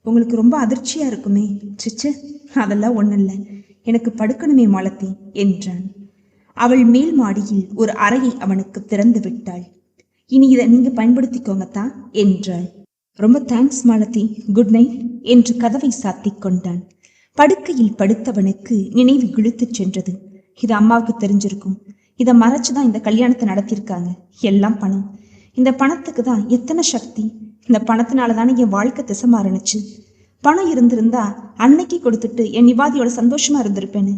உங்களுக்கு ரொம்ப அதிர்ச்சியா இருக்குமே. சிச்ச, அதெல்லாம் ஒண்ணு இல்லை. எனக்கு படுக்கணுமே மாலதி என்றான். அவள் மேல் மாடியில் ஒரு அறையை அவனுக்கு திறந்து விட்டாள். இனி இதை நீங்க பயன்படுத்திக்கோங்கத்தான் என்றாள். ரொம்ப தேங்க்ஸ் மாலதி, குட் நைட் என்று கதவை சாத்திக் கொண்டான். படுக்கையில் படுத்தவனுக்கு நினைவு இழுத்துச் சென்றது. இது அம்மாவுக்கு தெரிஞ்சிருக்கும். இதை மறைச்சுதான் இந்த கல்யாணத்தை நடத்தியிருக்காங்க. எல்லாம் பணம். இந்த பணத்துக்கு தான் எத்தனை சக்தி. இந்த பணத்தினாலதானே என் வாழ்க்கை திசை மாறுனுச்சு. பணம் இருந்திருந்தா அன்னைக்கு கொடுத்துட்டு என் நிவாதியோட சந்தோஷமா இருந்திருப்பேன்னு.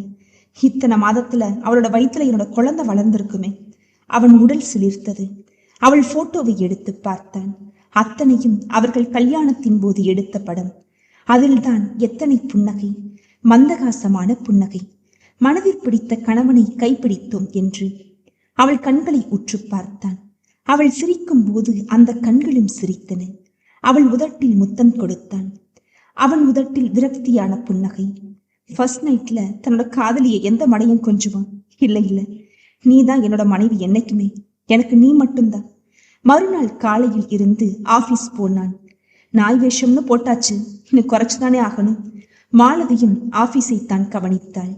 இத்தனை மாதத்துல அவளோட வயிற்றுல என்னோட குழந்தை வளர்ந்திருக்குமே. அவன் உடல் சிலிர்த்தது. அவள் போட்டோவை எடுத்து பார்த்தான். அத்தனையும் அவர்கள் கல்யாணத்தின் போது எடுத்த படம். அதில்தான் எத்தனை புன்னகை, மந்தகாசமான புன்னகை. மனதில் பிடித்த கணவனை கைப்பிடித்தோம் என்று. அவள் கண்களை உற்று பார்த்தான். அவள் சிரிக்கும் போது அந்த கண்களும் சிரித்தன. அவள் உதட்டில் முத்தம் கொடுத்தான். அவன் உதட்டில் விரக்தியான புன்னகை. ஃபர்ஸ்ட் நைட்ல தன்னோட காதலியை எந்த மடையும் கொஞ்சுவான். இல்லை இல்லை, நீதான் என்னோட மனைவி என்னைக்குமே. எனக்கு நீ மட்டும்தான். மறுநாள் காலையில் இருந்து ஆபீஸ் போனான். நாய் வேஷம்னு போட்டாச்சு, இன்னும் குறைச்சுதானே ஆகணும். மாலதியும் ஆபீஸை தான் கவனித்தாள்.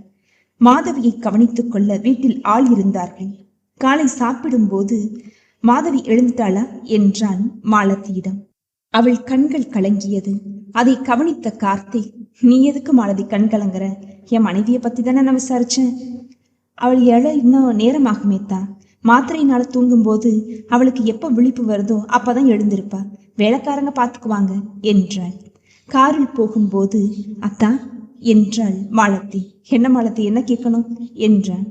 மாதவியை கவனித்துக் கொள்ள வீட்டில் ஆள் இருந்தார்கள். காலை சாப்பிடும் போது மாதவி எழுந்துட்டாளா என்றான் மாலதியிடம். அவள் கண்கள் கலங்கியது. அதை கவனித்த கார்த்திக், நீ எதுக்கு மாலதி கண் கலங்குற? என் மனைவியை பத்தி தானே நான் விசாரிச்சேன். அவள் எழ இன்னும் நேரமாகுமே தான். மாத்திரையினால தூங்கும்போது அவளுக்கு எப்ப விழிப்பு வருதோ அப்பதான் எழுந்திருப்பா. வேலைக்காரங்க பாத்துக்குவாங்க என்றாள். காரில் போகும்போது அத்தா என்றாள் மாலதி. என்ன மாலதி, என்ன கேட்கணும் என்றான்.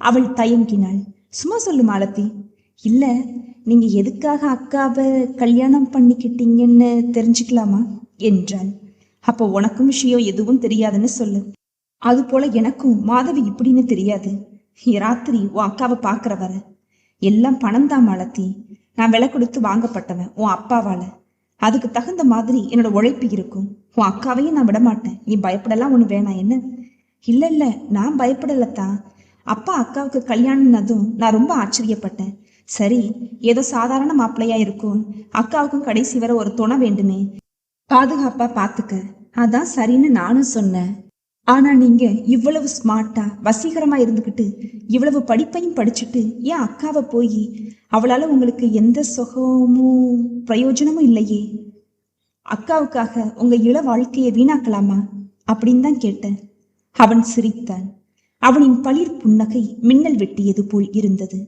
அவள் தயங்கினாள். சும்மா சொல்லு மாலதி. இல்ல, நீங்க எதுக்காக அக்காவை கல்யாணம் பண்ணிக்கிட்டீங்கன்னு தெரிஞ்சுக்கலாமா என்றாள். அப்போ உனக்கும் விஷயம் எதுவும் தெரியாதுன்னு சொல்லு. அது போல எனக்கும் மாதவி இப்படின்னு தெரியாது. ராத்திரி உன் அக்காவை பாக்குற வர எல்லாம் பணம் தான் மாலதி. நான் விலை கொடுத்து வாங்கப்பட்டவன் உன் அப்பாவால. அதுக்கு தகுந்த மாதிரி என்னோட உழைப்பு இருக்கும். உன் அக்காவையும் நான் விடமாட்டேன். நீ பயப்படலாம் ஒண்ணு வேணாம் என்ன? இல்ல இல்ல, நான் பயப்படலத்தான். அப்பா அக்காவுக்கு கல்யாணம்னதும் நான் ரொம்ப ஆச்சரியப்பட்டேன். சரி, ஏதோ சாதாரண மாப்பிள்ளையா இருக்கும், அக்காவுக்கும் கடைசி வரை ஒரு துணை வேண்டுமே, பாதுகாப்பா பாத்துக்க, அதான் சரின்னு நானும் சொன்னேன். ஆனா நீங்க இவ்வளவு ஸ்மார்ட்டா வசீகரமா இருந்துகிட்டு இவ்வளவு படிப்பையும் படிச்சுட்டு ஏன் அக்காவை போய் அவளால உங்களுக்கு எந்த சுகமும் பிரயோஜனமும் இல்லையே, அக்காவுக்காக உங்க இள வாழ்க்கையை வீணாக்கலாமா அப்படின்னு தான் கேட்டேன். அவன் சிரித்தான். அவனின் பளிர் புன்னகை மின்னல் வெட்டியது போல் இருந்தது.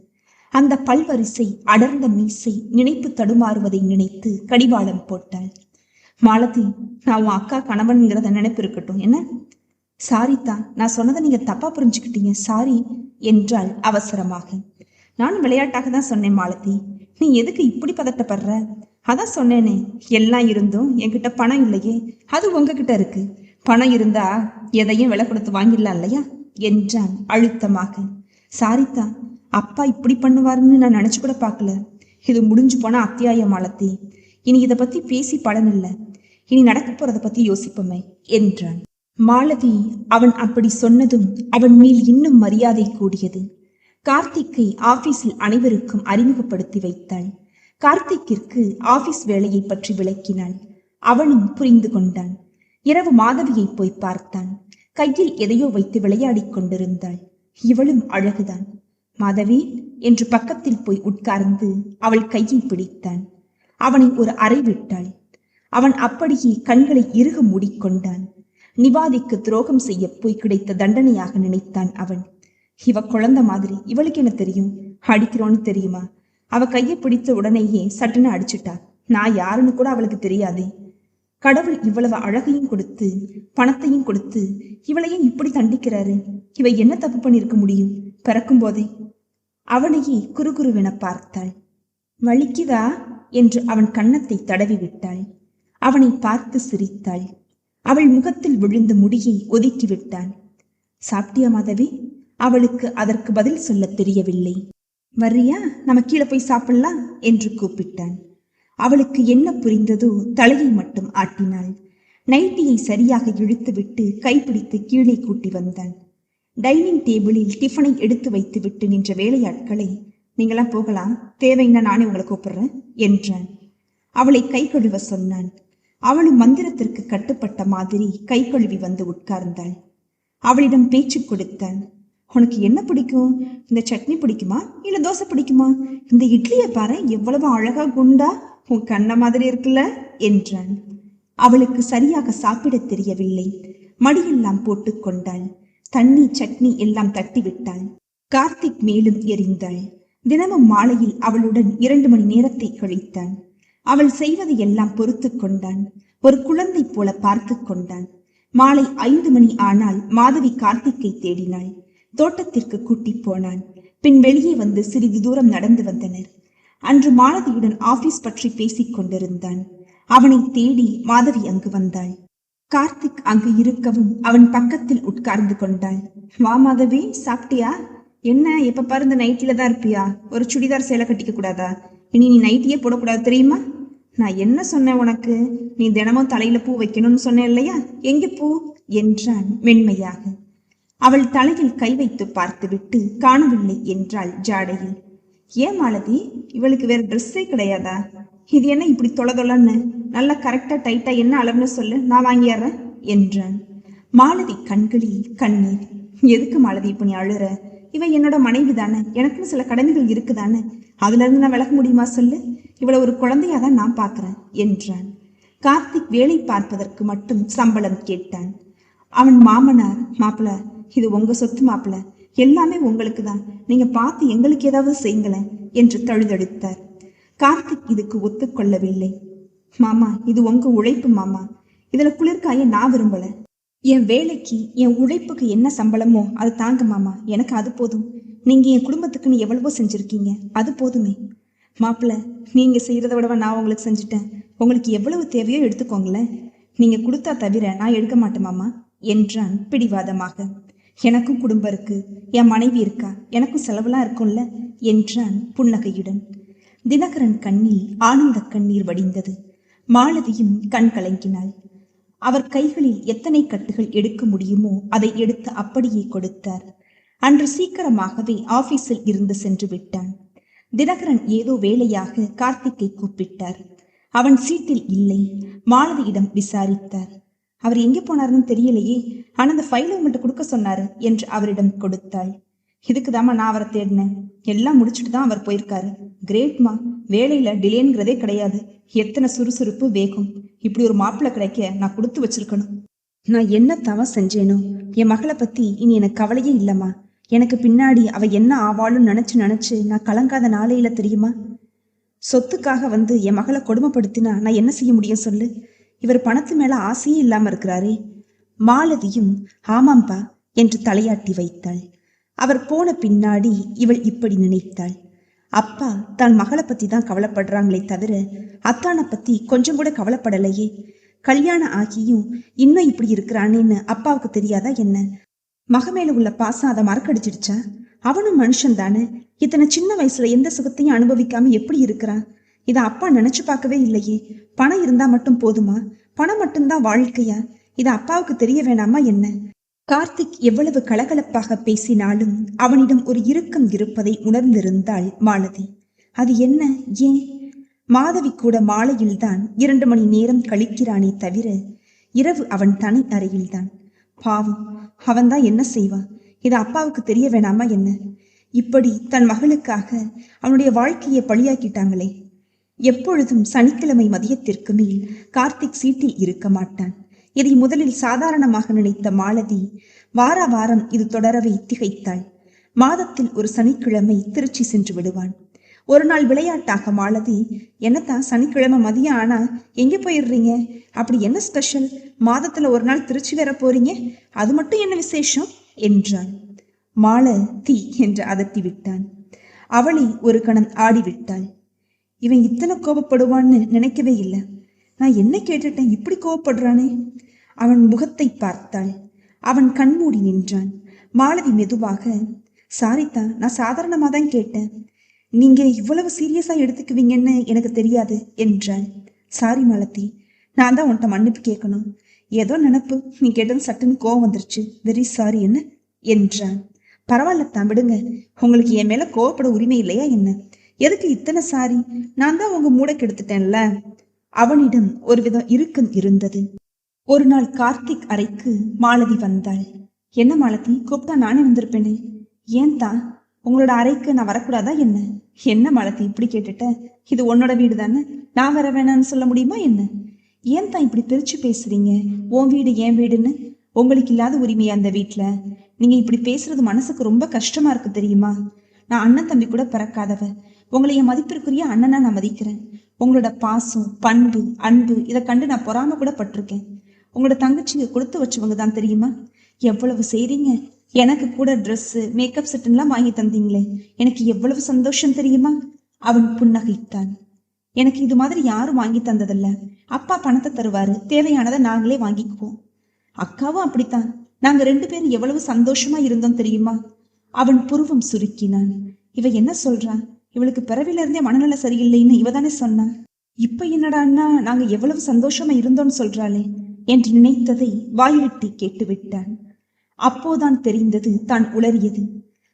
அந்த பல்வரிசை அடர்ந்த மீசை நினைப்பு தடுமாறுவதை நினைத்து கடிவாளம் போட்டாள். மாலதி, நான் உன் அக்கா கணவன்கிறத நினைப்பு இருக்கட்டும் என்ன? சாரித்தா, நான் சொன்னதை நீங்க தப்பா புரிஞ்சுக்கிட்டீங்க, சாரி என்றாள் அவசரமாக. நானும் விளையாட்டாக தான் சொன்னேன் மாலதி. நீ எதுக்கு இப்படி பதட்டப்படுற? அதான் சொன்னேனே, எல்லாம் இருந்தும் என்கிட்ட பணம் இல்லையே, அது உங்ககிட்ட இருக்கு. பணம் இருந்தா எதையும் விலை கொடுத்து வாங்கிடலாம் இல்லையா என்றான் அழுத்தமாக. சாரித்தா, அப்பா இப்படி பண்ணுவாருன்னு நான் நினைச்சு கூட பார்க்கல. இது முடிஞ்சு போன அத்தியாயம் மாலதி. இனி இதை பத்தி பேசி பலன் இல்லை. இனி நடக்க போறதை பத்தி யோசிப்போமே என்றான். மாலதி அவன் அப்படி சொன்னதும் அவன் மேல் இன்னும் மரியாதை கூடியது. கார்த்திக்கை ஆபீஸில் அனைவருக்கும் அறிமுகப்படுத்தி வைத்தாள். கார்த்திக்கிற்கு ஆபீஸ் வேலையை பற்றி விளக்கினாள். அவனும் புரிந்து கொண்டான். இரவு மாதவியை போய் பார்த்தான். கையில் எதையோ வைத்து விளையாடிக் கொண்டிருந்தாள். இவளும் அழகுதான். மாதவி என்று பக்கத்தில் போய் உட்கார்ந்து அவள் கையை பிடித்தான். அவனை ஒரு அறை விட்டாள். அவன் அப்படியே கண்களை இறுக மூடிக்கொண்டான். நிவாதிக்கு துரோகம் செய்ய போய் கிடைத்த தண்டனையாக நினைத்தான் அவன். இவ குழந்தை மாதிரி, இவளுக்கு என்ன தெரியும்? அடிக்கிறோன்னு தெரியுமா? அவ கையை பிடித்த உடனேயே சட்டுன்னு அடிச்சுட்டா. நான் யாருன்னு கூட அவளுக்கு தெரியாதே. கடவுள் இவ்வளவு அழகையும் கொடுத்து பணத்தையும் கொடுத்து இவளையும் இப்படி தண்டிக்கிறாரு. இவ என்ன தப்பு பண்ணிருக்க முடியும் பிறக்கும் போதே? அவனையே குறுகுருவென பார்த்தாள். வலிக்குதா என்று அவன் கன்னத்தை தடவி விட்டாள். அவனை பார்த்து சிரித்தாள். அவள் முகத்தில் விழுந்த முடியை ஒதுக்கி விட்டான். சாப்பிட்டியா மாதவி? அவளுக்கு அதற்கு பதில் சொல்ல தெரியவில்லை. வர்றியா, நம்ம கீழே போய் சாப்பிடலாம் என்று கூப்பிட்டான். அவளுக்கு என்ன புரிந்ததோ தலையை மட்டும் ஆட்டினாள். நைட்டியை சரியாக இழுத்துவிட்டு கைப்பிடித்து கீழே கூட்டி வந்தான். டைனிங் டேபிளில் டிஃபனை எடுத்து வைத்து விட்டு நின்ற வேலையாட்களை, நீங்களாம் போகலாம், தேவைன்னா நானே உங்களை கூப்பிடுறேன் என்றான். அவளை கை கழுவ சொன்னான். அவளும் மந்திரத்திற்கு கட்டுப்பட்ட மாதிரி கை கழுவி வந்து உட்கார்ந்தாள். அவளிடம் பேச்சு கொடுத்தான். உனக்கு என்ன பிடிக்கும்? இந்த சட்னி பிடிக்குமா இல்ல தோசை பிடிக்குமா? இந்த இட்லியை பாரு, எவ்வளவு அழகா குண்டா, உன் கண்ண மாதிரி இருக்குல்ல என்றான். அவளுக்கு சரியாக சாப்பிட தெரியவில்லை. மடியெல்லாம் போட்டு கொண்டாள். தண்ணி சட்னி எல்லாம் தட்டி விட்டாள். கார்த்திக் மேலும் எரிந்தாள். தினமும் மாலையில் அவளுடன் 2 மணி நேரத்தை கழித்தான். அவள் செய்வதை எல்லாம் பொறுத்து கொண்டான். ஒரு குழந்தை போல பார்த்து கொண்டான். மாலை 5 மணி ஆனால் மாதவி கார்த்திக்கை தேடினாள். தோட்டத்திற்கு கூட்டி போனான். பின் வெளியே வந்து சிறிது தூரம் நடந்து வந்தனர். அன்று மாலதியுடன் ஆபீஸ் பற்றி பேசிக் கொண்டிருந்தான். அவனை தேடி மாதவி அங்கு வந்தாள். கார்த்திக் அங்கு இருக்கவும் அவன் பக்கத்தில் உட்கார்ந்து கொண்டாள். வா மாதவி, சாப்பிட்டியா? என்ன எப்ப பாரு இந்த நைட்டில தான் இருப்பியா? ஒரு சுடிதார் சேலை கட்டிக்க கூடாதா? இனி நீ நைட்டியே போடக்கூடாது தெரியுமா? நான் என்ன சொன்னேன் உனக்கு? நீ தினமும் தலையில பூ வைக்கணும்னு சொன்னேன் இல்லையா? எங்க பூ என்றான் மென்மையாக. அவள் தலையில் கை வைத்து பார்த்துவிட்டு காணவில்லை என்றாள் ஜாடையில். ஏன் மாலதி, இவளுக்கு வேற ட்ரெஸ்ஸே கிடையாதா? இது என்ன இப்படி தொலைதொலன்னு? நல்லா கரெக்டா டைட்டா என்ன அளவுன்னு சொல்லு, நான் வாங்கிடுறேன் என்றான். மாலதி கண்களில் கண்ணீர். எதுக்கு மாலதி இப்ப நீ அழுற? இவ என்னோட மனைவி தானே, எனக்குன்னு சில கடமைகள் இருக்குதானே, அதுல இருந்து நான் விலக முடியுமா சொல்லு? இவ்வளவு ஒரு குழந்தையாதான் நான் பாக்குறேன் என்றான். கார்த்திக் வேலை பார்ப்பதற்கு மட்டும் சம்பளம் கேட்டான். அவன் மாமனார், மாப்பிள இது உங்க சொத்து மாப்பிள, எல்லாமே உங்களுக்கு தான், நீங்க பார்த்து எங்களுக்கு ஏதாவது செய்யுங்களேன் என்று தழுதழுத்தார். கார்த்திக் இதுக்கு ஒத்துக்கொள்ளவில்லை. மாமா, இது உங்க உழைப்பு மாமா, இதுல குளிர்காய நான் விரும்பல. என் வேலைக்கு என் உழைப்புக்கு என்ன சம்பளமோ அது தாங்க மாமா, எனக்கு அது போதும். நீங்க என் குடும்பத்துக்குன்னு எவ்வளவோ செஞ்சிருக்கீங்க, அது போதுமே. மாப்பிள்ள, நீங்க செய்யறத விடவா நான் உங்களுக்கு செஞ்சுட்டேன். உங்களுக்கு எவ்வளவு தேவையோ எடுத்துக்கோங்களேன், நீங்க கொடுத்தா தவிர நான் எடுக்க மாட்டேன் மாமா என்றான் பிடிவாதமாக. எனக்கும் குடும்பம் இருக்கு, என் மனைவி இருக்கா, எனக்கும் செலவுலாம் இருக்கும்ல, என்றான் புன்னகையுடன். தினகரன் கண்ணில் ஆனந்த கண்ணீர் வடிந்தது. மாலதியும் கண் கலங்கினாள். அவர் கைகளில் எத்தனை கட்டுகள் எடுக்க முடியுமோ அதை எடுத்து அப்படியே கொடுத்தார். அன்று சீக்கிரமாகவே ஆபீஸில் இருந்து சென்று விட்டான். தினகரன் ஏதோ வேலையாக கார்த்திக்கை கூப்பிட்டார். அவன் சீட்டில் இல்லை. மாலதியிடம் விசாரித்தார். அவர் எங்கே போனாருன்னு தெரியலையே, ஆனா அந்த ஃபைலை உங்கள்கிட்ட கொடுக்க சொன்னாரு என்று அவரிடம் கொடுத்தாள். இதுக்குதாம்மா நான் அவரை தேடினேன். எல்லாம் முடிச்சுட்டு தான் அவர் போயிருக்காரு. கிரேட்மா, வேலையில டிலேங்கிறதே கிடையாது. எத்தனை சுறுசுறுப்பு, வேகம். இப்படி ஒரு மாப்பிள்ளை கிடைக்க நான் கொடுத்து வச்சிருக்கணும். நான் என்ன தவம் செஞ்சேனோ, என் மகளை பத்தி இனி எனக்கு கவலையே இல்லம்மா. எனக்கு பின்னாடி அவ என்ன ஆவாளும் நினைச்சு நான் கலங்காத நாளே இல்லை தெரியுமா? சொத்துக்காக வந்து என் மகளை கொடுமைப்படுத்தினா நான் என்ன செய்ய முடியும் சொல்லு? இவர் பணத்து மேல ஆசையே இல்லாம இருக்கிறாரே. மாலதியும் ஆமாம்பா என்று தலையாட்டி வைத்தாள். அவர் போன பின்னாடி இவள் இப்படி நினைத்தாள். அப்பா தான் மகளை பத்தி தான் கவலைப்படுறாங்களே தவிர அத்தானை பத்தி கொஞ்சம் கூட கவலைப்படலையே. கல்யாணம் ஆகியும் இன்னும் இப்படி இருக்கிறானேன்னு அப்பாவுக்கு தெரியாதா என்ன? மக மேல உள்ள பாசம் அதை மறக்கடிச்சிடுச்சா? அவனும் மனுஷன் தானே. இத்தனை சின்ன வயசுல எந்த சுகத்தையும் அனுபவிக்காம எப்படி இருக்கிறான்? இதை அப்பா நினைச்சு பார்க்கவே இல்லையே. பணம் இருந்தா மட்டும் போதுமா? பணம் மட்டும்தான் வாழ்க்கையா? இது அப்பாவுக்கு தெரிய வேணாமா என்ன? கார்த்திக் எவ்வளவு கலகலப்பாக பேசினாலும் அவனிடம் ஒரு இறுக்கம் இருப்பதை உணர்ந்திருந்தாள் மாலதி. அது என்ன, ஏன்? மாதவி கூட மாலையில்தான் 2 மணி நேரம் கழிக்கிறானே தவிர இரவு அவன் தனி அறையில்தான். பாவம், அவன்தான் என்ன செய்வான்? இது அப்பாவுக்கு தெரிய வேணாமா என்ன? இப்படி தன் மகளுக்காக அவனுடைய வாழ்க்கையை பழியாக்கிட்டாங்களே. எப்பொழுதும் சனிக்கிழமை மதியத்திற்கு மேல் கார்த்திக் சீட்டில் இருக்க மாட்டான். இதை முதலில் சாதாரணமாக நினைத்த மாலதி வார வாரம் இது தொடரவே திகைத்தாள். மாதத்தில் ஒரு சனிக்கிழமை திருச்சி சென்று விடுவான். ஒரு நாள் விளையாட்டாக மாலதி, என்னத்தான் சனிக்கிழமை மதியம் ஆனா எங்கே போயிடுறீங்க? அப்படி என்ன ஸ்பெஷல்? மாதத்துல ஒரு நாள் திருச்சி வர போறீங்க, அது மட்டும் என்ன விசேஷம் என்றாள். மாலதி என்று அதட்டி விட்டான். அவளை ஒரு கணம் ஆடிவிட்டாள். இவன் இத்தனை கோபப்படுவான்னு நினைக்கவே இல்லை. நான் என்ன கேட்டுட்டேன், இப்படி கோபப்படுறானே? அவன் முகத்தை பார்த்தாள். அவன் கண்மூடி நின்றான். மாலதி மெதுவாக, சாரிதா, நான் சாதாரணமா தான் கேட்டேன். நீங்க இவ்வளவு சீரியஸா எடுத்துக்குவீங்கன்னு எனக்கு தெரியாது என்றாள். சாரி மாலதி, நான் தான் உன்கிட்ட மன்னிப்பு கேட்கணும். ஏதோ நினப்பு, நீ கேட்டது சட்டுன்னு கோவம் வந்துருச்சு. வெரி சாரி என்ன என்றான். பரவாயில்ல தான், விடுங்க. உங்களுக்கு என் மேல கோவப்பட உரிமை இல்லையா என்ன? எதுக்கு இத்தனை சாரி? நான் தான் உங்க மூளை கெடுத்துட்டேன்ல. அவனிடம் ஒருவிதம் இறுக்கம் இருந்தது. ஒரு நாள் கார்த்திக் அறைக்கு மாலதி வந்தாள். என்ன மாலதி, கூப்பிட்டா நானே வந்திருப்பேனே. ஏன் தான், உங்களோட அறைக்கு நான் வரக்கூடாதா என்ன? என்ன மாலதி இப்படி கேட்டுட்ட? இது உன்னோட வீடு தானே, நான் வர வேணான்னு சொல்ல முடியுமா என்ன? ஏன் தான் இப்படி பிரிச்சு பேசுறீங்க? உன் வீடு என் வீடுன்னு. உங்களுக்கு இல்லாத உரிமையா அந்த வீட்டுல? நீங்க இப்படி பேசுறது மனசுக்கு ரொம்ப கஷ்டமா இருக்கு தெரியுமா? நான் அண்ணன் தம்பி கூட பிறக்காதவ. உங்களை என் மதிப்பிற்குரிய அண்ணனா நான் மதிக்கிறேன். உங்களோட பாசம், பண்பு, அன்பு இதை கண்டு நான் பொறாம கூட பட்டிருக்கேன். உங்களோட தங்கச்சிங்க கொடுத்து வச்சவங்க தான் தெரியுமா? எவ்வளவு செய்றீங்க. எனக்கு கூட ட்ரெஸ்ஸு, மேக்கப் செட்டுலாம் வாங்கி தந்தீங்களே, எனக்கு எவ்வளவு சந்தோஷம் தெரியுமா? அவன் புன்னகைத்தான். எனக்கு இது மாதிரி யாரும் வாங்கி தந்ததில்ல. அப்பா பணத்தை தருவாரு, தேவையானதை நாங்களே வாங்கிக்குவோம். அக்காவும் அப்படித்தான். நாங்க 2 பேரும் எவ்வளவு சந்தோஷமா இருந்தோம் தெரியுமா? அவன் புருவம் சுருக்கினான். இவ என்ன சொல்றான்? இவளுக்கு பிறவில இருந்தே மனநல சரியில்லைன்னு இவ தானே சொன்னா. இப்ப என்னடான்னா நாங்க எவ்வளவு சந்தோஷமா இருந்தோம்னு சொல்றாளே என்று நினைத்ததை வாய்விட்டு கேட்டு விட்டான். அப்போதான் தெரிந்தது தான் உளறியது.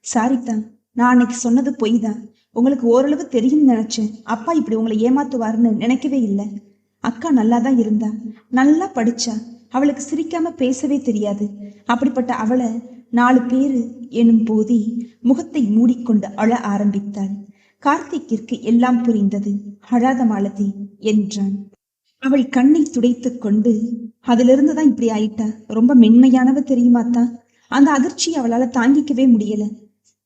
சாரிதான், நான் அன்னைக்கு சொன்னது பொய் தான். உங்களுக்கு ஓரளவு தெரியும் நினைச்சேன். அப்பா இப்படி உங்களை ஏமாத்துவாருன்னு நினைக்கவே இல்லை. அக்கா நல்லா தான் இருந்தா, நல்லா படிச்சா. அவளுக்கு சிரிக்காம பேசவே தெரியாது. அப்படிப்பட்ட அவளை 4 பேரு எனும் போதே முகத்தை மூடிக்கொண்டு அழ ஆரம்பித்தாள். கார்த்திக்கிற்கு எல்லாம் புரிந்தது. அழாத மாலதி என்றான். அவள் கண்ணை துடைத்து கொண்டு, அதிலிருந்து தான் இப்படி ஆயிட்டா. ரொம்ப மென்மையானவ தெரியுமாத்தான். அந்த அதிர்ச்சி அவளால தாங்கிக்கவே முடியல.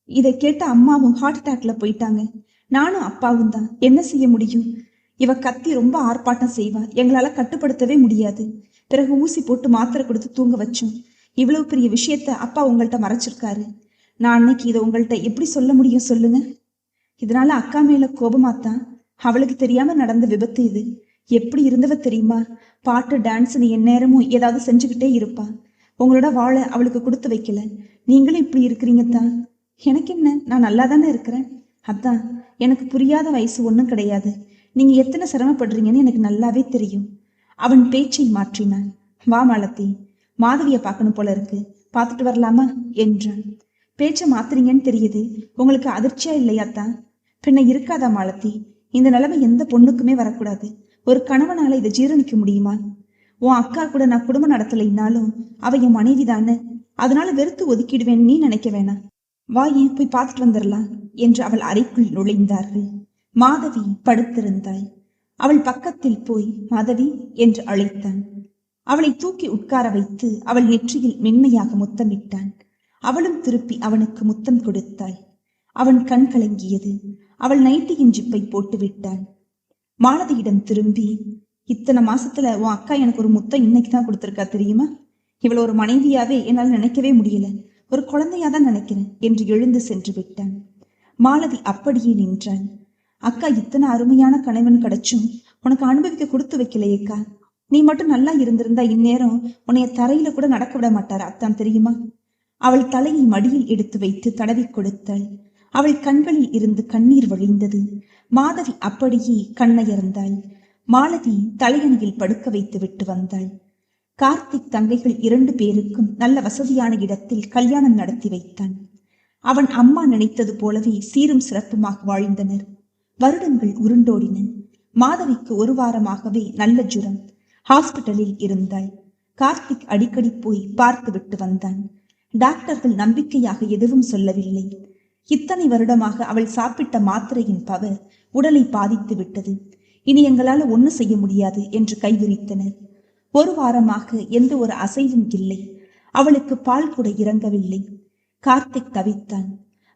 இதை கேட்ட அம்மாவும் ஹார்ட் அட்டாக்ல போயிட்டாங்க. நானும் அப்பாவும் தான். என்ன செய்ய முடியும்? இவ கத்தி ரொம்ப ஆர்ப்பாட்டம் செய்வா. எங்களால கட்டுப்படுத்தவே முடியாது. பிறகு ஊசி போட்டு மாத்திரை கொடுத்து தூங்க வச்சோம். இவ்வளவு பெரிய விஷயத்த அப்பா உங்கள்கிட்ட மறைச்சிருக்காரு. நான் அன்னைக்கு இதை உங்கள்கிட்ட எப்படி சொல்ல முடியும் சொல்லுங்க? இதனால அக்கா மேல கோபமாத்தான். அவளுக்கு தெரியாம நடந்த விபத்து இது. எப்படி இருந்தவ தெரியுமா? பாட்டு, டான்ஸ்னு எந்நேரமும் ஏதாவது செஞ்சுக்கிட்டே இருப்பா. உங்களோட வாழ அவளுக்கு கொடுத்து வைக்கல. நீங்களும் இப்படி இருக்கிறீங்க தான். எனக்கு என்ன, நான் நல்லா தானே இருக்கிறேன். அதான், எனக்கு புரியாத வயசு ஒன்றும் கிடையாது. நீங்க எத்தனை சிரமப்படுறீங்கன்னு எனக்கு நல்லாவே தெரியும். அவன் பேச்சை மாற்றினான். வா மாலதி, மாதவிய பார்க்கணும் போல இருக்கு, பார்த்துட்டு வரலாமா என்றான். பேச்சை மாத்துறீங்கன்னு தெரியுது, உங்களுக்கு அதிர்ச்சியா இல்லையாத்தான்? பின்ன இருக்காதா மாலதி? இந்த நிலைமை எந்த பொண்ணுக்குமே வரக்கூடாது. ஒரு கணவனால இதை ஜீரணிக்க முடியுமா? உன் அக்கா கூட நான் குடும்பம் நடத்தலைன்னாலும் அவ என் மனைவி தானே, அதனால வெறுத்து ஒதுக்கிடுவேன்னு நீ நினைக்க வேணாம். வா, ஏன் போய் பார்த்துட்டு வந்துடலாம் என்று அவள் அறைக்குள் நுழைந்தார்கள். மாதவி படுத்திருந்தாள். அவள் பக்கத்தில் போய் மாதவி என்று அழைத்தான். அவளை தூக்கி உட்கார வைத்து அவள் நெற்றியில் மென்மையாக முத்தமிட்டான். அவளும் திருப்பி அவனுக்கு முத்தம் கொடுத்தாள். அவன் கண் கலங்கியது. அவள் நைட்டியின் ஜிப்பை போட்டு விட்டான். மாலதியிடம் திரும்பி, இத்தனை மாசத்துல உன் அக்கா எனக்கு ஒரு முத்தம் இன்னைக்குதான் கொடுத்திருக்கா தெரியுமா? இவளை ஒரு மனைவியாவே என்னால் நினைக்கவே முடியல, ஒரு குழந்தையாதான் நினைக்கிறேன் என்று எழுந்து சென்று விட்டான். மாலதி அப்படியே நின்றான். அக்கா இத்தனை அருமையான கணவன் கிடைச்சும் உனக்கு அனுபவிக்க கொடுத்து வைக்கலையேக்கா. நீ மட்டும் நல்லா இருந்திருந்தா இந்நேரம் உன்னைய தரையில கூட நடக்க விட மாட்டாரா அத்தான் தெரியுமா? அவள் தலையை மடியில் எடுத்து வைத்து தடவி கொடுத்தாள். அவள் கண்களில் இருந்து கண்ணீர் வழிந்தது. மாதவி அப்படியே கண்ணயர்ந்தாள். மாலதி தலையணையில் படுக்க வைத்து விட்டு வந்தாள். கார்த்திக் தங்கைகள் 2 பேருக்கும் நல்ல வசதியான இடத்தில் கல்யாணம் நடத்தி வைத்தான். அவன் அம்மா நினைத்தது போலவே சீரும் சிறப்புமாக வாழ்ந்தனர். வருடங்கள் உருண்டோடின. மாதவிக்கு 1 வாரமாகவே நல்ல ஜுரம். ஹாஸ்பிட்டலில் இருந்தாள். கார்த்திக் அடிக்கடி போய் பார்த்து விட்டு வந்தான். டாக்டர்கள் நம்பிக்கையாக எதுவும் சொல்லவில்லை. இத்தனை வருடமாக அவள் சாப்பிட்ட மாத்திரையின் பவர் உடலை பாதித்து விட்டது. இனி எங்களால் ஒன்றும் செய்ய முடியாது என்று கைவிரித்தனர். 1 வாரமாக எந்த ஒரு அசைவும் இல்லை. அவளுக்கு பால் கூட இறங்கவில்லை. கார்த்திக் தவித்தான்.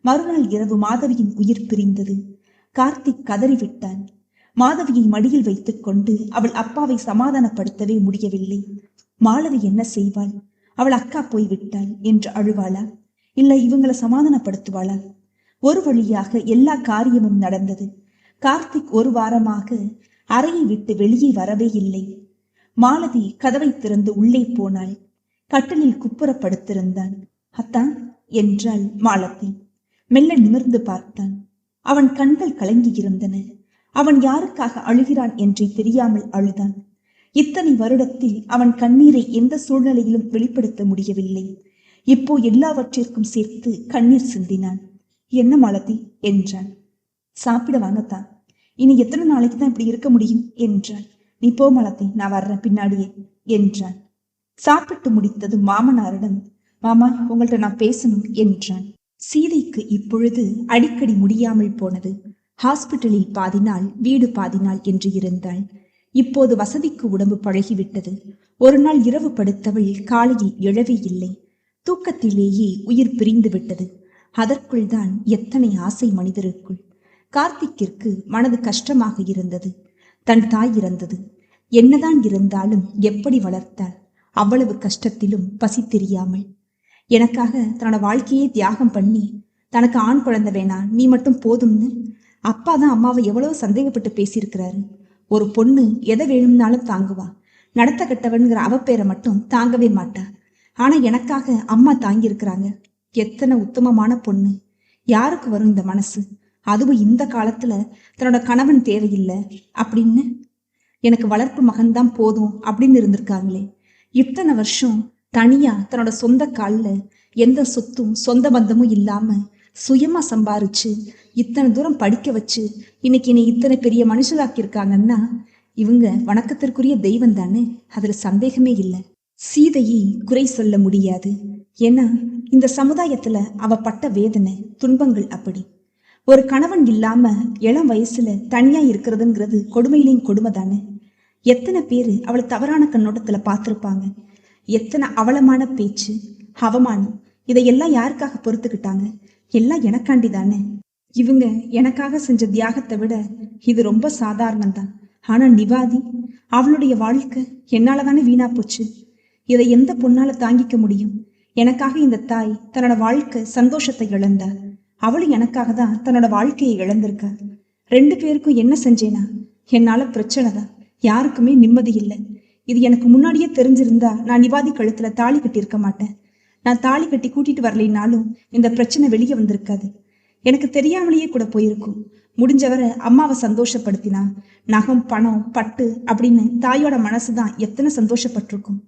மறுநாள் இரவு மாதவியின் உயிர் பிரிந்தது. கார்த்திக் கதறிவிட்டான். மாதவியை மடியில் வைத்துக் கொண்டு அவள் அப்பாவை சமாதானப்படுத்தவே முடியவில்லை. மாலதி என்ன செய்வாள்? அவள் அக்கா போய்விட்டாள் என்று அழுவாளா, இல்லை இவங்களை சமாதானப்படுத்துவாளா? ஒரு வழியாக எல்லா காரியமும் நடந்தது. கார்த்திக் 1 வாரமாக அறையை விட்டு வெளியே வரவே இல்லை. மாலதி கதவை திறந்து உள்ளே போனாள். கட்டிலில் குப்புறப்படுத்திருந்தான். அத்தான் என்றாள் மாலதி. மெல்ல நிமிர்ந்து பார்த்தான். அவன் கண்கள் கலங்கியிருந்தன. அவன் யாருக்காக அழுகிறான் என்றே தெரியாமல் அழுதான். இத்தனை வருடத்தில் அவன் கண்ணீரை எந்த சூழ்நிலையிலும் வெளிப்படுத்த முடியவில்லை. இப்போ எல்லாவற்றிற்கும் சேர்த்து கண்ணீர் சிந்தினான். என்ன மாலதி என்றான். சாப்பிட வாங்கத்தான். இனி எத்தனை நாளைக்கு தான் இப்படி இருக்க முடியும் என்றாள். நீ போ மாலதி, நான் வர்றேன் பின்னாடியே என்றான். சாப்பிட்டு முடித்தது மாமனாரிடம், மாமா உங்கள்கிட்ட நான் பேசணும் என்றான். சீதைக்கு இப்பொழுது அடிக்கடி முடியாமல் போனது. ஹாஸ்பிட்டலில் பாதி நாள், வீடு பாதி நாள் என்று இருந்தாள். இப்போது வசதிக்கு உடம்பு பழகிவிட்டது. ஒரு நாள் இரவு படுத்தவள் காலையில் எழவே இல்லை. தூக்கத்திலேயே உயிர் பிரிந்து விட்டது. அதற்குள் தான் எத்தனை ஆசை மனிதருக்குள். கார்த்திக்கிற்கு மனது கஷ்டமாக இருந்தது. தன் தாய் இறந்தது. என்னதான் இருந்தாலும் எப்படி வளர்த்தாள்? அவ்வளவு கஷ்டத்திலும் பசி தெரியாமல் எனக்காக தன்னோட வாழ்க்கையே தியாகம் பண்ணி, தனக்கு ஆண் குழந்தை வேணாம், நீ மட்டும் போதும்னு அப்பா தான் அம்மாவை எவ்வளவு சந்தேகப்பட்டு பேசியிருக்கிறாரு. ஒரு பொண்ணு எதை வேணும்னாலும் தாங்குவா, நடத்த கட்டவன்கிற அவப்பேரை மட்டும் தாங்கவே மாட்டா. ஆனா எனக்காக அம்மா தாங்கி இருக்கிறாங்க. எத்தனை உத்தமமான பொண்ணு! யாருக்கு வரும் இந்த மனசு? அதுவும் இந்த காலத்துல தன்னோட கணவன் தேவையில்லை அப்படின்னு, எனக்கு வளர்ப்பு மகன்தான் போதும் அப்படின்னு இருந்திருக்காங்களே. இத்தனை வருஷம் தனியா தன்னோட சொந்த கால்ல எந்த சொத்தும் சொந்த பந்தமும் இல்லாம சுயமா சம்பாரிச்சு இத்தனை தூரம் படிக்க வச்சு இன்னைக்கு என்னை இத்தனை பெரிய மனுஷராக்கி இருக்காங்கன்னா இவங்க வணக்கத்திற்குரிய தெய்வம் தானே, அதுல சந்தேகமே இல்லை. சீதையை குறை சொல்ல முடியாது. ஏன்னா இந்த சமுதாயத்துல அவ பட்ட வேதனை துன்பங்கள் அப்படி. ஒரு கணவன் இல்லாம இளம் வயசுல தனியா இருக்கிறதுங்கிறது கொடுமையிலையும் கொடுமை தானே. எத்தனை பேரு அவளை தவறான கண்ணோட்டத்துல பார்த்திருப்பாங்க. எத்தனை அவலமான பேச்சு, அவமானம், இதையெல்லாம் யாருக்காக பொறுத்துக்கிட்டாங்க? எல்லாம் எனக்காண்டி தானே. இவங்க எனக்காக செஞ்ச தியாகத்தை விட இது ரொம்ப சாதாரணம்தான். ஆனா நிவாதி, அவளுடைய வாழ்க்கை என்னாலதானே வீணா போச்சு. இதை எந்த பொண்ணால தாங்கிக்க முடியும்? எனக்காக இந்த தாய் தன்னோட வாழ்க்கை சந்தோஷத்தை இழந்தா. அவளும் எனக்காக தான் தன்னோட வாழ்க்கையை இழந்திருக்கா. 2 பேருக்கும் என்ன செஞ்சேனா? என்னால பிரச்சனை தான், யாருக்குமே நிம்மதி இல்லை. இது எனக்கு முன்னாடியே தெரிஞ்சிருந்தா நான் நிவாதி கழுத்துல தாலி கட்டி இருக்க மாட்டேன். நான் தாலி கட்டி கூட்டிட்டு வரலைனாலும் இந்த பிரச்சனை வெளியே வந்திருக்காது. எனக்கு தெரியாமலேயே கூட போயிருக்கும். முடிஞ்சவரை அம்மாவை சந்தோஷப்படுத்தினா நகம், பணம், பட்டு அப்படின்னு தாயோட மனசுதான் எத்தனை சந்தோஷப்பட்டிருக்கும்.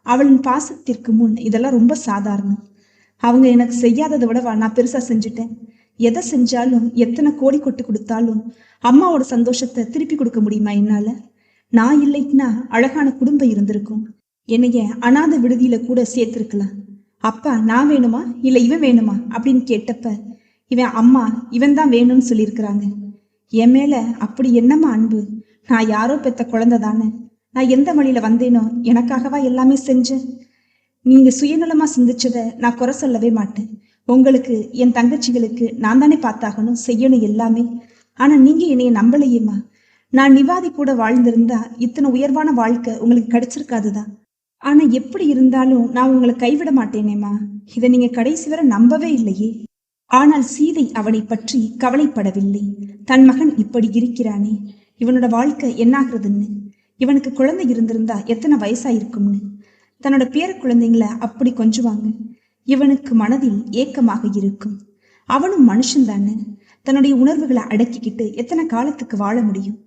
அவளின் பாசத்திற்கு முன் இதெல்லாம் ரொம்ப சாதாரணம். அவங்க எனக்கு செய்யாததை விடவா நான் பெருசா செஞ்சுட்டேன். எதை செஞ்சாலும், எத்தனை கோடி கொட்டு கொடுத்தாலும் அம்மாவோட சந்தோஷத்தை திருப்பி கொடுக்க முடியுமா என்னால? நான் இல்லைன்னா அழகான குடும்பம் இருந்திருக்கும். என்னைய அநாத விடுதியில கூட சேர்த்திருக்கலாம். அப்பா நான் வேணுமா இல்ல இவன் வேணுமா அப்படின்னு கேட்டப்ப இவன் அம்மா இவன் தான் வேணும்னு சொல்லியிருக்கிறாங்க. என் மேல அப்படி என்னம்மா அன்பு? நான் யாரோ பெத்த குழந்தை தானே. நான் எந்த வழியில வந்தேனோ எனக்காகவா எல்லாமே செஞ்சேன். நீங்க சுயநலமா சிந்திச்சதை நான் குறை சொல்லவே மாட்டேன். உங்களுக்கு, என் தங்கச்சிகளுக்கு நான் தானே பார்த்தாகணும், செய்யணும் எல்லாமே. ஆனா நீங்க என்னைய நம்பலையேம்மா. நான் நிவாதி கூட வாழ்ந்திருந்தா இத்தனை உயர்வான வாழ்க்கை உங்களுக்கு கிடைச்சிருக்காதுதான். ஆனா எப்படி இருந்தாலும் நான் உங்களை கைவிட மாட்டேனேம்மா. இதை நீங்க கடைசி வரை நம்பவே இல்லையே. ஆனால் சீதை அவனை பற்றி கவலைப்படவில்லை. தன் மகன் இப்படி இருக்கிறானே, இவனோட வாழ்க்கை என்னாகிறதுன்னு, இவனுக்கு குழந்தை இருந்திருந்தா எத்தனை வயசாயிருக்கும்னு தன்னோட பேர குழந்தைங்களை அப்படி கொஞ்சுவாங்க. இவனுக்கு மனதில் ஏக்கமாக இருக்கும். அவனும் மனுஷன் தானே. தன்னுடைய உணர்வுகளை அடக்கிக்கிட்டு எத்தனை காலத்துக்கு வாழ முடியும்?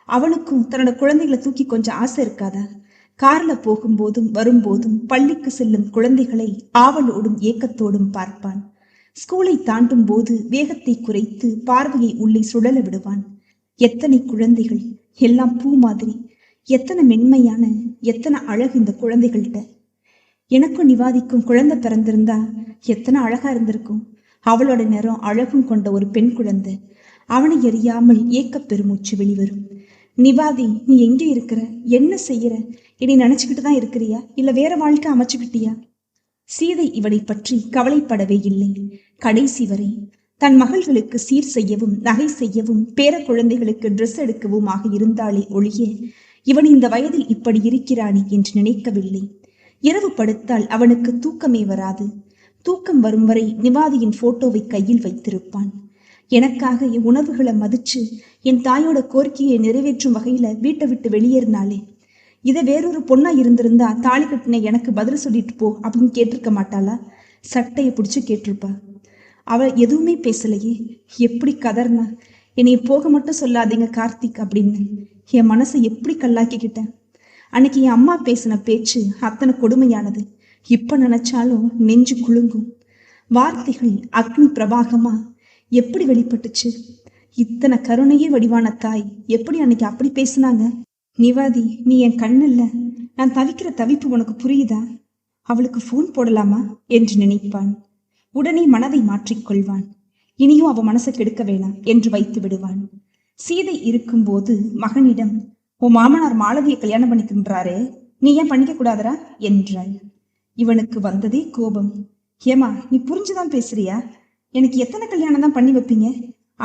அவனுக்கும் தன்னோட குழந்தைகளை தூக்கி கொஞ்சம் ஆசை இருக்காதா? கார்ல போகும்போதும் வரும்போதும் பள்ளிக்கு செல்லும் குழந்தைகளை ஆவலோடும் ஏக்கத்தோடும் பார்ப்பான். ஸ்கூலை தாண்டும் போது வேகத்தை குறைத்து பார்வையை உள்ளே சுழல விடுவான். எத்தனை குழந்தைகள், எல்லாம் பூ மாதிரி. எத்தனை மென்மையான, எத்தனை அழகு இந்த குழந்தைகள்கிட்ட. எனக்கும் நிவாதிக்கும் குழந்தை பிறந்திருந்தா எத்தனை அழகா இருந்திருக்கும். அவளோட நேரம் அழகும் கொண்ட ஒரு பெண் குழந்தை. அவனை எறியாமல் ஏக்க பெருமூச்சு வெளிவரும். நிவாதி, நீ எங்கே இருக்கிற? என்ன செய்யற? இனி நினைச்சுக்கிட்டு தான் இருக்கிறியா இல்ல வேற வாழ்க்கை அமைச்சுக்கிட்டியா? சீதை இவனை பற்றி கவலைப்படவே இல்லை. கடைசி வரை தன் மகள்களுக்கு சீர் செய்யவும், நகை செய்யவும், பேர குழந்தைகளுக்கு ட்ரெஸ் எடுக்கவும் ஆக இருந்தாலே ஒழிய இவன் இந்த வயதில் இப்படி இருக்கிறானே என்று நினைக்கவில்லை. இரவு படுத்தால் அவனுக்கு தூக்கமே வராது. தூக்கம் வரும் வரை நிவாதியின் போட்டோவை கையில் வைத்திருப்பான். எனக்காக என் உணர்வுகளை மதிச்சு என் தாயோட கோரிக்கையை நிறைவேற்றும் வகையில வீட்டை விட்டு வெளியேறினாலே, இதை வேறொரு பொண்ணா இருந்திருந்தா தாலி கட்டின எனக்கு பதில் சொல்லிட்டு போ அப்படின்னு கேட்டிருக்க மாட்டாளா? சட்டையை பிடிச்சு கேட்டிருப்பா. அவள் எதுவுமே பேசலையே. எப்படி கதர்னா, என்னைய போக மட்டும் சொல்லாதீங்க கார்த்திக் அப்படின்னு என் மனசை எப்படி கல்லாக்கிக்கிட்டேன். அன்னைக்கு என் அம்மா பேசின பேச்சு அத்தனை கொடுமையானது. இப்ப நினைச்சாலும் நெஞ்சு குலுங்கும். வார்த்தைகள் அக்னி பிரபாகமா எப்படி வெளிப்பட்டுச்சு? இத்தனை கருணையே வடிவான தாய் எப்படி அன்னைக்கு அப்படி பேசினாங்க? நிவாதி, நீ என் கண்ணில்ல. நான் தவிக்கிற தவிப்பு உனக்கு புரியுதா? அவளுக்கு போன் போடலாமா என்று நினைப்பான். உடனே மனதை மாற்றிக்கொள்வான். இனியும் அவ மனசை கெடுக்க வேணாம் என்று வைத்து விடுவான். சீதை இருக்கும்போது மகனிடம், உன் மாமனார் மாலதியை கல்யாணம் பண்ணிக்கின்றாரே, நீ ஏன் பண்ணிக்க கூடாதரா என்றாள். இவனுக்கு வந்ததே கோபம். ஏமா, நீ புரிஞ்சுதான் பேசுறியா? எனக்கு எத்தனை கல்யாணம் தான் பண்ணி வைப்பீங்க?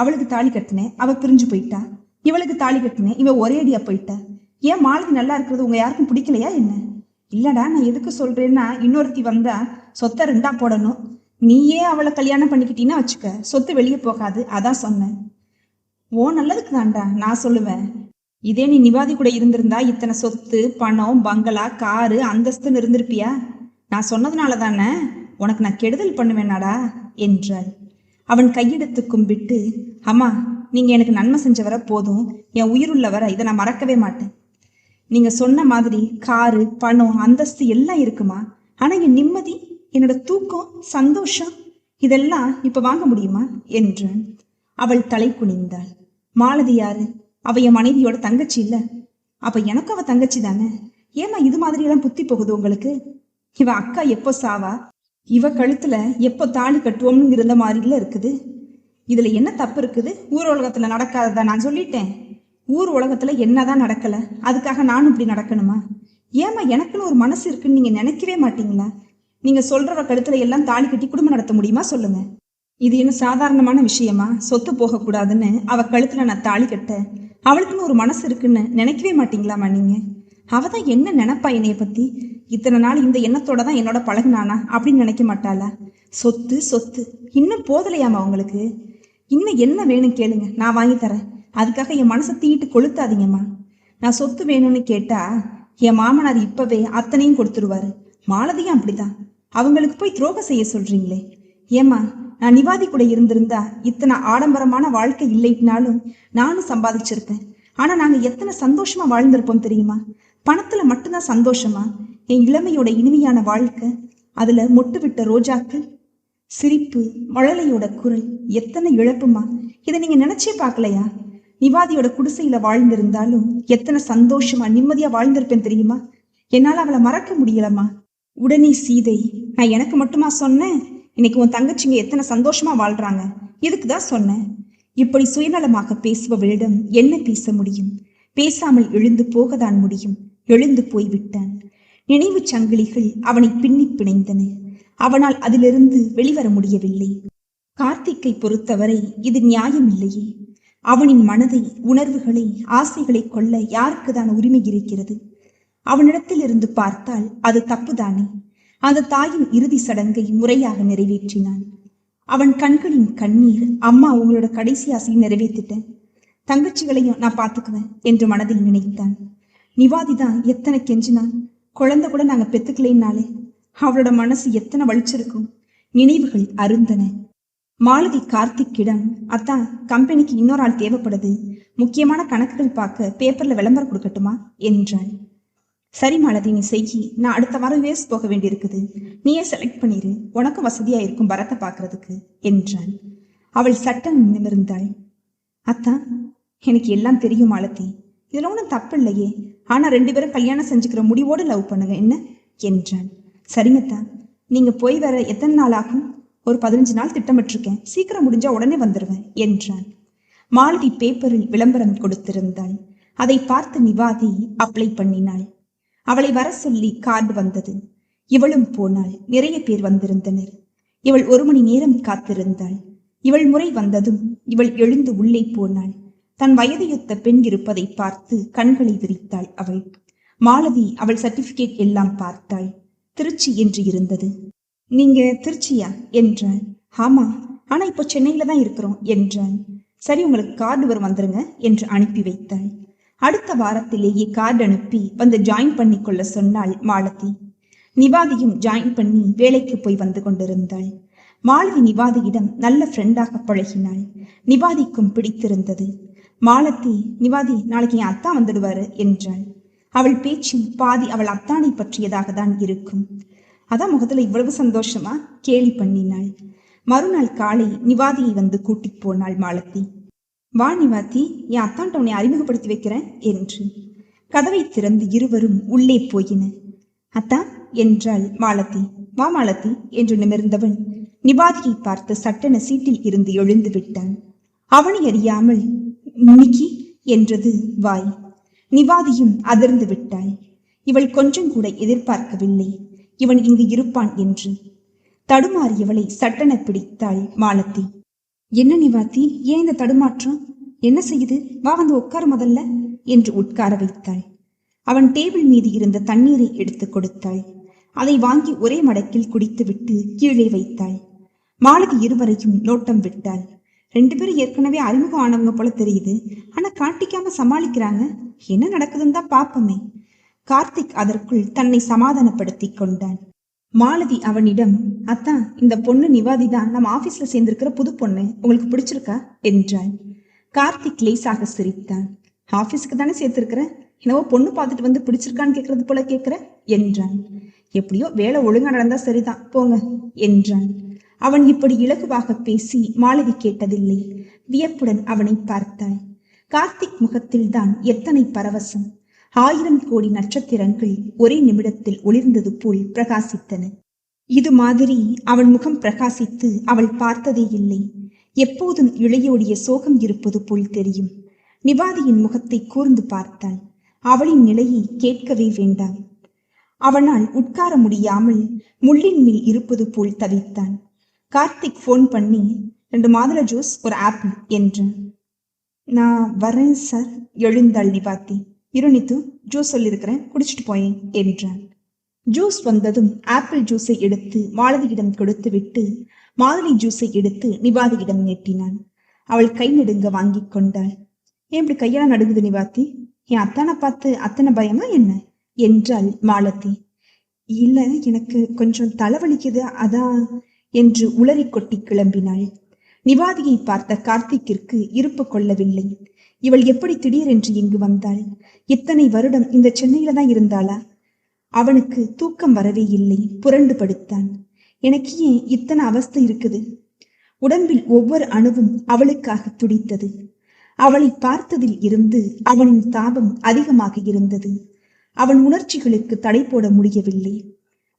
அவளுக்கு தாலி கட்டினேன், அவ பிரிஞ்சு போயிட்டா. இவளுக்கு தாலி கட்டினேன், இவ ஒரே அடியா போயிட்டா. ஏன் மாலதி நல்லா இருக்கிறது உங்க யாருக்கும் பிடிக்கலையா என்ன? இல்லடா, நான் எதுக்கு சொல்றேன்னா, இன்னொருத்தி வந்தா சொத்தை 2ஆ போடணும். நீயே அவளை கல்யாணம் பண்ணிக்கிட்டீன்னா வச்சுக்க, சொத்து வெளியே போகாது, அதான் சொன்னேன். ஓ நல்லதுக்கு தான்டா நான் சொல்லுவேன். இதே நீ நிவாதி கூட இருந்திருந்தா இத்தனை சொத்து, பணம், பங்களா, காரு, அந்தஸ்துன்னு இருந்திருப்பியா? நான் சொன்னதுனால தானே உனக்கு நான் கெடுதல் பண்ணுவேனாடா என்றாள். அவன் கையெடுத்து கும்பிட்டு, அம்மா, நீங்க எனக்கு நன்மை செஞ்ச வர போதும், என் உயிருள்ள வர இதை நான் மறக்கவே மாட்டேன். நீங்க சொன்ன மாதிரி காரு, பணம், அந்தஸ்து எல்லாம் இருக்குமா, ஆனா என் நிம்மதி, என்னோட தூக்கம், சந்தோஷம் இதெல்லாம் இப்ப வாங்க முடியுமா என்றான். அவள் தலை குனிந்தாள். மாலதி யாரு? அவ என் மனைவியோட தங்கச்சி இல்ல? அப்ப எனக்கு அவ தங்கச்சி தானே. ஏமா இது மாதிரி எல்லாம் புத்தி போகுது உங்களுக்கு? இவ அக்கா எப்போ சாவா, இவ கழுத்துல எப்போ தாலி கட்டுவோம்னு இருந்த மாதிரில இருக்குது. இதுல என்ன தப்பு இருக்குது? ஊர் உலகத்துல நடக்காததா நான் சொல்லிட்டேன். ஊர் உலகத்துல என்னதான் நடக்கல, அதுக்காக நானும் இப்படி நடக்கணுமா? ஏமா எனக்குன்னு ஒரு மனசு இருக்குன்னு நீங்க நினைக்கவே மாட்டீங்களா? நீங்க சொல்றவ கழுத்துல எல்லாம் தாலி கட்டி குடும்பம் நடத்த முடியுமா சொல்லுங்க? இது என்ன சாதாரணமான விஷயமா? சொத்து போகக்கூடாதுன்னு அவ கழுத்துல நான் தாலி கட்ட அவளுக்குன்னு ஒரு மனசு இருக்குன்னு நினைக்கவே மாட்டீங்களாமா நீங்க? அவதான் என்ன நினைப்பா என்னைய பத்தி? இத்தனை நாள் இந்த எண்ணத்தோட தான் என்னோட பழகுனானா அப்படின்னு நினைக்க மாட்டாளா? சொத்து சொத்து இன்னும் போதலையாமா உங்களுக்கு? இன்னும் என்ன வேணும் கேளுங்க, நான் வாங்கி தரேன். அதுக்காக என் மனசை தீட்டு கொளுத்தாதீங்கம்மா. நான் சொத்து வேணும்னு கேட்டா என் மாமனார் இப்பவே அத்தனையும் கொடுத்துருவாரு. மாலதியும் அப்படிதான். அவங்களுக்கு போய் துரோகம் செய்ய சொல்றீங்களே. ஏமா, நான் நிவாதி கூட இருந்திருந்தா இத்தனை ஆடம்பரமான வாழ்க்கை இல்லைனாலும் நானும் சம்பாதிச்சிருப்பேன். ஆனா நாங்க எத்தனை சந்தோஷமா வாழ்ந்திருப்போம் தெரியுமா? பணத்துல மட்டும்தான் சந்தோஷமா? என் இளமையோட இனிமையான வாழ்க்கை, அதுல மொட்டு விட்ட ரோஜாக்கள், சிரிப்பு, மழலையோட குரல், எத்தனை இழப்புமா! இதை நீங்க நினைச்சே பார்க்கலையா? நிவாதியோட குடிசையில வாழ்ந்திருந்தாலும் எத்தனை சந்தோஷமா நிம்மதியா வாழ்ந்திருப்பேன் தெரியுமா? என்னால அவளை மறக்க முடியலம்மா. உடனே சீதை, நான் எனக்கு மட்டுமா சொன்னேன்? இன்னைக்கு உன் தங்கச்சிங்க எத்தனை சந்தோஷமா வாழ்றாங்க, இதுக்குதான் சொன்னேன். இப்படி சுயநலமாக பேசுபவளிடம் என்ன பேச முடியும்? பேசாமல் எழுந்து போகத்தான் முடியும். எழுந்து போய்விட்டான். நினைவு சங்கிலிகள் அவனை பின்னி பிணைந்தன. அவனால் அதிலிருந்து வெளிவர முடியவில்லை. கார்த்திக்கை பொறுத்தவரை இது நியாயம் இல்லையே. அவனின் மனதை, உணர்வுகளை, ஆசைகளை கொள்ள யாருக்குதான் உரிமை இருக்கிறது? அவனிடத்தில் இருந்து பார்த்தால் அது தப்புதானே. அந்த தாயின் இறுதி சடங்கை முறையாக நிறைவேற்றினான். அவன் கண்களின் கண்ணீர், அம்மா உங்களோட கடைசி ஆசையை நிறைவேற்றிட்டேன், தங்கச்சிகளையும் நான் பார்த்துக்குவேன் என்று மனதில் நினைத்தான். நிவாதிதான் எத்தனை கெஞ்சினான். குழந்தை கூட நாங்க பெத்துக்கலைன்னாலே அவளோட மனசு எத்தனை வலிச்சிருக்கும். நினைவுகள் அருந்தன. மாலதி கார்த்திக்கிடம், அத்தான் கம்பெனிக்கு இன்னொரு ஆள் தேவைப்படுது, முக்கியமான கணக்குகள் பார்க்க பேப்பர்ல விளம்பரம் கொடுக்கட்டுமா என்றாள். சரி மாலதி, நீ செய்யி. நான் அடுத்த வாரம் யூஎஸ் போக வேண்டியிருக்குது. நீயே செலக்ட் பண்ணிரு, உனக்கும் வசதியா இருக்கும் பரத்தை பார்க்கறதுக்கு என்றான். அவள் சட்டன் நிமிர்ந்தாள். அத்தான், எனக்கு எல்லாம் தெரியும் மாலதி, இதுல ஒன்றும் தப்பு இல்லையே. ஆனா 2 பேரும் கல்யாணம் செஞ்சுக்கிற முடிவோடு லவ் பண்ணுங்க என்ன என்றான். சரிங்கத்தான், நீங்க போய் வர எத்தனை நாள் ஆகும்? ஒரு 15 நாள் திட்டமிட்டிருக்கேன், சீக்கிரம் முடிஞ்சா உடனே வந்துடுவேன் என்றான். மாலதி பேப்பரில் விளம்பரம் கொடுத்திருந்தாள். அதை பார்த்து நிவாதி அப்ளை பண்ணினாள். அவளை வர சொல்லி கார்டு வந்தது. இவளும் போனாள். நிறைய பேர் வந்திருந்தனர். இவள் 1 மணி நேரம் காத்திருந்தாள். இவள் முறை வந்ததும் இவள் எழுந்து உள்ளே போனாள். தன் வயதையொத்த பெண் இருப்பதை பார்த்து கண்களை விரித்தாள் அவள். மாலதி அவள் சர்டிபிகேட் எல்லாம் பார்த்தாள். திருச்சி என்று இருந்தது. நீங்க திருச்சியா என்றாள். ஆமா, ஆனா இப்போ சென்னையில தான் இருக்கிறோம் என்றாள். சரி, உங்களுக்கு கார்டு வரும், வந்துருங்க என்று அனுப்பி வைத்தாள். அடுத்த வாரத்திலேயே கார்டு அனுப்பி வந்து ஜாயின் பண்ணி கொள்ள சொன்னாள் மாலதி. நிவாதியும் ஜாயின் பண்ணி வேலைக்கு போய் வந்து கொண்டிருந்தாள். மாலதி நிவாதியிடம் நல்ல ஃப்ரெண்டாக பழகினாள். நிவாதிக்கும் பிடித்திருந்தது. மாலதி, நிவாதி நாளைக்கு என் அத்தா வந்துடுவாரு என்றாள். அவள் பேச்சில் பாதி அவள் அத்தானை பற்றியதாக தான் இருக்கும். அதான் முகத்துல இவ்வளவு சந்தோஷமா கேலி பண்ணினாள். மறுநாள் காலை நிவாதியை வந்து கூட்டிப் போனாள் மாலதி. வா நிவாதி, என் அத்தான்ட்ட உன்னை அறிமுகப்படுத்தி வைக்கிறேன் என்று. கதவை திறந்து இருவரும் உள்ளே போயின. அத்தா என்றாள் மாலதி. வா மாலதி என்று நிமிர்ந்தவன் நிவாதியை பார்த்து சட்டென சீட்டில் இருந்து எழுந்து விட்டான். அவனை அறியாமல் நிக்கி என்றது வாய். நிவாதியும் அதிர்ந்து விட்டாள். இவள் கொஞ்சம் கூட எதிர்பார்க்கவில்லை இவன் இங்கு இருப்பான் என்று. தடுமாறியவளை சட்டென பிடித்தாள் மாலதி. என்ன நிவாதி, ஏன் இந்த தடுமாற்றம்? என்ன செய்யுது? வா வந்து உட்கார முதல்ல என்று உட்கார வைத்தாள். அவன் டேபிள் மீது இருந்த தண்ணீரை எடுத்து கொடுத்தாள். அதை வாங்கி ஒரே மடக்கில் குடித்துவிட்டு கீழே வைத்தாள். மாலதி இருவரையும் நோட்டம் விட்டாள். 2 பேரும் ஏற்கனவே அறிமுகம் ஆனவங்க போல தெரியுது, ஆனா காட்டிக்காம சமாளிக்கிறாங்க. என்ன நடக்குதுன்னு தான் பாப்பமே. கார்த்திக் அதற்குள் தன்னை சமாதானப்படுத்தி கொண்டான். மாலதி அவனிடம், அத்தான் இந்த பொண்ணு நிவாதி தான், நம்ம ஆபீஸ்ல சேர்ந்திருக்கிற புது பொண்ணு, உங்களுக்கு பிடிச்சிருக்கா என்றாள். கார்த்திக் லேசாக சிரித்தான். ஆபீஸுக்கு தானே சேர்த்திருக்கிற, என்னவோ பொண்ணு பார்த்துட்டு வந்து பிடிச்சிருக்கான்னு கேட்கறது போல கேட்கிற என்றான். எப்படியோ வேலை ஒழுங்கா நடந்தா சரிதான், போங்க என்றான். அவன் இப்படி இலகுவாக பேசி மாலதி கேட்டதில்லை. வியப்புடன் அவனை பார்த்தாள். கார்த்திக் முகத்தில் தான் எத்தனை பரவசம்! 1000 கோடி நட்சத்திரங்கள் ஒரே நிமிடத்தில் ஒளிர்ந்தது போல் பிரகாசித்தன. இது மாதிரி அவன் முகம் பிரகாசித்து அவள் பார்த்ததே இல்லை. எப்போதும் இழையோடிய சோகம் இருப்பது போல் தெரியும். நிவாதியின் முகத்தை கூர்ந்து பார்த்தாள். அவளின் நிலையை கேட்கவே வேண்டாம். அவனால் உட்கார முடியாமல் முள்ளின் மேல் இருப்பது போல் தவித்தான். கார்த்திக் போன் பண்ணி 2 மாதுளை ஜூஸ், ஒரு ஆப்பிள் என்றான். நான் வரேன் சார் எழுந்தாள் நிவாதி. இருநித்து, ஜூஸ் சொல்லியிருக்கிறேன், குடிச்சிட்டு போயேன் என்றான். ஜூஸ் வந்ததும் ஆப்பிள் ஜூஸை எடுத்து மாலதியிடம் கொடுத்து விட்டு மாதுளை ஜூஸை எடுத்து நிவாதியிடம் நீட்டினான். அவள் கை நடுங்க வாங்கி கொண்டாள். ஏன் இப்படி கையெல்லாம் நடுங்குது நிவாதி? என் அத்தானை பார்த்து அத்தனை பயமா என்ன என்றாள் மாலதி. இல்ல, எனக்கு கொஞ்சம் தலைவலிக்குது, அதான் என்று உளறி கொட்டி கிளம்பினாள். நிவாதியை பார்த்த கார்த்திக்கிற்கு இருப்பு கொள்ளவில்லை. இவள் எப்படி திடீரென்று இங்கு வந்தாள்? இத்தனை வருடம் இந்த சென்னையில தான் இருந்தாளா? அவனுக்கு தூக்கம் வரவே இல்லை. புரண்டு படுத்தான். எனக்கு ஏன் இத்தனை அவஸ்தை இருக்குது? உடம்பில் ஒவ்வொரு அணுவும் அவளுக்காக துடித்தது. அவளை பார்த்ததில் இருந்து அவனின் தாபம் அதிகமாக இருந்தது. அவன் உணர்ச்சிகளுக்கு தடை போட முடியவில்லை.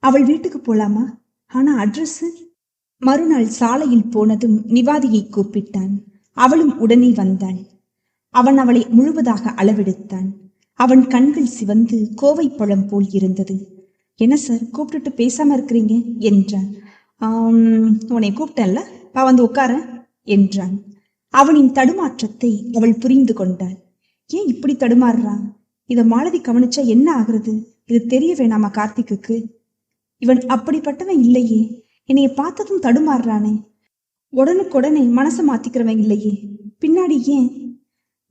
அவள் வீட்டுக்கு போலாமா? ஆனா அட்ரஸ்? மறுநாள் சாலையில் போனதும் நிவாதியை கூப்பிட்டான். அவளும் உடனே வந்தாள். அவன் அவளை முழுவதாக அளவெடுத்தான். அவன் கண்கள் சிவந்து கோவை பழம் போல் இருந்தது. என்ன சார், கூப்பிட்டுட்டு பேசாம இருக்கிறீங்க என்றான். உன்னை கூப்பிட்டேன்ல, பா வந்து உட்கார என்றான். அவனின் தடுமாற்றத்தை அவள் புரிந்து கொண்டாள். ஏன் இப்படி தடுமாறுறான்? இத மாலதி கவனிச்சா என்ன ஆகுறது? இது தெரிய வேணாமா கார்த்திக்கு? இவன் அப்படிப்பட்டவன் இல்லையே. என்னைய பார்த்ததும் தடுமாறுறானே. உடனுக்குடனே மனசை மாத்திக்கிறவன் இல்லையே. பின்னாடி ஏன்?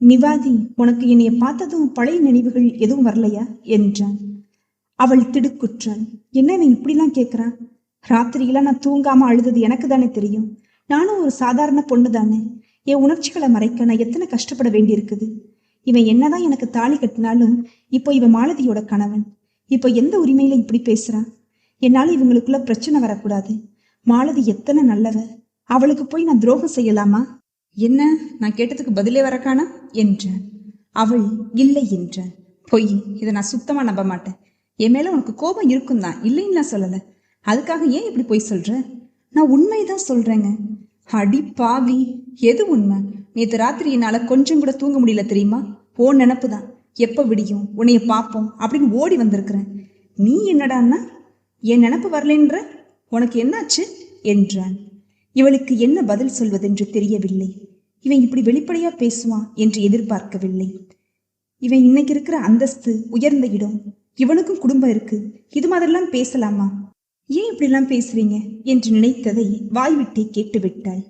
நிவாதி, உனக்கு என்னைய பார்த்ததும் பழைய நினைவுகள் எதுவும் வரலையா என்றான். அவள் திடுக்குற்றாள். என்னவன் இப்படிலாம் கேட்கிறான்? ராத்திரியெல்லாம் நான் தூங்காம அழுதது எனக்கு தானே தெரியும். நானும் ஒரு சாதாரண பொண்ணு தானே. என் உணர்ச்சிகளை மறைக்க நான் எத்தனை கஷ்டப்பட வேண்டியிருக்குது. இவன் என்னதான் எனக்கு தாலி கட்டினாலும் இப்போ இவன் மாலதியோட கணவன். இப்போ எந்த உரிமையில இப்படி பேசுறான்? என்னால இவங்களுக்குள்ள பிரச்சனை வரக்கூடாது. மாலதி எத்தனை நல்லவ. அவளுக்கு போய் நான் துரோகம் செய்யலாமா? என்ன, நான் கேட்டதுக்கு பதிலே வரக்கானா என்றான். அவள் இல்லை என்றான். பொய், இதை நான் சுத்தமா நம்ப மாட்டேன். என் மேல உனக்கு கோபம் இருக்கும் தான், இல்லைன்னா சொல்லல. அதுக்காக ஏன் இப்படி போய் சொல்ற? நான் உண்மைதான் சொல்றேங்க. அடி பாவி, எது உண்மை? நேற்று ராத்திரி என்னால கொஞ்சம் கூட தூங்க முடியல தெரியுமா? ஓ நினப்புதான். எப்ப விடியும், உன்னைய பார்ப்போம் அப்படின்னு ஓடி வந்திருக்கிறேன். நீ என்னடான்னா என் நினப்பு வரலன்ற? உனக்கு என்னாச்சு என்றான். இவளுக்கு என்ன பதில் சொல்வதென்று தெரியவில்லை. இவன் இப்படி வெளிப்படையா பேசுவான் என்று எதிர்பார்க்கவில்லை. இவன் இன்னைக்கு இருக்கிற அந்தஸ்து, உயர்ந்த இடம், இவனுக்கும் குடும்பம் இருக்கு. இது மாதிரிலாம் பேசலாமா? ஏன் இப்படிலாம் பேசுறீங்க என்று நினைத்ததை வாய்விட்டே கேட்டுவிட்டாள்.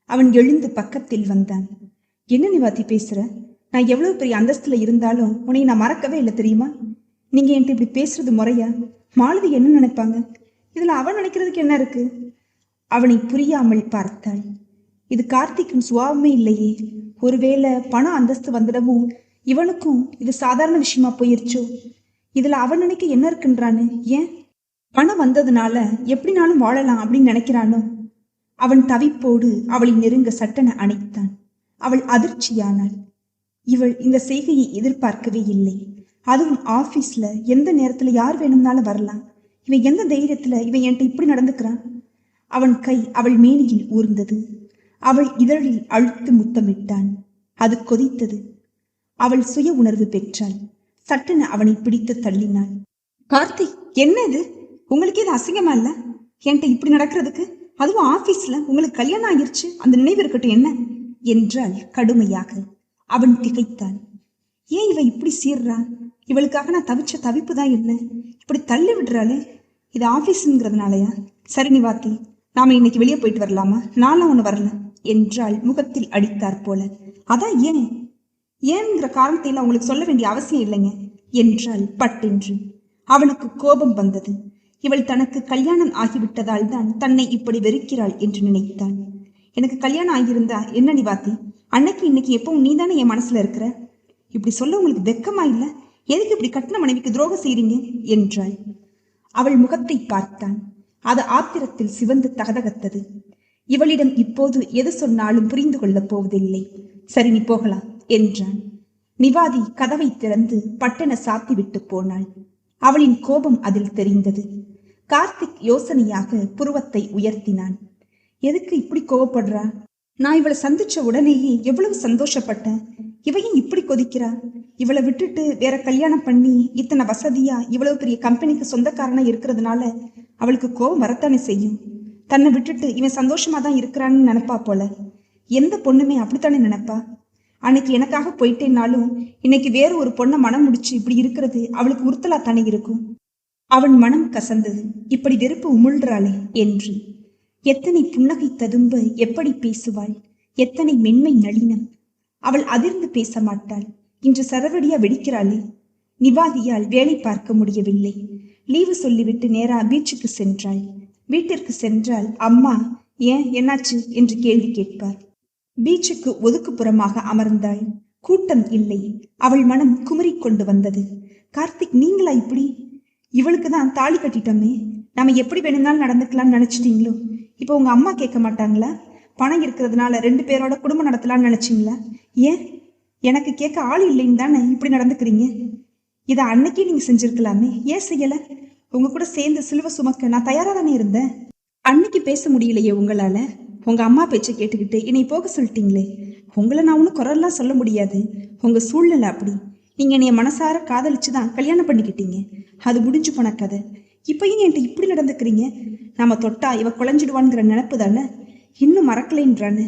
அவன் எழுந்து பக்கத்தில் வந்தான். என்ன நிவாதி பேசுற? நான் எவ்வளவு பெரிய அந்தஸ்துல இருந்தாலும் உன்னை நான் மறக்கவே இல்லை தெரியுமா? நீங்க என்கிட்ட இப்படி பேசுறது முறையா? மாலதி என்ன நினைப்பாங்க? இதுல அவன் நினைக்கிறதுக்கு என்ன இருக்கு? அவனை புரியாமல் பார்த்தாள். இது கார்த்திக்கின் சுபாவமே இல்லையே. ஒருவேளை பணம் அந்தஸ்து வந்துடவும் இவனுக்கும் இது சாதாரண விஷயமா போயிருச்சோ? இதுல அவன் நினைக்க என்ன இருக்குன்றானு? ஏன் பணம் வந்ததுனால எப்படினாலும் வாழலாம் அப்படின்னு நினைக்கிறானோ? அவன் தவிப்போடு அவளை நெருங்க சட்டென அணைத்தான். அவள் அதிர்ச்சியானாள். இவள் இந்த செய்கையை எதிர்பார்க்கவே இல்லை. அதுவும் ஆபீஸ்ல எந்த நேரத்துல யார் வேணும்னாலும் வரலாம். இவன் எந்த தைரியத்துல இவன் என்கிட்ட இப்படி நடந்துக்கிறான்? அவன் கை அவள் மேனியில் ஊர்ந்தது. அவள் இதழில் அழுத்து முத்தமிட்டான். அது கொதித்தது. அவள் சுய உணர்வு பெற்றாள். சட்டென அவனை பிடித்து தள்ளினாள். கார்த்திக், என்ன இது? உங்களுக்கு இது அசிங்கமா இல்ல? என்கிட்ட இப்படி நடக்கிறதுக்கு? அதுவும் ஆபீஸ்ல உங்களுக்கு கல்யாணம் ஆகிருச்சு, அந்த நினைவு இருக்கட்டும் என்ன என்றாள் கடுமையாக. அவன் திகைத்தான். ஏன் இவ இப்படி சீர்றா? இவளுக்காக நான் தவிச்ச தவிப்பு தான் என்ன? இப்படி தள்ளி விடுறாளே. இது ஆபீஸ்ங்கிறதுனாலயா? சரி நிவாதி, நாம இன்னைக்கு வெளியே போயிட்டு வரலாமா? நானும் ஒண்ணு வரல என்றாள் முகத்தில் அடித்தார் போல. அதான் ஏன் ஏன்ங்கிற காரணத்தை எல்லாம் உங்களுக்கு சொல்ல வேண்டிய அவசியம் இல்லைங்க என்றாள் பட்டென்று. அவனுக்கு கோபம் வந்தது. இவள் தனக்கு கல்யாணம் ஆகிவிட்டதால் தான் தன்னை இப்படி வெறுக்கிறாள் என்று நினைத்தான். எனக்கு கல்யாணம் ஆகியிருந்தா என்ன நிவாதி? அன்னைக்கு இன்னைக்கு எப்பவும் நீதானே என் மனசுல இருக்கிற. இப்படி சொல்ல உங்களுக்கு வெக்கமா இல்ல? எதுக்கு இப்படி கட்டின மனைவிக்கு துரோகம் செய்றீங்க என்றாள். அவள் முகத்தை பார்த்தான். அது ஆத்திரத்தில் சிவந்து தகதகத்தது. இவளிடம் இப்போது எது சொன்னாலும் புரிந்து கொள்ளப் போவதில்லை. சரி, நீ போகலாம் என்றான். நிவாதி கதவை திறந்து பட்டென சாத்தி விட்டு போனாள். அவளின் கோபம் அதில் தெரிந்தது. கார்த்திக் யோசனையாக புருவத்தை உயர்த்தினான். எதுக்கு இப்படி கோவப்படுறா? நான் இவளை சந்திச்ச உடனேயே எவ்வளவு சந்தோஷப்பட்டேன். இவையும் இப்படி கொதிக்கிறா? இவளை விட்டுட்டு வேற கல்யாணம் பண்ணி இத்தனை வசதியா இவ்வளவு பெரிய கம்பெனிக்கு சொந்தக்காரனா இருக்கிறதுனால அவளுக்கு கோபம் வரத்தானே செய்யும். தன்னை விட்டுட்டு இவன் சந்தோஷமா தான் இருக்கிறான்னு நினைப்பா போல. எந்த பொண்ணுமே அப்படித்தானே நினைப்பா? அன்னைக்கு எனக்காக போயிட்டேனாலும் இன்னைக்கு வேற ஒரு பொண்ணை மனம் முடிச்சு இப்படி இருக்கிறது அவளுக்கு உறுத்தலா தானே இருக்கும். அவன் மனம் கசந்தது. இப்படி வெறுப்பு உமிழ்றாளே என்று. எத்தனை புன்னகை ததும்ப எப்படி பேசுவாள், எத்தனை மென்மை நளினம். அவள் அதிர்ந்து பேச மாட்டாள். இன்று சரவடியா வெடிக்கிறாளே. நிவாதியால் வேலை பார்க்க முடியவில்லை. லீவு சொல்லிவிட்டு நேரா பீச்சுக்கு சென்றாள். வீட்டிற்கு சென்றால் அம்மா ஏன் என்னாச்சு என்று கேள்வி கேட்பார். பீச்சுக்கு ஒதுக்குப்புறமாக அமர்ந்தாள். கூட்டம் இல்லை. அவள் மனம் குமரிக் கொண்டு வந்தது. கார்த்திக், நீங்களா இப்படி? இவளுக்கு தான் தாலி கட்டிட்டோமே, நம்ம எப்படி வேணும்னாலும் நடந்துக்கலாம்னு நினைச்சிட்டீங்களோ? இப்போ உங்க அம்மா கேட்க மாட்டாங்களா? பணம் இருக்கிறதுனால 2 பேரோட குடும்பம் நடத்தலாம்னு நினைச்சீங்களா? ஏன் எனக்கு கேட்க ஆள் இல்லைன்னு தானே இப்படி நடந்துக்கிறீங்க? இதை அன்னைக்கே நீங்க செஞ்சிருக்கலாமே, ஏன் செய்யல? உங்க கூட சேர்ந்து சிலுவை சுமக்க நான் தயாரா தானே இருந்தேன். அன்னைக்கு பேச முடியலையே உங்களால. உங்க அம்மா பேச்சை கேட்டுக்கிட்டு என்னை போக சொல்லிட்டீங்களே. உங்களை நான் ஒன்றும் குரல்லாம் சொல்ல முடியாது. உங்க சூழ்நிலை அப்படி. நீங்க என்னைய மனசார காதலிச்சுதான் கல்யாணம் பண்ணிக்கிட்டீங்க. அது முடிஞ்சு போன கதை. இப்பயும் என்கிட்ட இப்படி நடந்துக்கிறீங்க. நாம தொட்டா இவ குழஞ்சிடுவான்ங்கிற நினைப்பு தானே. இன்னும் மறக்கலைன்றானு.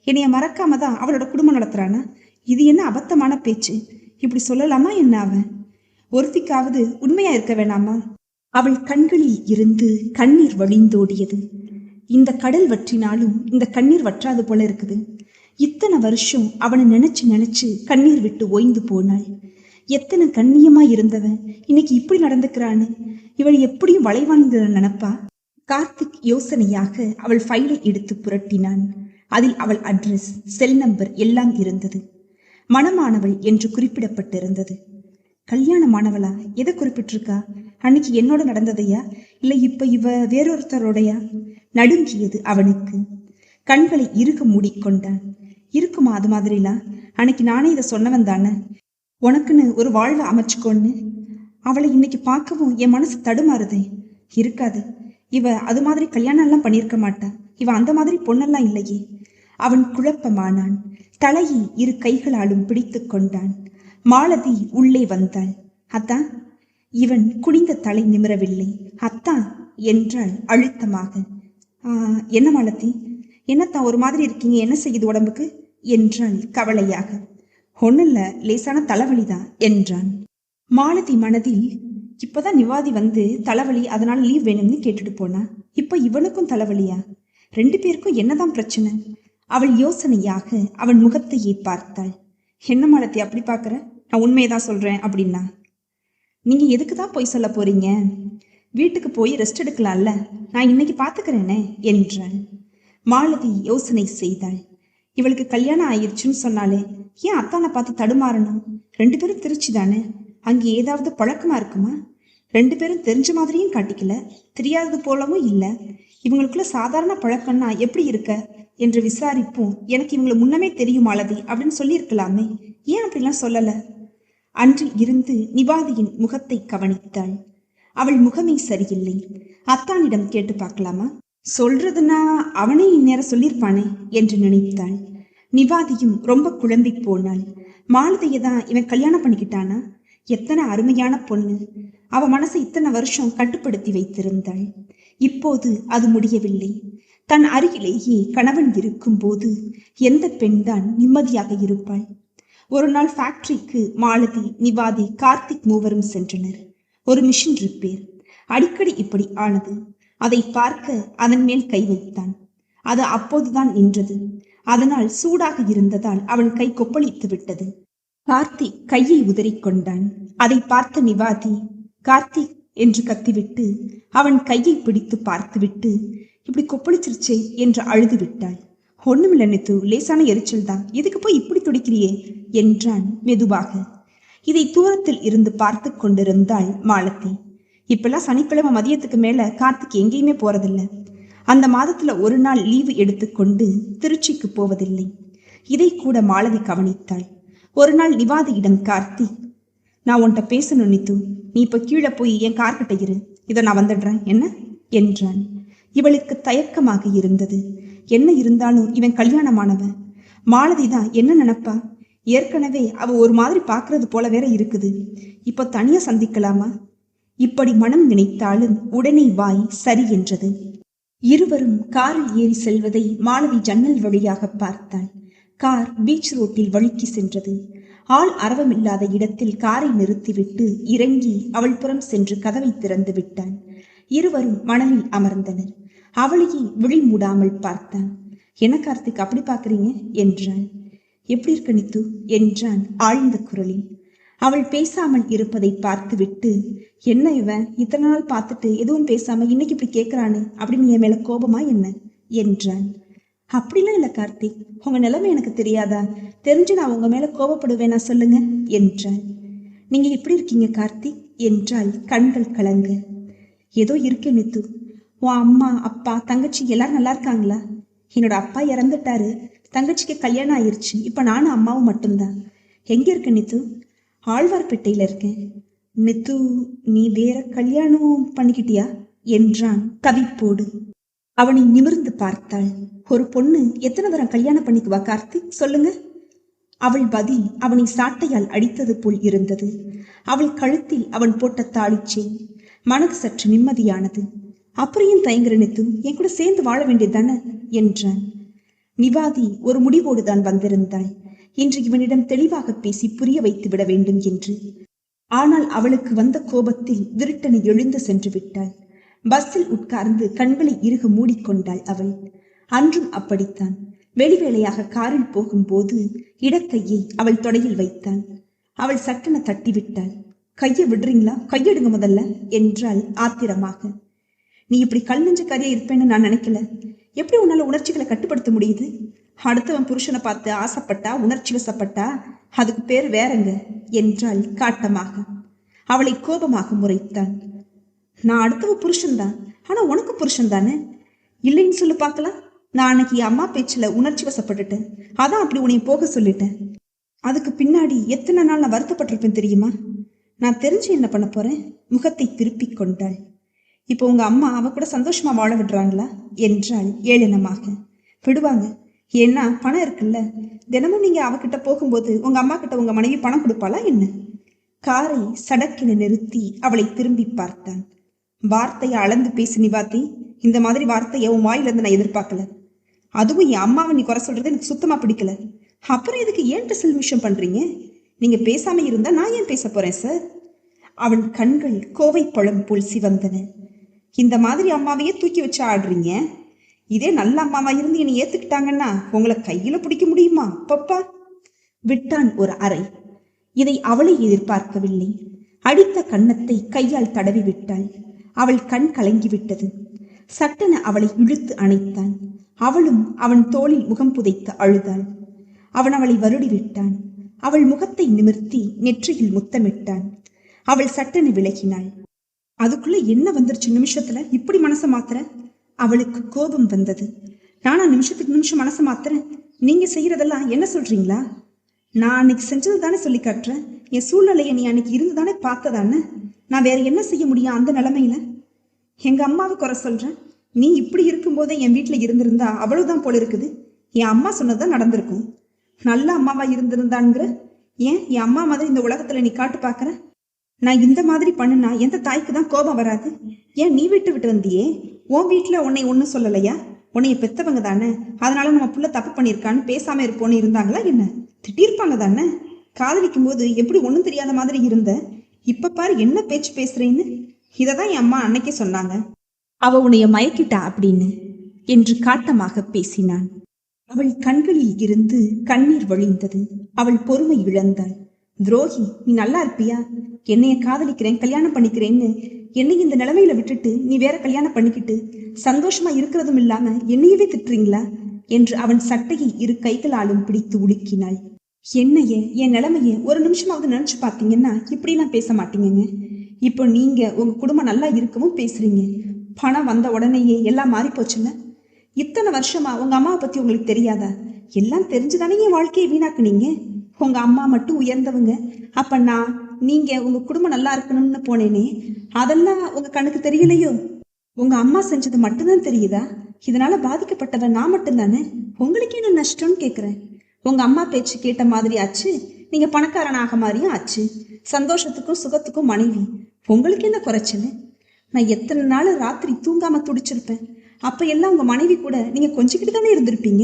என்னைய மறக்காம தான் அவளோட குடும்பம் நடத்துறானா? இது என்ன அபத்தமான பேச்சு? இப்படி சொல்லலாமா என்ன? அவன் ஒருத்திக்காவது உண்மையா இருக்க வேணாமா? அவள் கண்களில் இருந்து கண்ணீர் வழிந்தோடியது. இந்த கடல் வற்றினாலும் இந்த கண்ணீர் வற்றாது போல இருக்குது. இத்தனை வருஷம் அவனை நினைச்சு நினைச்சு கண்ணீர் விட்டு ஓய்ந்து போனாள். எத்தனை கண்ணியமா இருந்தவன் இன்னைக்கு இப்படி நடந்துக்கிறான்னு. இவள் எப்படியும் வளைவான்கிற நினைப்பா? கார்த்திக் யோசனையாக அவள் ஃபைலை எடுத்து புரட்டினான். அதில் அவள் அட்ரஸ், செல் நம்பர் எல்லாம் இருந்தது. மணமானவள் என்று குறிப்பிடப்பட்டிருந்தது. கல்யாணமானவளா? எதை குறிப்பிட்டிருக்கா? அன்னைக்கு என்னோட நடந்ததையா, இல்லை இப்ப இவ வேறொருத்தரோடையா? நடுங்கியது அவனுக்கு. கண்களை இறுக மூடிக்கொண்டான். இருக்குமா அது மாதிரிலாம்? அன்னைக்கு நானே இதை சொன்னவன் தானே, உனக்குன்னு ஒரு வாழ்வை அமைச்சுக்கோன்னு. அவளை இன்னைக்கு பார்க்கவும் என் மனசு தடுமாறுதே. இருக்காது, இவ அது மாதிரி கல்யாணம் எல்லாம் பண்ணியிருக்க மாட்டா. இவ அந்த மாதிரி பொண்ணெல்லாம் இல்லையே. அவன் குழப்பமானான். தலையை 2 கைகளாலும் பிடித்து கொண்டான். மாலதி உள்ளே வந்தாள். அத்தான். இவன் குனிந்த தலை நிமிரவில்லை. அத்தான் என்றாள் அழுத்தமாக. என்ன மாலதி, என்னத்தான் ஒரு மாதிரி இருக்கீங்க? என்ன செய்யுது உடம்புக்கு என்றாள் கவலையாக. ஒண்ணுல்ல, லேசான தலைவலிதான் என்றான். மாலதி மனதில், இப்பதான் நிவாதி வந்து தலைவலி, அதனால லீவ் வேணும்னு கேட்டுட்டு போனா, இப்ப இவனுக்கும் தலைவலியா? 2 பேருக்கும் என்னதான் பிரச்சனை? அவள் யோசனையாக அவன் முகத்தையே பார்த்தாள். என்ன மாலதி அப்படி பாக்குற? நான் உண்மையதான் சொல்றேன் அப்படின்னா. நீங்க எதுக்குதான் போய் சொல்ல போறீங்க? வீட்டுக்கு போய் ரெஸ்ட் எடுக்கலாம்ல, நான் இன்னைக்கு பாத்துக்கிறேனே என்றாள். மாலதி யோசனை செய்தாள். இவளுக்கு கல்யாணம் ஆயிடுச்சுன்னு சொன்னாலே ஏன் அத்தானை பார்த்து தடுமாறணும்? 2 பேரும் திருச்சி தானே, அங்கே ஏதாவது பழக்கமா இருக்குமா? 2 பேரும் தெரிஞ்ச மாதிரியும் காட்டிக்கல, தெரியாதது போலவும் இல்லை. இவங்களுக்குள்ள சாதாரண பழக்கம்னா எப்படி இருக்க என்று விசாரிப்போம். எனக்கு இவங்களை முன்னமே தெரியும் மாலதி அப்படின்னு சொல்லியிருக்கலாமே, ஏன் அப்படிலாம் சொல்லல? அன்றில் இருந்து நிவாதியின் முகத்தை கவனித்தாள். அவள் முகமே சரியில்லை. அத்தானிடம் கேட்டு பார்க்கலாமா? சொல்றதுன்னா அவனே இந்நேரம் சொல்லியிருப்பானே என்று நினைத்தாள். நிவாதியும் ரொம்ப குழம்பி போனாள். மாலதியை தான் இவன் கல்யாணம் பண்ணிக்கிட்டானா? எத்தனை அருமையான பொண்ணு. அவ மனசை இத்தனை வருஷம் கட்டுப்படுத்தி வைத்திருந்தாள். இப்போது அது முடியவில்லை. தன் அருகிலேயே கணவன் இருக்கும் போது எந்த பெண்தான் நிம்மதியாக இருப்பாள்? ஒரு நாள் ஃபேக்டரிக்கு மாலதி, நிவாதி, கார்த்திக் மூவரும் சென்றனர். ஒரு மிஷின் ரிப்பேர். அடிக்கடி இப்படி ஆனது. அதை பார்க்க அதன் மேல் கை வைத்தான். அது அப்போதுதான் நின்றது. அதனால் சூடாக இருந்ததால் அவன் கை கொப்பளித்து விட்டது. கார்த்திக் கையை உதறிக்கொண்டான். அதை பார்த்த நிவாதி கார்த்திக் என்று கத்திவிட்டு அவன் கையை பிடித்து பார்த்துவிட்டு, இப்படி கொப்பளிச்சிருச்சே என்று அழுது விட்டாள். ஒண்ணுமில்ல நித்து, லேசான எரிச்சல் தான், எதுக்கு போய் இப்படி துடிக்கிறியே என்றான் மெதுவாக. இதை தூரத்தில் இருந்து பார்த்து கொண்டிருந்தாள் மாலதி. இப்பெல்லாம் சனிக்கிழமை மதியத்துக்கு மேல கார்த்திக் எங்கேயுமே போறதில்லை. அந்த மாதத்துல ஒரு நாள் லீவு எடுத்துக்கொண்டு திருச்சிக்கு போவதில்லை. இதை கூட மாலதி கவனித்தாள். ஒரு நாள் நிவாதியிடம் கார்த்திக், நான் உன்கிட்ட பேசணும் நித்து, நீ இப்ப கீழே போய் என் கார்கிட்ட இரு, இதை நான் வந்துடுறேன் என்ன என்றான். இவளுக்கு தயக்கமாக இருந்தது. என்ன இருந்தாலும் இவன் கல்யாணமானவன். மாலதி தான் என்ன நினைப்பா? ஏற்கனவே அவ ஒரு மாதிரி பாக்குறது போல வேற இருக்குது. இப்ப தனியா சந்திக்கலாமா? இப்படி மனம் நினைத்தாலும் உடனே வாய் சரி என்றது. இருவரும் காரில் ஏறி செல்வதை மாலதி ஜன்னல் வழியாக பார்த்தாள். கார் பீச் ரோட்டில் வழுக்கி சென்றது. ஆள் அரவமில்லாத இடத்தில் காரை நிறுத்திவிட்டு இறங்கி அவள் புறம் சென்று கதவை திறந்து விட்டான். இருவரும் மணலில் அமர்ந்தனர். அவளையே விழி மூடாமல் பார்த்தான். என்ன கார்த்திக் அப்படி பாக்குறீங்க என்றான். எப்படி இருக்க நித்து என்றான் ஆழ்ந்த குரலில். அவள் பேசாமல் இருப்பதை பார்த்துவிட்டு, என்ன இவன் இத்தனை நாள் பார்த்துட்டு எதுவும் பேசாம இன்னைக்கு இப்படி கேட்கிறானு அப்படின்னு என் மேல கோபமா என்ன என்றான். அப்படிலாம் இல்ல கார்த்திக், உங்க நிலைமை எனக்கு தெரியாதா? தெரிஞ்சு நான் உங்க மேல கோபப்படுவேனா சொல்லுங்க என்றான். நீங்க எப்படி இருக்கீங்க கார்த்திக் என்றால் கண்கள் கலங்க. ஏதோ இருக்கேன் நித்து. உன் அம்மா அப்பா தங்கச்சி எல்லாரும் நல்லா இருக்காங்களா? என்னோட அப்பா இறந்துட்டாரு, தங்கச்சிக்கு கல்யாணம் ஆயிருச்சு, இப்ப நானும் அம்மாவும் மட்டும்தான். எங்க இருக்க நித்து? ஆழ்வார்பேட்டையில இருக்கேன். நித்து, நீ வேற கல்யாணம் பண்ணிக்கிட்டியா என்றான் தவிப்போடு. அவனை நிமிர்ந்து பார்த்தாள். ஒரு பொண்ணு எத்தனை தரம் கல்யாணம் பண்ணிக்குவா கார்த்திக் சொல்லுங்க? அவள் பதில் அவனை சாட்டையால் அடித்தது போல் இருந்தது. அவள் கழுத்தில் அவன் போட்ட தாளிச்சை. மனது சற்று நிம்மதியானது. அப்புறையும் தயங்குற நித்து, என் கூட சேர்ந்து வாழ வேண்டியதுதானே என்றான். நிவாதி ஒரு முடிவோடுதான் வந்திருந்தாள். இன்று இவனிடம் தெளிவாக பேசி புரிய வைத்து விட வேண்டும் என்று. ஆனால் அவளுக்கு வந்த கோபத்தில் விருட்டனை எழுந்து சென்று விட்டாள். பஸ்ஸில் உட்கார்ந்து கண்களை இறுக மூடிக்கொண்டாள் அவள். அன்றும் அப்படித்தான். வெளிவேளையாக காரில் போகும்போது இடக்கையை அவள் தொடையில் வைத்தான். அவள் சட்டென தட்டிவிட்டாள். கையை விடுறீங்களா? கையெடுங்க முதல்ல என்றாள் ஆத்திரமாக. நீ இப்படி கல் நெஞ்சக்காரியா இருப்பேன்னு நான் நினைக்கல. எப்படி உன்னால உணர்ச்சிகளை கட்டுப்படுத்த முடியுது? அடுத்தவன் புருஷனை பார்த்து ஆசைப்பட்டா, உணர்ச்சி வசப்பட்டா, அதுக்கு பேர் வேறங்க என்றாள் காட்டமாக. அவளை கோபமாக முறைத்தான். நான் அடுத்தவ புருஷன்தான், ஆனா உனக்கு புருஷன் தானே? இல்லைன்னு சொல்லு பார்க்கலாம். நான் அன்னைக்கு அம்மா பேச்சுல உணர்ச்சி வசப்பட்டுட்டேன், அதான் அப்படி உன்னை போக சொல்லிட்டேன். அதுக்கு பின்னாடி எத்தனை நாள் நான் வருத்தப்பட்டிருப்பேன் தெரியுமா? நான் தெரிஞ்சு என்ன பண்ண போறேன்? முகத்தை திருப்பிக் கொண்டாள். இப்போ உங்க அம்மா அவ கூட சந்தோஷமா வாழ விடுறாங்களா என்றாள் ஏளனமாக. விடுவாங்க, ஏன்னா பணம் இருக்குல்ல. தினமும் நீங்க அவகிட்ட போகும்போது உங்க அம்மா கிட்ட உங்க மனைவி பணம் கொடுப்பாளா என்ன? காரை சடக்கென நிறுத்தி அவளை திரும்பி பார்த்தான். வார்த்தையை அளந்து பேசி நிவாத்தி, இந்த மாதிரி வார்த்தையை உன் வாயிலிருந்து நான் எதிர்பார்க்கல. அதுவும் என் அம்மாவை நீ குறை சொல்றது எனக்கு சுத்தமா பிடிக்கல. அப்புறம் எதுக்கு ஏன்ட்டு சில்மிஷம் பண்றீங்க? நீங்க பேசாம இருந்தா நான் ஏன் பேச போறேன் சார்? அவன் கண்கள் கோவை பழம் போல் சிவந்தன. இந்த மாதிரி அம்மாவையே தூக்கி வச்சு ஆடுறீங்க. இதே நல்ல அம்மாவா இருந்து என்னை ஏத்துக்கிட்டாங்கன்னா உங்களை கையில பிடிக்க முடியுமா? பப்பா விட்டான் ஒரு அறை. இதை அவளை எதிர்பார்க்கவில்லை. அடித்த கன்னத்தை கையால் தடவி விட்டாள். அவள் கண் கலங்கிவிட்டது. சட்டென அவளை இழுத்து அணைத்தான். அவளும் அவன் தோளில் முகம் புதைத்து அழுதாள். அவன் அவளை வருடி விட்டான். அவள் முகத்தை நிமிர்த்தி நெற்றியில் முத்தமிட்டான். அவள் சட்டென விலகினாள். அதுக்குள்ள என்ன வந்துருச்சு நிமிஷத்துல? இப்படி மனசை மாத்துற? அவளுக்கு கோபம் வந்தது. நானா நிமிஷத்துக்கு நிமிஷம் மனசை மாத்துறேன்? நீங்க செய்யறதெல்லாம் என்ன சொல்றீங்களா? நான் அன்னைக்கு செஞ்சது தானே சொல்லி காட்டுறேன். என் சூழ்நிலையை நீ அன்னைக்கு இருந்துதானே பார்த்ததானே. நான் வேற என்ன செய்ய முடியும் அந்த நிலைமையில? எங்க அம்மாவை குறை சொல்றேன். நீ இப்படி இருக்கும்போதே என் வீட்டுல இருந்திருந்தா அவ்வளவுதான் போல இருக்குது. என் அம்மா சொன்னதுதான் நடந்திருக்கும். நல்ல அம்மாவா இருந்திருந்தான்ங்கிற? ஏன் என் அம்மா மாதிரி இந்த உலகத்துல நீ காட்டு பாக்குற? நான் இந்த மாதிரி பண்ணுனா எந்த தாய்க்கு தான் கோபம் வராது? ஏன் நீ விட்டு வந்தியே? உன் வீட்டுல உன்னை ஒன்னும் சொல்லலையா? உன்னைய பெத்தவங்க தானே, அதனால நம்ம புள்ள தப்பு பண்ணியிருக்கான்னு பேசாம இருப்போன்னு இருந்தாங்களா என்ன? திட்டிருப்பாங்க தானே? காதலிக்கும் போது எப்படி ஒன்னும் தெரியாத மாதிரி இருந்த, இப்ப பாரு என்ன பேச்சு பேசுறேன்னு. இததான் என் அம்மா அன்னைக்கே சொன்னாங்க. அவ உன்னைய மயக்கிட்டா அப்படின்னு என்று காட்டமாக பேசினான். அவள் கண்களில் இருந்து கண்ணீர் வழிந்தது. அவள் பொறுமை இழந்தாள். துரோகி, நீ நல்லா இருப்பியா? என்னைய காதலிக்கிறேன், கல்யாணம் பண்ணிக்கிறேன்னு என்னை இந்த நிலைமையில விட்டுட்டு நீ வேற கல்யாணம் பண்ணிக்கிட்டு சந்தோஷமா இருக்கிறதும் இல்லாம என்னையவே திட்டுறீங்களா என்று அவன் சட்டையை இரு கைகளாலும் பிடித்து உலுக்கினாள். என்னைய, என் நிலைமைய ஒரு நிமிஷமாவது நினைச்சு பார்த்தீங்கன்னா இப்படி எல்லாம் பேச மாட்டீங்க. இப்போ நீங்க உங்க குடும்பம் நல்லா இருக்கவும் பேசுறீங்க. பணம் வந்த உடனேயே எல்லாம் மாறி போச்சுல்ல. இத்தனை வருஷமா உங்க அம்மாவை பத்தி உங்களுக்கு தெரியாதா? எல்லாம் தெரிஞ்சுதானே என் வாழ்க்கையை வீணாக்குனீங்க. உங்க அம்மா மட்டும் உயர்ந்தவங்க. அப்ப நான், நீங்க உங்க குடும்பம் நல்லா இருக்கணும்னு போனேனே, அதெல்லாம் உங்க கண்ணுக்கு தெரியலையோ? உங்க அம்மா செஞ்சது மட்டும்தான் தெரியுதா? இதனால பாதிக்கப்பட்டவன் நான் மட்டும்தானே. உங்களுக்கு என்ன நஷ்டம்னு கேக்குறேன். உங்க அம்மா பேச்சு கேட்ட மாதிரி ஆச்சு, நீங்க பணக்காரனாக மாதிரியும் ஆச்சு. சந்தோஷத்துக்கும் சுகத்துக்கும் மனைவி. உங்களுக்கு என்ன குறைச்சல்? நான் எத்தனை நாள் ராத்திரி தூங்காம துடிச்சிருப்பேன். அப்ப எல்லாம் உங்க மனைவி கூட நீங்க கொஞ்சிக்கிட்டு தானே இருந்திருப்பீங்க.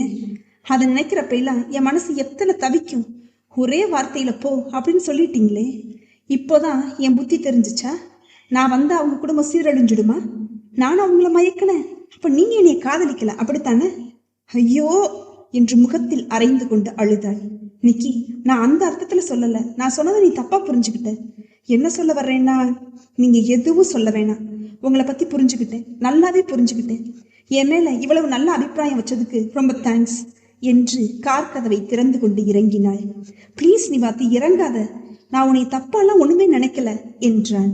அதை நினைக்கிறப்ப எல்லாம் என் மனசு எத்தனை தவிக்கும். ஒரே வார்த்தையில போ அப்படின்னு சொல்லிட்டீங்களே. இப்போதான் என் புத்தி தெரிஞ்சிச்சா? நான் வந்தா அவங்க குடும்பம் சீரழிஞ்சிடுமா? நானும் அவங்கள மயக்கினேன். அப்ப நீங்க என்னைய காதலிக்கல, அப்படித்தானே? ஐயோ என்று முகத்தில் அரைந்து கொண்டு அழுதாள். நிக்கி, நான் அந்த அர்த்தத்துல சொல்லல. நான் சொன்னதை நீ தப்பா புரிஞ்சுக்கிட்ட. என்ன சொல்ல வர்றேன்னா, நீங்க எதுவும் சொல்ல வேணாம். உங்களை பத்தி புரிஞ்சுக்கிட்டேன், நல்லாவே புரிஞ்சுக்கிட்டேன். என் மேல இவ்வளவு நல்ல அபிப்பிராயம் வச்சதுக்கு ரொம்ப தேங்க்ஸ் என்று கார் கதவை திறந்து கொண்டு இறங்கினாள். ப்ளீஸ் நிவாத்தி, இறங்காத. நான் உன்னை தப்பாலாம் ஒண்ணுமே நினைக்கல என்றான்.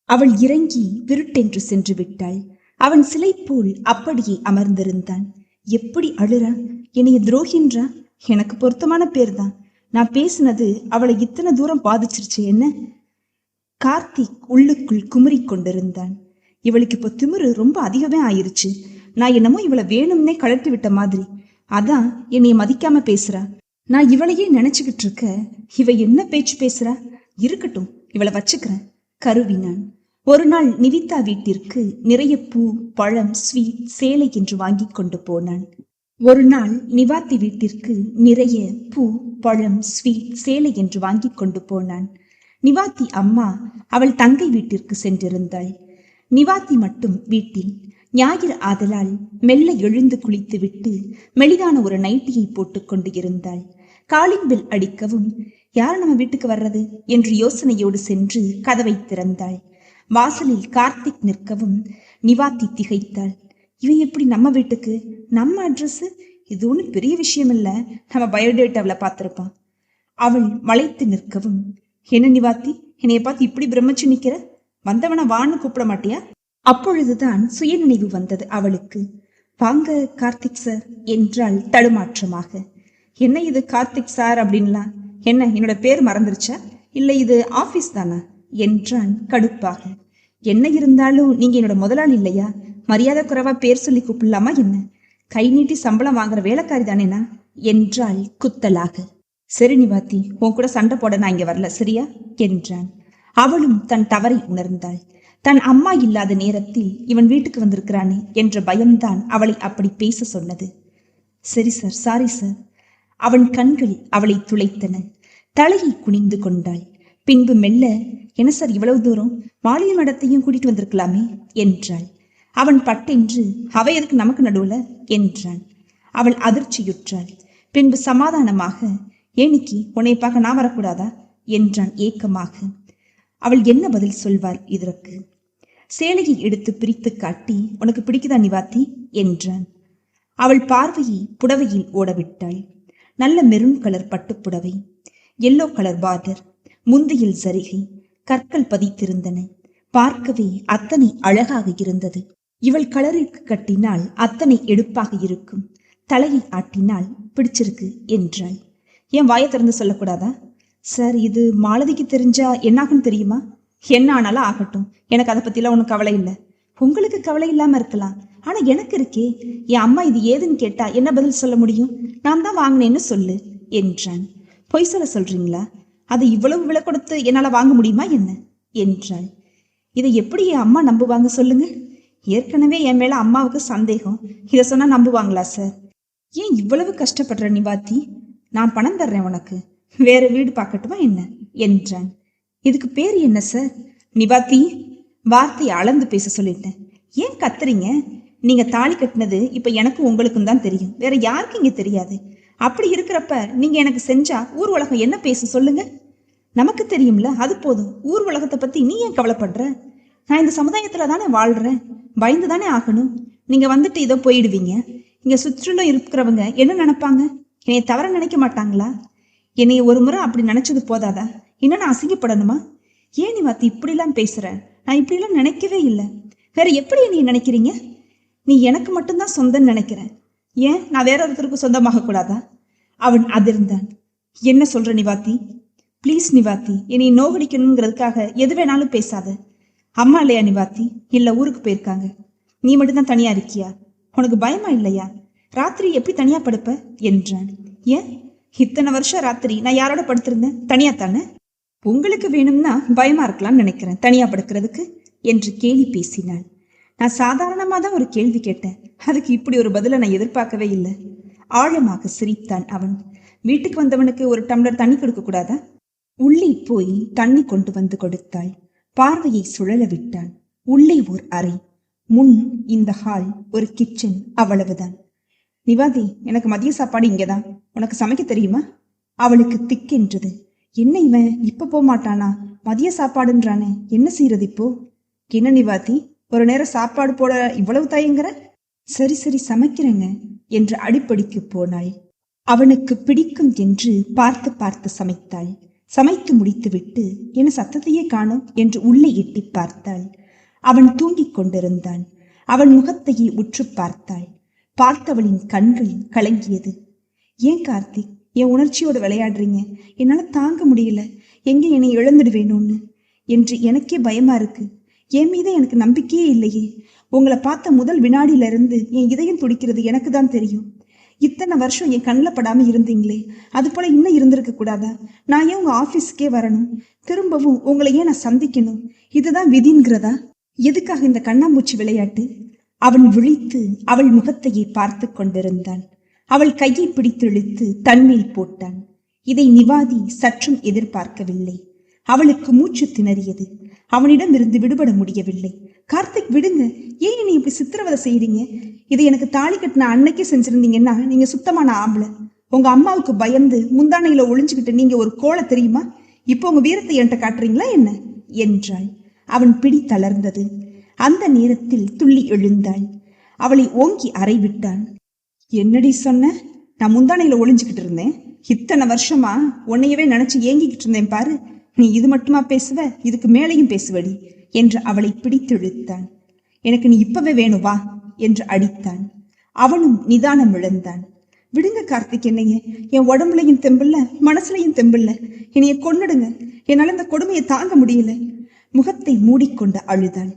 அவள் இறங்கி விருட்டென்று சென்று விட்டாள். அவன் சிலை போல் அப்படியே அமர்ந்திருந்தான். எப்படி அழுறான், என்னைய துரோகின்றான். எனக்கு பொருத்தமான பேர் தான். நான் பேசினது அவளை இத்தனை தூரம் பாதிச்சிருச்சு என்ன? கார்த்திக் உள்ளுக்குள் குமரி கொண்டிருந்தான். இவளுக்கு இப்போ திமிரு ரொம்ப அதிகமே ஆயிருச்சு. நான் என்னமோ இவளை வேணும்னே கழட்டி விட்ட மாதிரி. அதான் என்னைய மதிக்காம பேசுறா. நான் இவளையே நினைச்சுக்கிட்டு இருக்க, இவ என்ன பேச்சு பேசுறா? இருக்கட்டும், இவளை வச்சுக்கிறேன் கருவினான். ஒரு நாள் நிவிதா வீட்டிற்கு நிறைய பூ, பழம், ஸ்வீட், சேலை என்று வாங்கி கொண்டு போனான். ஒரு நாள் நிவாத்தி வீட்டிற்கு நிறைய பூ, பழம், ஸ்வீட், சேலை என்று வாங்கி கொண்டு போனான். நிவாத்தி அம்மா அவள் தங்கை வீட்டிற்கு சென்றிருந்தாள். நிவாத்தி மட்டும் வீட்டில். ஞாயிறு ஆதலால் மெல்ல எழுந்து குளித்து விட்டு மெலிதான ஒரு நைட்டியை போட்டுக்கொண்டு இருந்தாள். காலிங் பெல் அடிக்கவும், யார் நம்ம வீட்டுக்கு வர்றது என்று யோசனையோடு சென்று கதவை திறந்தாள். வாசலில் கார்த்திக் நிற்கவும் நிவாத்தி திகைத்தாள். இவன் எப்படி நம்ம வீட்டுக்கு? நம்ம அட்ரஸ் இது ஒன்றும் பெரிய விஷயம் இல்ல, நம்ம பயோடேட்டாவில் பார்த்திருப்பான். அவள் மலைத்து நிற்கவும், என்ன நிவாத்தி, என்னைய பார்த்து இப்படி பிரமிச்சு நிக்கிற? வந்தவன வான்னு கூப்பிட மாட்டியா? அப்பொழுதுதான் சுயநினைவு வந்தது அவளுக்கு. வாங்க கார்த்திக் சார் என்றாள் தடுமாற்றமாக. என்ன இது கார்த்திக் சார் அப்படின்லாம்? என்ன என்னோட பேர் மறந்துருச்சா? இல்லை இது ஆபீஸ் தானா என்றான் கடுப்பாக. என்ன இருந்தாலும் நீங்க என்னோட முதலாளி இல்லையா? மரியாதை குறைவா பேர் சொல்லி கூப்பிடலாமா என்ன? கை நீட்டி சம்பளம் வாங்குற வேலைக்காரி தானேனா என்றாள் குத்தலாக. சரி நிவாத்தி, உன் கூட சண்டை போட நான் இங்க வரல, சரியா என்றான். அவளும் தன் தவறை உணர்ந்தாள். தன் அம்மா இல்லாத நேரத்தில் இவன் வீட்டுக்கு வந்திருக்கிறானே என்ற பயம்தான் அவளை அப்படி பேச சொன்னது. சரி சார், சாரி சார். அவன் கண்கள் அவளை துளைத்தன. தலையை குனிந்து கொண்டாள். பின்பு மெல்ல, என்ன சார் இவ்வளவு தூரம்? மாளிகை மடத்தையும் கூட்டிட்டு வந்திருக்கலாமே என்றாள். அவன் பட்டென்று, அவ எதுக்கு நமக்கு நடுவுல என்றான். அவள் அதிர்ச்சியுற்றாள். பின்பு சமாதானமாக, ஏனிக்கு உன்னை பார்க்க நான் வரக்கூடாதா என்றான் ஏக்கமாக. அவள் என்ன பதில் சொல்வாள் இதற்கு? சேலையை எடுத்து பிரித்து காட்டி, உனக்கு பிடிக்குதா நிவாத்தி என்றான். அவள் பார்வையை புடவையில் ஓடவிட்டாள். நல்ல மெரூன் கலர் பட்டுப்புடவை, எல்லோ கலர் பார்டர், முந்தியில் சரிகை, கற்கள் பதித்திருந்தன. பார்க்கவே அத்தனை அழகாக இருந்தது. இவள் கலருக்கு கட்டினால் அத்தனை எடுப்பாக இருக்கும். தலையை ஆட்டினால் பிடிச்சிருக்கு என்றாள். ஏன் வாயை திறந்து சொல்லக்கூடாதா? சார், இது மாலதிக்கு தெரிஞ்சா என்னாகும் தெரியுமா? என்ன ஆனாலும் ஆகட்டும், எனக்கு அதை பத்திலாம் ஒன்றும் கவலை இல்லை. உங்களுக்கு கவலை இல்லாம இருக்கலாம், ஆனா எனக்கு இருக்கே. என் அம்மா இது ஏதுன்னு கேட்டா என்ன பதில் சொல்ல முடியும்? நான் தான் வாங்கினேன்னு சொல்லு என்றான். பொய் சொல்ல சொல்றீங்களா? அதை இவ்வளவு விலை கொடுத்து என்னால வாங்க முடியுமா என்ன என்றாள். இதை எப்படி என் அம்மா நம்புவாங்க சொல்லுங்க? ஏற்கனவே என் மேல அம்மாவுக்கு சந்தேகம். இதை சொன்னா நம்புவாங்களா சார்? ஏன் இவ்வளவு கஷ்டப்படுற நிவாத்தி? நான் பணம் தர்றேன் உனக்கு, வேற வீடு பார்க்கட்டுமா என்ன என்றான். இதுக்கு பேர் என்ன சார்? நிவாத்தி, வார்த்தையை அளந்து பேச சொல்லிட்டேன். ஏன் கத்துறீங்க? நீங்க தாலி கட்டினது இப்ப எனக்கும் உங்களுக்கும் தான் தெரியும், வேற யாருக்கும் இங்க தெரியாது. அப்படி இருக்கிறப்ப நீங்க எனக்கு செஞ்சா ஊர் உலகம் என்ன பேச சொல்லுங்க? நமக்கு தெரியும்ல, அது போதும். ஊர் உலகத்தை பத்தி நீ ஏன் கவலைப்படுற? நான் இந்த சமுதாயத்துல தானே வாழ்றேன், பயந்து தானே ஆகணும். நீங்க வந்துட்டு இதோ போயிடுவீங்க. இங்க சுற்றிலும் இருக்கிறவங்க என்ன நினைப்பாங்க? என்னைய தவற நினைக்க மாட்டாங்களா? என்னைய ஒரு முறை அப்படி நினைச்சது போதாதா, இன்னும் நான் அசிங்கப்படணுமா? ஏன் நிவாத்தி இப்படிலாம் பேசுற? நான் இப்படிலாம் நினைக்கவே இல்லை. வேற எப்படி என்னைய நினைக்கிறீங்க? நீ எனக்கு மட்டும்தான் சொந்தம் நினைக்கிறேன். ஏன் நான் வேற ஒருத்தருக்கு சொந்தமாக கூடாதா? அவன் அதிர்ந்தான். என்ன சொல்ற நிவாத்தி? பிளீஸ் நிவாத்தி, என்னை நோகடிக்கணுங்கிறதுக்காக எது வேணாலும் பேசாத. அம்மா இல்லையா நிவாத்தி? இல்ல, ஊருக்கு போயிருக்காங்க. நீ மட்டும்தான் தனியா இருக்கியா? உனக்கு பயமா இல்லையா? ராத்திரி எப்படி தனியா படுப்ப என்றான். ஏன், இத்தனை வருஷம் ராத்திரி நான் யாரோட படுத்திருந்தேன்? தனியா தானே. உங்களுக்கு வேணும்னா பயமா இருக்கலாம்னு நினைக்கிறேன் தனியா படுக்கிறதுக்கு என்று கேலி பேசினாள். நான் சாதாரணமா தான் ஒரு கேள்வி கேட்டேன், அதுக்கு இப்படி ஒரு பதிலை நான் எதிர்பார்க்கவே இல்லை. ஆழமாக சிரித்தான் அவன். வீட்டுக்கு வந்தவனுக்கு ஒரு டம்ளர் தண்ணி கொடுக்க கூடாதா? உள்ளே போய் தண்ணி கொண்டு வந்து கொடுத்தாள். பார்வையை சுழல விட்டான். உள்ளே ஓர் அறை, முன் இந்த ஹால், ஒரு கிச்சன், அவ்வளவுதான். நிவாதி, எனக்கு மதிய சாப்பாடு இங்கேதான். உனக்கு சமைக்க தெரியுமா அவளுக்கு திக்கென்றது. என்ன இவன் இப்ப போக மாட்டானா? மதிய சாப்பாடுன்றானே, என்ன செய்யறது இப்போ? என்ன நிவாதி, ஒரு நேரம் சாப்பாடு போட இவ்வளவு தயங்குற? சரி சரி சமைக்கிறேங்க என்று அடிப்படிக்கு போனாள். அவனுக்கு பிடிக்கும் என்று பார்த்து பார்த்து சமைத்தாள். சமைத்து முடித்துவிட்டு என்ன சத்தத்தையே காணோம் என்று உள்ளே எட்டி பார்த்தாள். அவன் தூங்கிக் கொண்டிருந்தான். அவன் முகத்தையே உற்று பார்த்தாள். பார்த்தவளின் கண்கள் கலங்கியது. ஏன் கார்த்திக், என் உணர்ச்சியோடு விளையாடுறீங்க? என்னால தாங்க முடியல. எங்க என்னை இழந்துடுவேணும்னு என்று எனக்கே பயமா இருக்கு. என் மீது எனக்கு நம்பிக்கையே இல்லையே. உங்களை பார்த்த முதல் வினாடியில இருந்து என் இதயம் துடிக்கிறது எனக்கு தான் தெரியும். இத்தனை வருஷம் என் கண்ணில் படாம இருந்தீங்களே, அது போல இன்னும் இருந்திருக்க கூடாதா? நான் ஏன் உங்க ஆபீஸ்க்கே வரணும்? திரும்பவும் உங்களை ஏன் நான் சந்திக்கணும்? இதுதான் விதிங்கிறதா? எதுக்காக இந்த கண்ணாமூச்சி விளையாட்டு? அவன் விழித்து அவள் முகத்தையே பார்த்து கொண்டிருந்தான். அவள் கையை பிடித்து இழுத்து தன்மேல் போட்டான். இதை நிவாதி சற்றும் எதிர்பார்க்கவில்லை. அவளுக்கு மூச்சு திணறியது. அவனிடம் இருந்து விடுபட முடியவில்லை. கார்த்திக் விடுங்க, ஏன் என்னை இப்படி சித்திரவதை செய்யறீங்க? இதை எனக்கு தாலி கட்டின அன்னைக்கே செஞ்சிருந்தீங்கன்னா நீங்க சுத்தமான ஆம்பளை. உங்க அம்மாவுக்கு பயந்து முந்தானையில ஒளிஞ்சுக்கிட்டு நீங்க ஒரு கோலை தெரியுமா? இப்போ உங்க வீரத்தை என்கிட்ட காட்டுறீங்களா என்ன என்றாள். அவன் பிடி தளர்ந்தது. அந்த நேரத்தில் துள்ளி எழுந்தாள். அவளை ஓங்கி அறை விட்டான். என்னடி சொன்ன? நான் முந்தானையில ஒளிஞ்சுக்கிட்டு இருந்தேன். இத்தனை வருஷமா உன்னையவே நினைச்சு ஏங்கிக்கிட்டு இருந்தேன் பாரு. நீ இது மட்டுமா பேசுவ? இதுக்கு மேலையும் பேசுவடி என்று அவளை பிடித்து இழுத்தான். எனக்கு நீ இப்பவே வேணும் வா என்று அடித்தான். அவனும் நிதானம் இழந்தான். விடுங்க கார்த்திக், என்னைய என் உடம்புலையும் தெம்பில்ல, மனசுலையும் தெம்பில்ல. என்னைய கொன்னுடுங்க, என்னால இந்த கொடுமையை தாங்க முடியல. முகத்தை மூடிக்கொண்டு அழுதான்.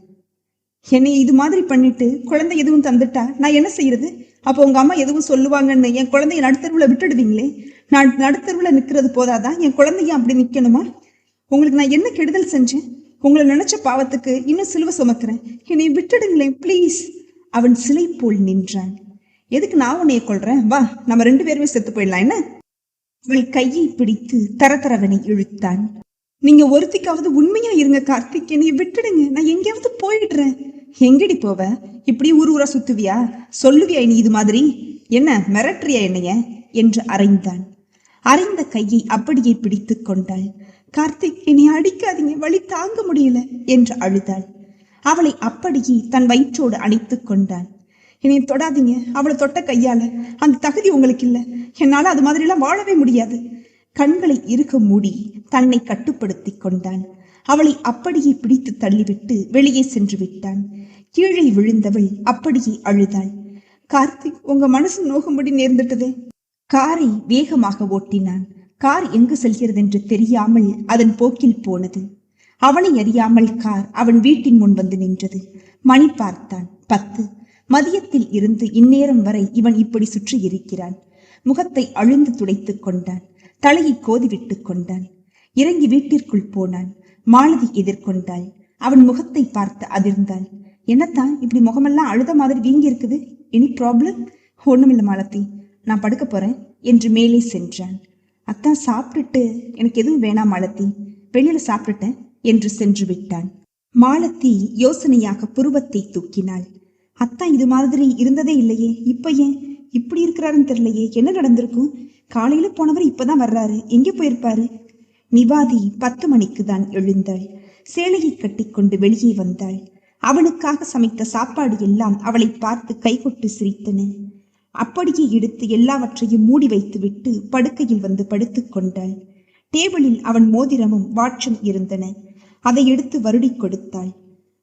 என்னை இது மாதிரி பண்ணிட்டு குழந்தை எதுவும் தந்துட்டா நான் என்ன செய்யறது? அப்போ உங்க அம்மா எதுவும் சொல்லுவாங்கன்னு என் குழந்தைய நடுத்தருவுல விட்டுடுவீங்களே? நான் நடுத்தருவுல நிக்கிறது போதாதான் என் குழந்தைய அப்படி நிக்கணுமா? உங்களுக்கு நான் என்ன கெடுதல் செஞ்சேன்? உங்களை நினைச்ச பாவத்துக்கு இன்னும் சிலுவை சுமக்கிறேன். என்னை விட்டுடுங்களேன் பிளீஸ். அவன் சிலை போல் நின்றான். எதுக்கு நான் உன்னைய கொள்றேன்? வா, நம்ம 2 பேருமே செத்து போயிடலாம் என்ன? அவள் கையை பிடித்து தரதரவனை இழுத்தான். நீங்க ஒருத்திக்காவது உண்மையா இருங்க கார்த்திக், என்னைய விட்டுடுங்க, நான் எங்கேயாவது போயிடுறேன். எங்கடி போவ? இப்படி ஊர் ஊரா சுத்துவியா? சொல்லுவியா நீ இது மாதிரி? என்ன மிரட்டுறியா என்னைய என்று அறைந்தான். அறைந்த கையை அப்படியே பிடித்து கொண்டாள். கார்த்திக், என்னை அடிக்காதீங்க, வலி தாங்க முடியல என்று அழுதாள். அவளை அப்படியே தன் வயிற்றோடு அணைத்துக் கொண்டான். என்னை தொடாதீங்க, அவளை தொட்ட கையால அந்த தகுதி உங்களுக்கு இல்ல. என்னால அது மாதிரி எல்லாம் வாழவே முடியாது. கண்களை இறுக மூடி தன்னை கட்டுப்படுத்தி கொண்டான். அவளை அப்படியே பிடித்து தள்ளிவிட்டு வெளியே சென்று விட்டான். கீழே விழுந்தவள் அப்படியே அழுதாள். கார்த்திக், உங்க மனசு நோகும்படி நேர்ந்துட்டதே. காரை வேகமாக ஓட்டினான். கார் எங்கு செல்கிறது என்று தெரியாமல் அதன் போக்கில் போனது. அவனை அறியாமல் கார் அவன் வீட்டின் முன் வந்து நின்றது. மணி பார்த்தான். 10. மதியத்தில் இருந்து இந்நேரம் வரை இவன் இப்படி சுற்றி இருக்கிறான். முகத்தை அழுந்து துடைத்துக் கொண்டான். தலையை கோதிவிட்டு கொண்டான். இறங்கி வீட்டிற்குள் போனான். மாலதி எதிர்கொண்டாள். அவன் முகத்தை பார்த்து அதிர்ந்தாள். என்னத்தான் இப்படி முகமெல்லாம் அழுத மாதிரி வீங்கி இருக்குது? Any problem? ஒண்ணுமில்ல மாலதி, நான் படுக்க போறேன் என்று மேலே சென்றான். அத்தான் சாப்பிட்டுட்டு எனக்கு எதுவும் வேணாம் மாலதி, வெளியில சாப்பிட்டுட்டேன் என்று சென்று விட்டான். மாலதி யோசனையாக புருவத்தை தூக்கினாள். அத்தான் இது மாதிரி இருந்ததே இல்லையே, இப்ப ஏன் இப்படி இருக்கிறாருன்னு தெரியலையே, என்ன நடந்திருக்கும்? காலையில போனவர் இப்பதான் வர்றாரு, எங்கே போயிருப்பாரு? நிவாதி 10 மணிக்கு தான் எழுந்தாள். சேலையை கட்டிக்கொண்டு வெளியே வந்தாள். அவனுக்காக சமைத்த சாப்பாடு எல்லாம் அவளை பார்த்து கைகொட்டு சிரித்தன. அப்படியே எடுத்து எல்லாவற்றையும் மூடி வைத்து விட்டு படுக்கையில் வந்து படுத்துக் கொண்டாள். டேபிளில் அவன் மோதிரமும் வாட்சும் இருந்தன. அதை எடுத்து வருடி கொடுத்தாள்.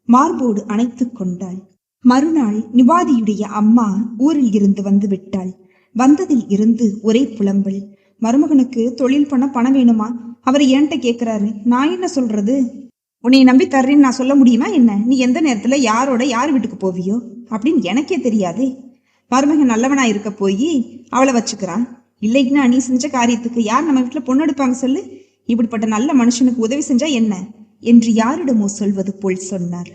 மார்போடு அணைத்துக் கொண்டாள். மறுநாள் நிவாதியுடைய அம்மா ஊரில் இருந்து வந்து விட்டாள். வந்ததில் இருந்து ஒரே புலம்பல். மருமகனுக்கு தொழில் பண்ண பணம் வேணுமா? அவர் ஏன்ட்ட கேட்கிறாரு, நான் என்ன சொல்றது? உன்னை நம்பி தர்றேன்னு நான் சொல்ல முடியுமா என்ன? நீ எந்த நேரத்துல யாரோட யார் வீட்டுக்கு போவியோ அப்படின்னு எனக்கே தெரியாதே. மருமகன் நல்லவனா இருக்க போய் அவளை வச்சுக்கிறான். இல்லைன்னா நீ செஞ்ச காரியத்துக்கு யார் நம்ம வீட்டுல பொண்ணு எடுப்பாங்க சொல்லு? இப்படிப்பட்ட நல்ல மனுஷனுக்கு உதவி செஞ்சா என்ன என்று யாரிடமோ சொல்வது போல் சொன்னார்.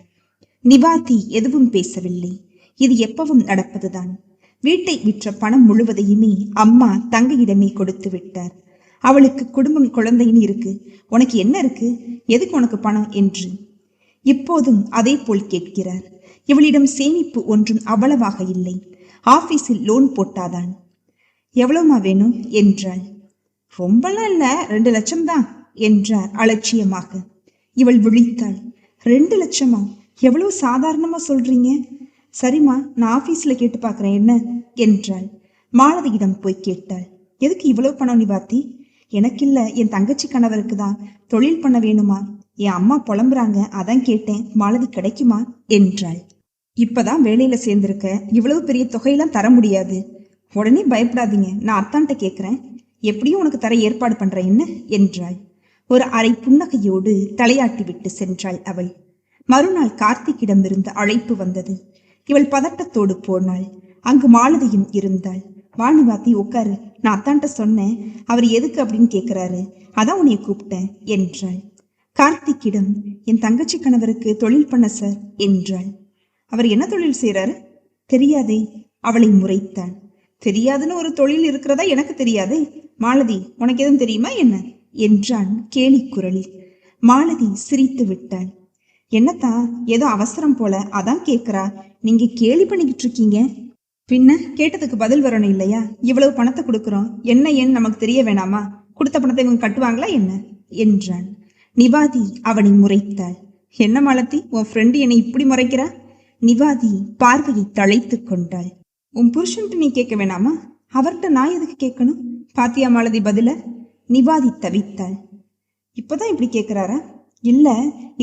நிவாதி எதுவும் பேசவில்லை. இது எப்பவும் நடப்பதுதான். வீட்டை விற்ற பணம் முழுவதையுமே அம்மா தங்கையிடமே கொடுத்து விட்டார். அவளுக்கு குடும்பம் குழந்தைன்னு இருக்கு, உனக்கு என்ன இருக்கு, எதுக்கு உனக்கு பணம் என்று இப்போதும் அதே போல் கேட்கிறார். இவளிடம் சேமிப்பு ஒன்றும் அவ்வளவாக இல்லை. ஆபீஸில் லோன் போட்டாதான். எவ்வளவுமா வேணும் என்றாள். ரொம்பலாம் இல்ல, 2 லட்சம் தான் என்றார் அலட்சியமாக. இவள் விழித்தாள். 2 லட்சமா? எவ்வளவு சாதாரணமா சொல்றீங்க. சரிம்மா, நான் ஆபீஸ்ல கேட்டு பாக்குறேன் என்ன என்றாள். மாலதியிடம் போய் கேட்டாள். எதுக்கு இவ்வளவு பணம் நிவாத்தி? எனக்கு இல்ல, என் தங்கச்சி கணவருக்கு தான் தொழில் பண்ண வேணுமா. என் அம்மா புலம்புறாங்க, அதான் கேட்டேன். மாலதி கிடைக்குமா என்றாள். இப்பதான் வேலையில சேர்ந்திருக்க, இவ்வளவு பெரிய தொகையெல்லாம் தர முடியாது. உடனே பயப்படாதீங்க, நான் அத்தான்ட்ட கேட்கிறேன். எப்படியும் உனக்கு தர ஏற்பாடு பண்றேன் என்ன என்றாள். ஒரு அரை புன்னகையோடு தலையாட்டி விட்டு சென்றாள் அவள். மறுநாள் கார்த்திக்கிடம் இருந்து அழைப்பு வந்தது. இவள் பதட்டத்தோடு போனாள். அங்கு மாலதியும் இருந்தாள். வா நிவாத்தி, உட்காரு. நான் அத்தான்ட்ட சொன்னேன், அவர் எதுக்கு அப்படின்னு கேட்கிறாரு, அதான் உன்னைய கூப்பிட்டேன் என்றாள். கார்த்திக்கிடம், என் தங்கச்சி கணவருக்கு தொழில் பண்ண சார் என்றாள். அவர் என்ன தொழில் செய்யறாரு? தெரியாதே. அவளை முறைத்தான். தெரியாதுன்னு ஒரு தொழில் இருக்கிறதா எனக்கு தெரியாதே. மாலதி, உனக்கு எதுவும் தெரியுமா என்ன என்றான் கேலி குரலில். மாலதி சிரித்து விட்டாள். என்னத்தா, ஏதோ அவசரம் போல, அதான் கேக்குறா. நீங்க கேலி பண்ணிக்கிட்டு இருக்கீங்க. பின்ன கேட்டதுக்கு பதில் வரணும் இல்லையா? இவ்வளவு பணத்தை கொடுக்கறோம், என்ன ஏன்னு நமக்கு தெரிய வேணாமா? கொடுத்த பணத்தை இவங்க கட்டுவாங்களா என்ன என்றான். நிவாதி அவனை முறைத்தாள். என்ன மாலதி, உன் ஃப்ரெண்டு என்னை இப்படி முறைக்கிறா? நிவாதி பார்வையை தழைத்து கொண்டாள். உன் புருஷன்ட்டு நீ கேட்க வேணாமா? அவர்கிட்ட நான் எதுக்கு கேட்கணும்? பாத்தியா மாலதி பதில? நிவாதி தவித்தாள். இப்பதான் இப்படி கேட்கிறாரா? இல்ல,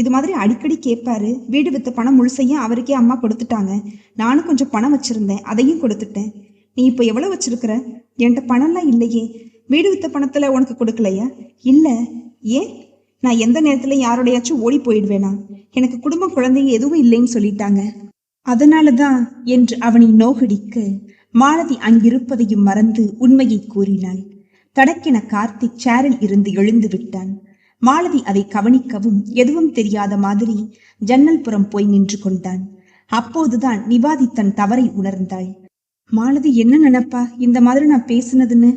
இது மாதிரி அடிக்கடி கேட்பாரு. வீடு வித்த பணம் முழுசையும் அவருக்கே அம்மா கொடுத்துட்டாங்க. நானும் கொஞ்சம் பணம் வச்சிருந்தேன், அதையும் கொடுத்துட்டேன். நீ இப்ப எவ்வளவு வச்சிருக்கிற? என்கிட்ட பணம்லாம் இல்லையே. வீடு வித்த பணத்துல உனக்கு கொடுக்கலையா? இல்ல. ஏன்? நான் எந்த நேரத்துல யாரோடையாச்சும் ஓடி போயிடுவேனா? எனக்கு குடும்பம் குழந்தைங்க எதுவும் இல்லைன்னு சொல்லிட்டாங்க, அதனாலதான் என்று அவனை நோகடிக்க மாலதி அங்கிருப்பதையும் மறந்து உண்மையை கூறினாள். தடக்கென கார்த்திக் சேரில் இருந்து எழுந்து விட்டான். மாலதி அதை கவனிக்கவும் எதுவும் தெரியாத மாதிரி ஜன்னல் புறம் போய் நின்று கொண்டான். அப்போதுதான் நிவாதி தன் தவறை உணர்ந்தாள். மாலதி என்ன நினைப்பா இந்த மாதிரி நான் பேசினதுன்னு?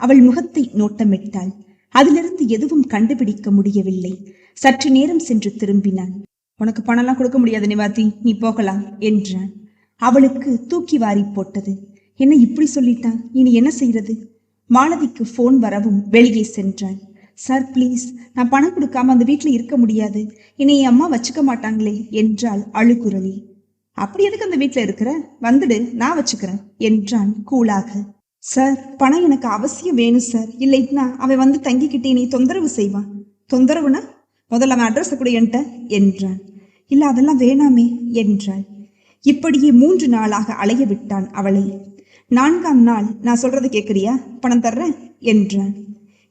அவள் முகத்தை நோட்டமிட்டாள். அதிலிருந்து எதுவும் கண்டுபிடிக்க முடியவில்லை. சற்று நேரம் சென்று திரும்பினான். உனக்கு பணம்லாம் கொடுக்க முடியாது நிவாதி, நீ போகலாம் என்றான். அவளுக்கு தூக்கி வாரி போட்டது. என்ன இப்படி சொல்லிட்டான், இனி என்ன செய்யறது? மாலதிக்கு போன் வரவும் வெளியே சென்றாள். சார் ப்ளீஸ், நான் பணம் கொடுக்காம அந்த வீட்டுல இருக்க முடியாது, என்னை என் அம்மா வச்சுக்க மாட்டாங்களே என்றாள் அழுகுரலில். அப்படி எதுக்கு அந்த வீட்டுல இருக்கிற? வந்துடு, நான் வச்சுக்கிறேன் என்றான் கூலாக. சார், பணம் எனக்கு அவசியம் வேணும் சார், இல்லைன்னா அவன் வந்து தங்கிக்கிட்டே நீ தொந்தரவு செய்வான். தொந்தரவுனா முதல்ல அவன் அட்ரஸ் கூட என்கிட்ட என்றான். இல்ல, அதெல்லாம் வேணாமே என்றாள். இப்படியே 3 நாளாக அலைய விட்டான் அவளை. 4ஆம் நாள், நான் சொல்றதை கேட்கிறியா, பணம் தர்றேன் என்றான்.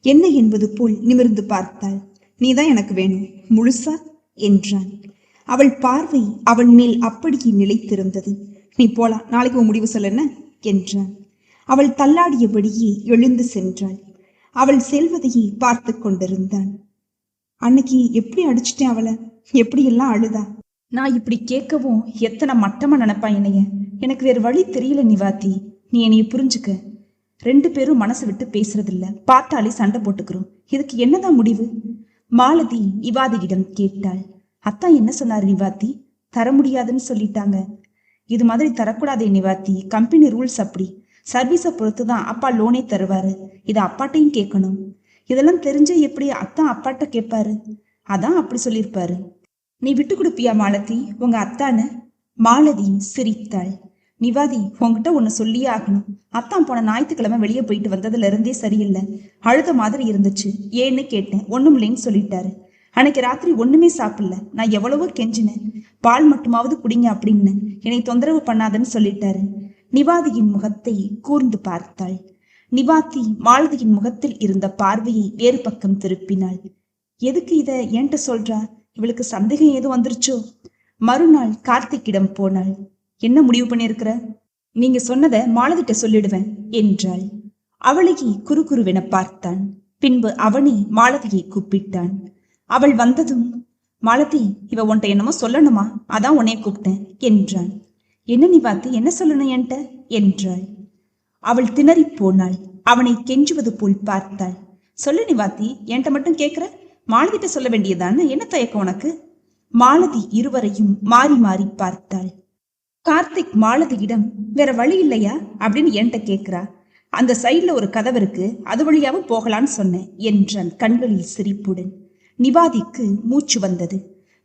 என்ன என்பது போல் நிமிர்ந்து பார்த்தாள். நீதான் எனக்கு வேணும், முழுசா என்றான். அவள் பார்வை அவன் மேல் அப்படியே நிலைத்திருந்தது. நீ போலாம், நாளைக்கு உன் முடிவு சொல்ல என்றான். அவள் தள்ளாடியபடியே எழுந்து சென்றாள். அவள் செல்வதையே பார்த்து கொண்டிருந்தான். அன்னைக்கு எப்படி அடிச்சிட்டேன் அவளை, எப்படி எல்லாம் அழுதா. நான் இப்படி கேட்கவும் எத்தனை மட்டமா நினைப்பா என்னைய. எனக்கு வேறு வழி தெரியல நிவாத்தி, நீ என்னைய புரிஞ்சுக்க. 2 பேரும் மனசு விட்டு பேசுறதில்ல, பார்த்தாலே சண்டை போட்டுக்கிறோம். இதுக்கு என்னதான் முடிவு? மாலதி நிவாதியிடம் கேட்டாள். அத்தான் என்ன சொன்னாரு நிவாத்தி? தர முடியாதுன்னு சொல்லிட்டாங்க. இது மாதிரி தரக்கூடாதே நிவாத்தி, கம்பெனி ரூல்ஸ் அப்படி. சர்வீஸை பொறுத்துதான் அப்பா லோனே தருவாரு. இதை அப்பாட்டையும் கேட்கணும். இதெல்லாம் தெரிஞ்ச எப்படி அத்தான் அப்பாட்ட கேட்பாரு? அதான் அப்படி சொல்லியிருப்பாரு. நீ விட்டு கொடுப்பியா மாலதி உங்க அத்தான்னு? மாலதி சிரித்தாள். நிவாதி, உங்ககிட்ட ஒன்னு சொல்லியே ஆகணும். அத்தான் போன ஞாயிற்றுக்கிழமை வெளியே போயிட்டு வந்ததுல இருந்தே சரியில்லை. அழுத மாதிரி இருந்துச்சு. ஏன்னு கேட்டேன், ஒண்ணும் இல்லைன்னு சொல்லிட்டாரு. அன்னைக்கு ராத்திரி ஒண்ணுமே சாப்பிடல. நான் எவ்வளவோ கெஞ்சினேன், பால் மட்டுமாவது குடிங்க அப்படின்னு. என்னை தொந்தரவு பண்ணாதன்னு சொல்லிட்டாரு. நிவாதியின் முகத்தை கூர்ந்து பார்த்தாள். நிவாதி மாலதியின் முகத்தில் இருந்த பார்வையை வேறு பக்கம் திருப்பினாள். எதுக்கு இத என்கிட்ட சொல்றா? இவளுக்கு சந்தேகம் ஏதோ வந்துருச்சோ? மறுநாள் கார்த்திக்கிடம் போனாள். என்ன முடிவு பண்ணிருக்கிற? நீங்க சொன்னதை மாலதிட்ட சொல்லிடுவேன் என்றாள். அவளையே குறுகுறுவென பார்த்தான். பின்பு அவனே மாலதியை கூப்பிட்டான். அவள் வந்ததும், மாலதி, இவ உன்ட்ட என்னமோ சொல்லணுமா, அதான் உன்னைய கூப்பிட்டேன் என்றான். என்ன நிவாத்தி, என்ன சொல்லணும் என்கிட்ட என்றாள். அவள் திணறி போனாள். அவனை கெஞ்சுவது போல் பார்த்தாள். சொல்லு நிவாத்தி, என்கிட்ட மட்டும் கேட்கிற, மாலதிட்ட சொல்ல வேண்டியதான்னு என்ன தயக்கம் உனக்கு? மாலதி இருவரையும் மாறி மாறி பார்த்தாள். கார்த்திக் மாலதியிடம் வேற வழி இல்லையா அப்படின்னு என்கிட்ட கேட்கிறா. அந்த சைடுல ஒரு கதவு இருக்கு, அது வழியாவும் போகலான்னு சொன்னேன் என்றான் கண்களில் சிரிப்புடன். நிவாதிக்கு மூச்சு வந்தது.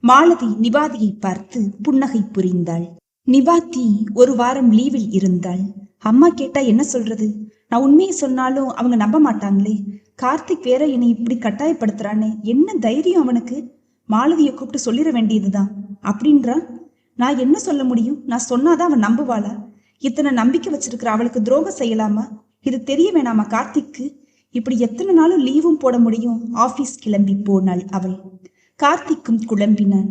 மாலதி நிவாதியை பார்த்து புன்னகை புரிந்தாள். நிவாதி ஒரு வாரம் லீவில் இருந்தாள். அம்மா கேட்டா என்ன சொல்றது? நான் உண்மையை சொன்னாலும் அவங்க நம்ப மாட்டாங்களே. கார்த்திக் வேற என்னை இப்படி கட்டாயப்படுத்துறானே, என்ன தைரியம் அவனுக்கு? மாலதியை கூப்பிட்டு சொல்லிட வேண்டியதுதான் அப்படின்றான். நான் என்ன சொல்ல முடியும்? நான் சொன்னாதான் அவன் நம்புவாளா? இத்தனை நம்பிக்கை வச்சிருக்கிற அவளுக்கு துரோகம் செய்யலாமா? இது தெரிய வேணாமா கார்த்திக்கு? இப்படி எத்தனை நாளும் லீவும் போட முடியும்? ஆபீஸ் கிளம்பி போனாள் அவள். கார்த்திக்கும் குழம்பினான்.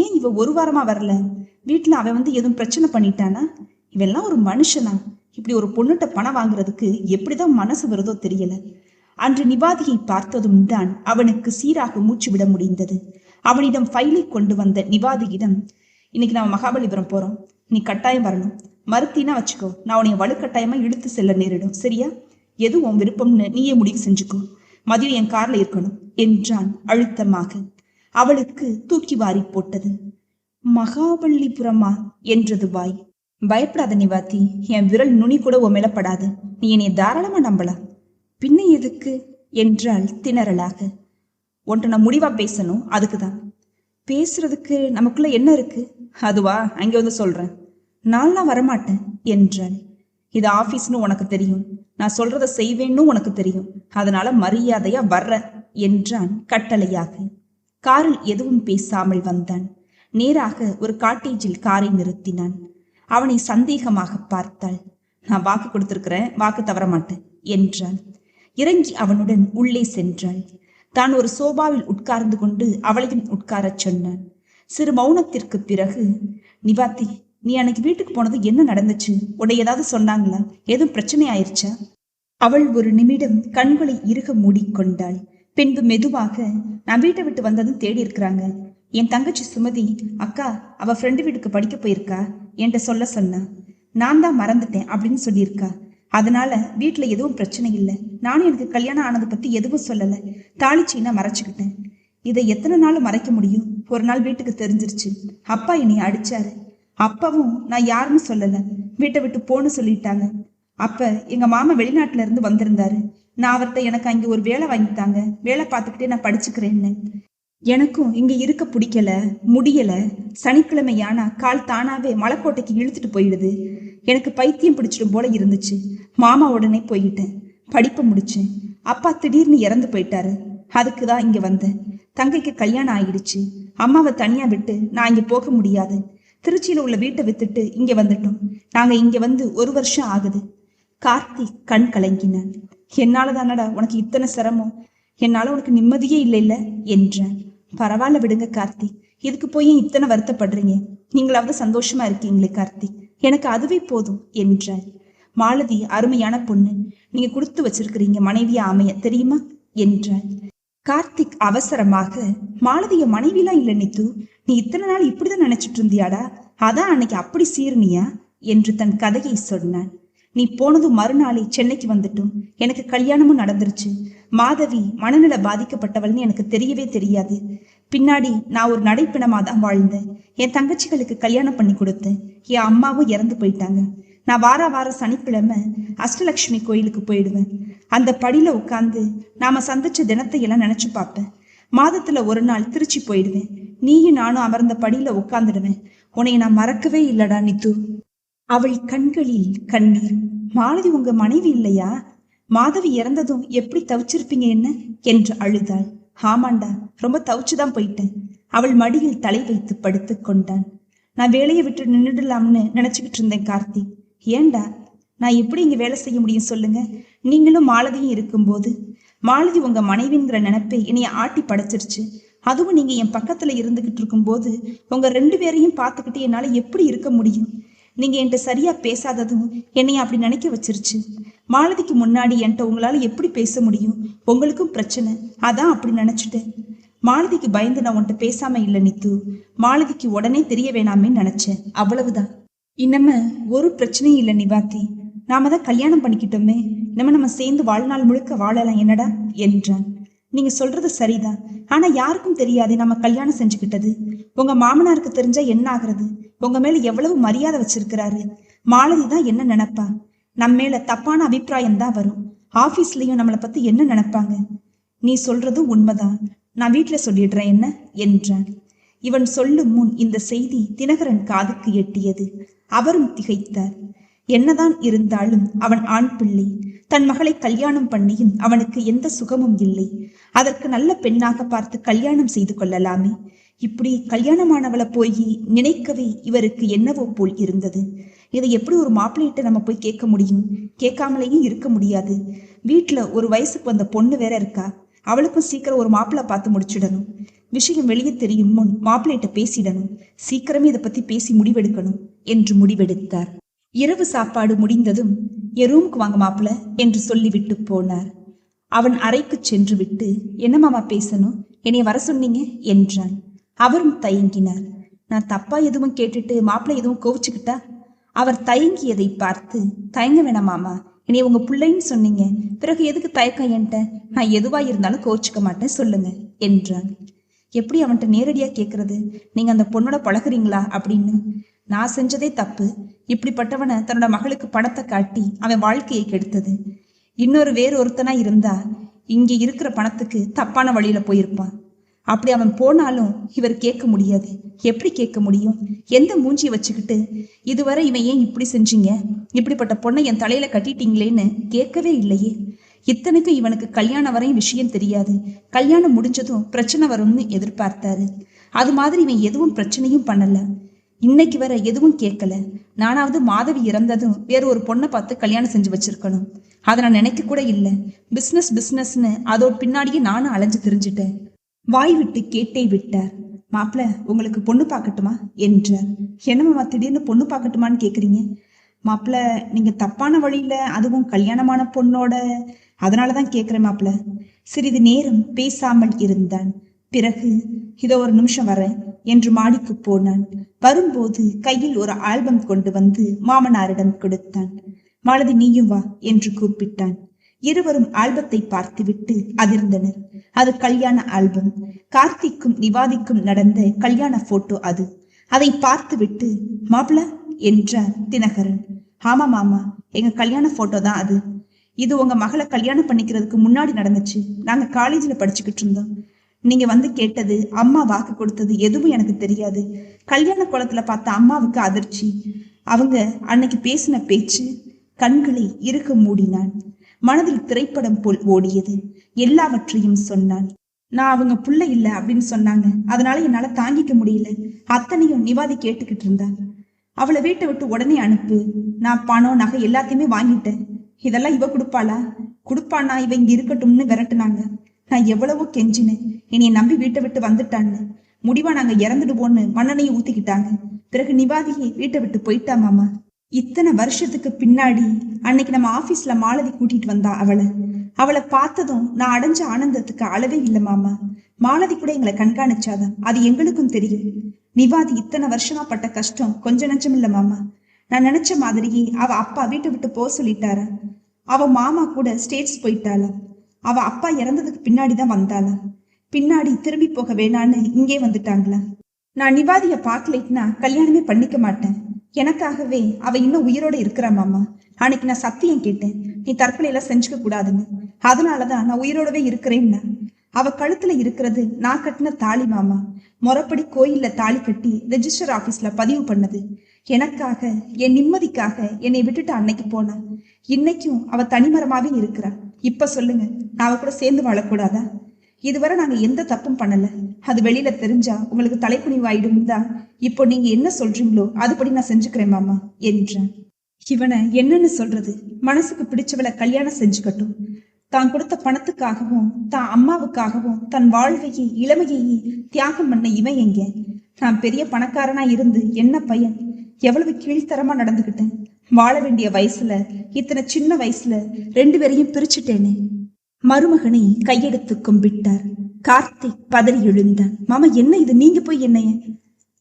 ஏன் இவ ஒரு வாரமா வரல? வீட்டுல அவன் வந்து எதுவும் பிரச்சனை பண்ணிட்டானா? இவெல்லாம் ஒரு மனுஷனா? இப்படி ஒரு பொண்ணுட்ட பணம் வாங்குறதுக்கு எப்படிதான் மனசு வருதோ தெரியல. அன்று நிவாதியை பார்த்ததும் தான் அவனுக்கு சீராக மூச்சு விட முடிந்தது. அவனிடம் ஃபைலை கொண்டு வந்த நிவாதியிடம், இன்னைக்கு நம்ம மகாபலிபுரம் போறோம், நீ கட்டாயம் வரணும். மறுத்தினா வச்சுக்கோ, நான் உன்னை வலுக்கட்டாயமா இழுத்து செல்ல நேரிடும், சரியா? எது உன் விருப்பம்னு நீயே முடிவு செஞ்சுக்கோ. மதியம் என் கார்ல இருக்கணும் என்றான் அழுத்தமாக. அவளுக்கு தூக்கி வாரி போட்டது. மகாபலிபுரமா என்றது வாய். பயப்படாத நிவாதி, என் விரல் நுனி கூட உன் மேலப்படாது. நீ என்னை தாராளமா நம்பலாம். பின்ன எதுக்கு என்றாள் திணறலாக. ஒன்றை நான் முடிவா பேசணும், அதுக்குதான். பேசுறதுக்கு நமக்குள்ள என்ன இருக்கு? அதுவா, அங்கே வந்து சொல்றேன். நான்லாம் வரமாட்டேன் என்றாள். இது ஆபீஸ்னு உனக்கு தெரியும், நான் சொல்றத செய்வேன்னு உனக்கு தெரியும், அதனால மரியாதையா வர்ற என்றான் கட்டளையாக. காரில் எதுவும் பேசாமல் வந்தான். நேராக ஒரு காட்டேஜில் காரை நிறுத்தினான். அவனை சந்தேகமாக பார்த்தாள். நான் வாக்கு கொடுத்திருக்கிறேன், வாக்கு தவற மாட்டேன் என்றான். இறங்கி அவனுடன் உள்ளே சென்றாள். தான் ஒரு சோபாவில் உட்கார்ந்து கொண்டு அவளையும் உட்காரச் சொன்னான். சிறு மௌனத்திற்கு பிறகு, நிவாதி, நீ அன்னைக்கு வீட்டுக்கு போனது என்ன நடந்துச்சு? உன்னை ஏதாவது சொன்னாங்களா? எதுவும் பிரச்சனை ஆயிடுச்சா? அவள் ஒரு நிமிடம் கண்களை இறுக மூடிக்கொண்டாள். பின்பு மெதுவாக, நான் வீட்டை விட்டு வந்ததும் தேடி இருக்கிறாங்க. என் தங்கச்சி சுமதி அக்கா அவ ஃப்ரெண்டு வீட்டுக்கு படிக்க போயிருக்கா, என்கிட்ட சொல்ல சொன்னா. நான் தான் மறந்துட்டேன் அப்படின்னு சொல்லியிருக்கா. அதனால வீட்டுல எதுவும் பிரச்சனை இல்லை. நானும் எனக்கு கல்யாணம் ஆனதை பத்தி எதுவும் சொல்லல. தாளிச்சீனா மறைச்சுக்கிட்டேன். இதை எத்தனை நாள் மறைக்க முடியும்? ஒரு நாள் வீட்டுக்கு தெரிஞ்சிருச்சு. அப்பா என்னை அடிச்சாரு. அப்பாவும் நான் யாருன்னு சொல்லல, வீட்டை விட்டு போன்னு சொல்லிட்டாங்க. அப்ப எங்க மாமா வெளிநாட்டுல இருந்து வந்திருந்தாரு. நான் அவர்கிட்ட எனக்கு அங்க ஒரு வேலை வாங்கிட்டாங்க, வேலை பார்த்துக்கிட்டே நான் படிச்சுக்கிறேன்னு. எனக்கும் இங்க இருக்க பிடிக்கல, முடியல. சனிக்கிழமையானா கால் தானாவே மலைக்கோட்டைக்கு இழுத்துட்டு போயிடுது. எனக்கு பைத்தியம் பிடிச்சிடும் போல இருந்துச்சு. மாமா உடனே போயிட்டேன், படிப்பை முடிச்சேன். அப்பா திடீர்னு இறந்து போயிட்டாரு. அதுக்குதான் இங்க வந்தேன். தங்கைக்கு கல்யாணம் ஆயிடுச்சு. அம்மாவை தனியா விட்டு நான் இங்க போக முடியாது. திருச்சியில உள்ள வீட்டை வித்துட்டு இங்க வந்துட்டோம். நாங்க இங்க வந்து 1 வருஷம் ஆகுது. கார்த்திக் கண் கலங்கினான். என்னால தானடா உனக்கு இத்தனை சிரமம், என்னால உனக்கு நிம்மதியே இல்லை என்றான். பரவாயில்ல விடுங்க கார்த்திக், இதுக்கு போய் இத்தனை வருத்தப்படுறீங்க? நீங்களாவது சந்தோஷமா இருக்கீங்களே கார்த்திக், எனக்கு அதுவே போதும் என்றாள். மாலதி அருமையான பொண்ணு, நீங்க கொடுத்து வச்சிருக்கிறீங்க மனைவியா அமைய, தெரியுமா என்றாள். கார்த்திக் அவசரமாக, மாலதிய மனைவிலாம் இல்ல நித்து, நீ இத்தனை நாள் இப்படிதான் நினைச்சிட்டு இருந்தியாடா, அதான் அன்னைக்கு அப்படி சீர்னியா என்று தன் கதையை சொன்னான். நீ போனதும் மறுநாளே சென்னைக்கு வந்துட்டும். எனக்கு கல்யாணமும் நடந்துருச்சு. மாதவி மனநிலை பாதிக்கப்பட்டவள்னு எனக்கு தெரியவே தெரியாது. பின்னாடி நான் ஒரு நடைப்பிணமா தான் வாழ்ந்தேன். என் தங்கச்சிகளுக்கு கல்யாணம் பண்ணி கொடுத்தேன். என் அம்மாவும் இறந்து போயிட்டாங்க. நான் வார சனிக்கிழமை அஷ்டலட்சுமி கோயிலுக்கு போயிடுவேன். அந்த படியில உட்கார்ந்து நாம சந்திச்ச தினத்தை எல்லாம் நினைச்சு பார்ப்பேன். மாதத்துல ஒரு நாள் திருச்சி போயிடுவேன். நீயும் நானும் அமர்ந்த படியில உட்கார்ந்துடுவேன். உன்னை நான் மறக்கவே இல்லடா நித்து. அவள் கண்களில் கண்ணீர். மாலதி உங்க மனைவி இல்லையா? மாதவி இறந்ததும் எப்படி தவிச்சிருப்பீங்க என்ன என்று அழுதாள். ஆமாண்டா, ரொம்ப தவிச்சுதான் போயிட்டேன். அவள் மடியில் தலை வைத்து படுத்து கொண்டான். நான் வேலையை விட்டு நின்றுடலாம்னு நினைச்சுக்கிட்டு இருந்தேன் கார்த்தி. ஏண்டா, நான் எப்படி இங்க வேலை செய்ய முடியும் சொல்லுங்க? நீங்களும் மாலதியும் இருக்கும்போது. மாலதி உங்க மனைவிங்கிற நினைப்பை என்னைய ஆட்டி படைச்சிருச்சு. அதுவும் நீங்க என் பக்கத்துல இருந்துகிட்டு இருக்கும்போது உங்க 2 பேரையும் பார்த்துக்கிட்டு என்னால எப்படி இருக்க முடியும்? நீங்க என்கிட்ட சரியா பேசாததும் என்னைய அப்படி நினைக்க வச்சிருச்சு. மாலதிக்கு முன்னாடி என்கிட்ட உங்களால எப்படி பேச முடியும்? உங்களுக்கும் பிரச்சனை, அதான் அப்படி நினைச்சிட்டேன். மாலதிக்கு பயந்து நான் உன்கிட்ட பேசாம இல்ல நித்து. மாலதிக்கு உடனே தெரிய வேணாமே நினைச்சேன், அவ்வளவுதான். இன்னம ஒரு பிரச்சனையும் இல்லை நிவாதி. நாம தான் கல்யாணம் பண்ணிக்கிட்டோமே, நம்ம சேர்ந்து வாழ்நாள் முழுக்க வாழலாம் என்னடா என்றான். நீங்க சொல்றது சரிதான், ஆனா யாருக்கும் தெரியாதே நம்ம கல்யாணம் செஞ்சுக்கிட்டது. உங்க மாமனாருக்கு தெரிஞ்சா என்ன ஆகுறது? உங்க மேல எவ்வளவு மரியாதை வச்சிருக்கிறாரு. மாலதி தான் என்ன நினைப்பா? நம்ம மேல தப்பான அபிப்பிராயம் தான் வரும். ஆபீஸ்லயும் நம்மளை பத்தி என்ன நினைப்பாங்க? நீ சொல்றதும் உண்மைதான், நான் வீட்டுல சொல்லிடுறேன் என்ன என்றான். இவன் சொல்லும் முன் இந்த செய்தி தினகரன் காதுக்கு எட்டியது. அவரும் திகைத்தார். என்னதான் இருந்தாலும் அவன் ஆண் பிள்ளை. தன் மகளை கல்யாணம் பண்ணியும் அவனுக்கு எந்த சுகமும் இல்லை. அதற்கு நல்ல பெண்ணாக பார்த்து கல்யாணம் செய்து கொள்ளலாமே. இப்படி கல்யாணமானவளை போய் நினைக்கவே இவருக்கு என்னவோ போல் இருந்தது. இதை எப்படி ஒரு மாப்பிள்ளையிட்ட நம்ம போய் கேட்க முடியும்? கேட்காமலேயும் இருக்க முடியாது. வீட்டுல ஒரு வயசுக்கு வந்த பொண்ணு வேற இருக்கா. அவளுக்கும் சீக்கிரம் ஒரு மாப்பிள்ளை பார்த்து முடிச்சிடணும். விஷயம் வெளியே தெரியும் முன் மாப்பிள்ளையிட்ட பேசிடணும். சீக்கிரமே இதை பத்தி பேசி முடிவெடுக்கணும் என்று முடிவெடுத்தார். இரவு சாப்பாடு முடிந்ததும் என் ரூமுக்கு வாங்க மாப்பிள்ள என்று சொல்லிவிட்டு போனார். அவன் அறைக்கு சென்று விட்டு, என்ன மாமா பேசணும், என்னைய வர சொன்னீங்க என்றான். அவரும் தயங்கினார். நான் தப்பா எதுவும் கேட்டுட்டு மாப்பிள்ளை எதுவும் கோவிச்சுக்கிட்டா? அவர் தயங்கியதை பார்த்து, தயங்க வேணாம் மாமா, என்னைய உங்க பிள்ளைன்னு சொன்னீங்க, பிறகு எதுக்கு தயக்கம் என்கிட்ட? நான் எதுவா இருந்தாலும் கோவிச்சுக்க மாட்டேன், சொல்லுங்க என்றான். எப்படி அவன்கிட்ட நேரடியா கேட்கறது? நீங்க அந்த பொண்ணோட பழகுறீங்களா அப்படின்னு. நான் செஞ்சதே தப்பு. இப்படிப்பட்டவனை தன்னோட மகளுக்கு பணத்தை காட்டி அவன் வாழ்க்கையை கெடுத்தது. இன்னொரு வேறு ஒருத்தனா இருந்தா இங்க இருக்கிற பணத்துக்கு தப்பான வழியில போயிருப்பான். அப்படி அவன் போனாலும் இவர் கேட்க முடியாது. எப்படி கேட்க முடியும்? எந்த மூஞ்சியை வச்சுக்கிட்டு இதுவரை இவன் ஏன் இப்படி செஞ்சீங்க, இப்படிப்பட்ட பொண்ணை என் தலையில கட்டிட்டீங்களேன்னு கேட்கவே இல்லையே. இத்தனைக்கும் இவனுக்கு கல்யாணம் வரையும் விஷயம் தெரியாது. கல்யாணம் முடிஞ்சதும் பிரச்சனை வரும்னு எதிர்பார்த்தாரு. அது மாதிரி இவன் எதுவும் பிரச்சனையும் பண்ணல. இன்னைக்கு வர எதுவும் கேட்கல. நானாவது மாதவி இறந்ததும் வேற ஒரு பொண்ணை பார்த்து கல்யாணம் செஞ்சு வச்சிருக்கணும். அதை நான் நினைக்க கூட இல்லை. பிஸ்னஸ்னு அதோட பின்னாடியே நானும் அலைஞ்சு திரிஞ்சிட்டேன். வாய் விட்டு கேட்டே விட்டார். மாப்பிள்ள, உங்களுக்கு பொண்ணு பார்க்கட்டுமா என்றார். என்னமாமா திடீர்னு பொண்ணு பார்க்கட்டுமான்னு கேக்குறீங்க? மாப்பிள்ள, நீங்க தப்பான வழியில, அதுவும் கல்யாணமான பொண்ணோட, அதனாலதான் கேக்குறேன் மாப்பிள்ள. சிறிது நேரம் பேசாமல் இருந்தான். பிறகு, இதோ ஒரு நிமிஷம் வரேன் என்று மாடிக்கு போனான். வரும்போது கையில் ஒரு ஆல்பம் கொண்டு வந்து மாமனாரிடம் கொடுத்தான். மாலதி, நீயும் வா என்று கூப்பிட்டான். இருவரும் ஆல்பத்தை பார்த்துவிட்டு அதிர்ந்தனர். அது கல்யாண ஆல்பம். கார்த்திக்கும் நிவாதிக்கும் நடந்த கல்யாண போட்டோ அது. அதை பார்த்துவிட்டு, மாப்பிள்ள என்றார் தினகரன். ஆமா மாமா, எங்க கல்யாண போட்டோ தான் அது. இது உங்க மகளை கல்யாணம் பண்ணிக்கிறதுக்கு முன்னாடி நடந்துச்சு. நாங்க காலேஜ்ல படிச்சுக்கிட்டு இருந்தோம். நீங்க வந்து கேட்டது, அம்மா வாக்கு கொடுத்தது எதுவும் எனக்கு தெரியாது. கல்யாண குளத்துல பார்த்த அம்மாவுக்கு அதிர்ச்சி. அவங்க அன்னைக்கு பேசின பேச்சு. கண்களை இறுக மூடினான். மனதில் திரைப்படம் போல் ஓடியது. எல்லாவற்றையும் சொன்னான். நான் அவங்க புள்ள இல்ல அப்படின்னு சொன்னாங்க. அதனால என்னால தாங்கிக்க முடியல. அத்தனையும் நிவாதி கேட்டுக்கிட்டு இருந்தா. அவளை வீட்டை விட்டு உடனே அனுப்பு. நான் பணம் நகை எல்லாத்தையுமே வாங்கிட்டேன். இதெல்லாம் இவ கொடுப்பாளா? கொடுப்பானா? இவ இங்க இருக்கட்டும்னு விரட்டுனாங்க. நான் எவ்வளவோ கெஞ்சினேன். என்னைய நம்பி வீட்டை விட்டு வந்துட்டான்னு. முடிவா நாங்க இறந்துடுவோன்னு மண்ணெண்ணையை ஊத்திக்கிட்டாங்க. பிறகு நிவாதியை வீட்டை விட்டு போயிட்டா மாமா. இத்தனை வருஷத்துக்கு பின்னாடி அன்னைக்கு நம்ம ஆபீஸ்ல மாலதி கூட்டிட்டு வந்தா. அவளை பார்த்ததும் நான் அடைஞ்ச ஆனந்தத்துக்கு அளவே இல்லை மாமா. மாலதி கூட எங்களை கண்காணிச்சாதான். அது எங்களுக்கும் தெரியும். நிவாதி இத்தனை வருஷமா பட்ட கஷ்டம் கொஞ்ச நஞ்சம் இல்ல மாமா. நான் நினைச்ச மாதிரியே அவ அப்பா வீட்டை விட்டு போக சொல்லிட்டாரா. அவ மாமா கூட ஸ்டேட்ஸ் போயிட்டாளா. அவ அப்பா இறந்ததுக்கு பின்னாடிதான் வந்தாளா. பின்னாடி திரும்பி போக வேணான்னு இங்கே வந்துட்டாங்களா. நான் நிவாதிய பார்க்கலைன்னா கல்யாணமே பண்ணிக்க மாட்டேன். எனக்காகவே அவ இன்னும் உயிரோட இருக்கிறா மாமா. அன்னைக்கு நான் சத்தியம் கேட்டேன், நீ தற்கொலை எல்லாம் செஞ்சுக்க கூடாதுன்னு. அதனாலதான் நான் உயிரோடவே இருக்கிறேன்னா. அவ கழுத்துல இருக்கிறது நான் கட்டின தாலி மாமா. முறைப்படி கோயில்ல தாலி கட்டி ரெஜிஸ்டர் ஆபீஸ்ல பதிவு பண்ணது. எனக்காக, என் நிம்மதிக்காக என்னை விட்டுட்டு அன்னைக்கு போனா. இன்னைக்கும் அவ தனிமரமாவே இருக்கிறா. இப்ப சொல்லுங்க, நான் அவ கூட சேர்ந்து வாழக்கூடாதா? இதுவரை நாங்க எந்த தப்பும் பண்ணல. அது வெளியில தெரிஞ்சா உங்களுக்கு தலைக்குனிவாயிடும் தான். இப்போ நீங்க என்ன சொல்றீங்களோ அதுபடி நான் செஞ்சுக்கிறேன் மாமா என்றான். இவனை என்னன்னு சொல்றது? மனசுக்கு பிடிச்சவளை கல்யாணம் செஞ்சுக்கட்டும். தான் கொடுத்த பணத்துக்காகவும் தான் அம்மாவுக்காகவும் தன் வாழ்வையே இளமையையே தியாகம் பண்ண இவன் எங்க? நான் பெரிய பணக்காரனா இருந்து என்ன பயன்? எவ்வளவு கீழ்த்தரமா நடந்துகிட்டேன். வாழ வேண்டிய வயசுல, இத்தனை சின்ன வயசுல 2 பேரையும் பிரிச்சுட்டேனே. மருமகனை கையெடுத்து கும்பிட்டார். கார்த்திக் பதறி எழுந்தான். மாமா, என்ன இது? நீங்க போய் என்னைய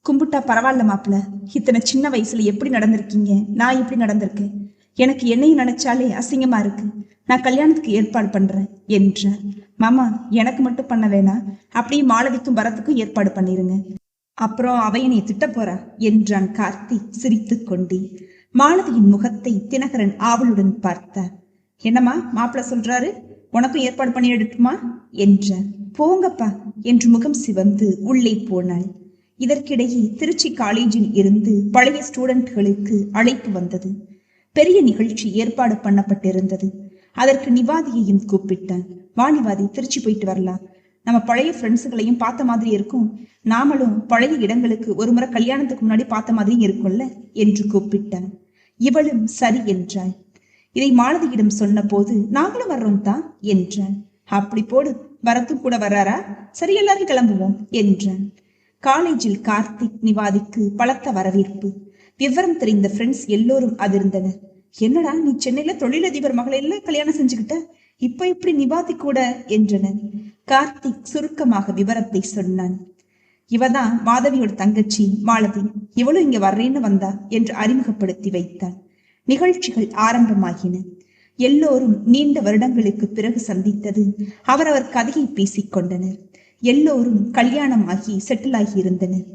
கும்பிட்டா பரவாயில்ல மாப்பிள்ள. இத்தனை சின்ன வயசுல எப்படி நடந்திருக்கீங்க, நான் எப்படி நடந்திருக்கேன். எனக்கு என்னையும் நினைச்சாலே அசிங்கமா இருக்கு. நான் கல்யாணத்துக்கு ஏற்பாடு பண்றேன் என்றார். மாமா, எனக்கு மட்டும் பண்ண வேணாம், அப்படியே மாலவிக்கும் பரத்துக்கும் ஏற்பாடு பண்ணிருங்க. அப்புறம் அவ என்னை திட்ட போறா என்றான் கார்த்திக் சிரித்து கொண்டே. மாலதியின் முகத்தை தினகரன் ஆவலுடன் பார்த்தார். என்னம்மா மாப்பிள்ள சொல்றாரு, உனக்கும் ஏற்பாடு பண்ணி எடுத்துமா என்றார். போங்கப்பா என்று முகம் சிவந்து உள்ளே போனாள். இதற்கிடையே திருச்சி காலேஜில் இருந்து பழைய ஸ்டூடெண்ட்களுக்கு அழைப்பு வந்தது. பெரிய நிகழ்ச்சி ஏற்பாடு பண்ணப்பட்டிருந்தது. அதற்கு நிவாதியையும் கூப்பிட்டான். வா நிவாதி, திருச்சி போயிட்டு வரலாம். நம்ம பழைய ஃப்ரெண்ட்ஸுகளையும் பார்த்த மாதிரி இருக்கும். நாமளும் பழைய இடங்களுக்கு ஒரு முறை கல்யாணத்துக்கு முன்னாடி பார்த்த மாதிரியும் இருக்கும்ல என்று கூப்பிட்டான். இவளும் சரி என்றாள். இதை மாலதியிடம் சொன்ன போது நாங்களும் வர்றோம் தான் என்றான். அப்படி போடு, பரத்தும் கூட வர்றாரா? சரி, எல்லாரும் கிளம்புவோம் என்றான். காலேஜில் கார்த்திக் நிவாதிக்கு பலத்த வரவேற்பு. விவரம் தெரிந்த ஃப்ரெண்ட்ஸ் எல்லோரும் அதிர்ந்தனர். என்னடா நீ சென்னையில தொழிலதிபர் மகளெல்லாம் கல்யாணம் செஞ்சுக்கிட்ட, இப்ப இப்படி நிவாதி கூட என்றனர். கார்த்திக் சுருக்கமாக விவரத்தை சொன்னான். இவதான் மாதவியோட தங்கச்சி மாலதி, இவளும் இங்க வர்றேன்னு வந்தா என்று அறிமுகப்படுத்தி வைத்தான். நிகழ்ச்சிகள் ஆரம்பமாகின. எல்லோரும் நீண்ட வருடங்களுக்கு பிறகு சந்தித்தது அவரவர் கதையை பேசிக் கொண்டனர். எல்லோரும் கல்யாணம் ஆகி செட்டில் ஆகி இருந்தனர்.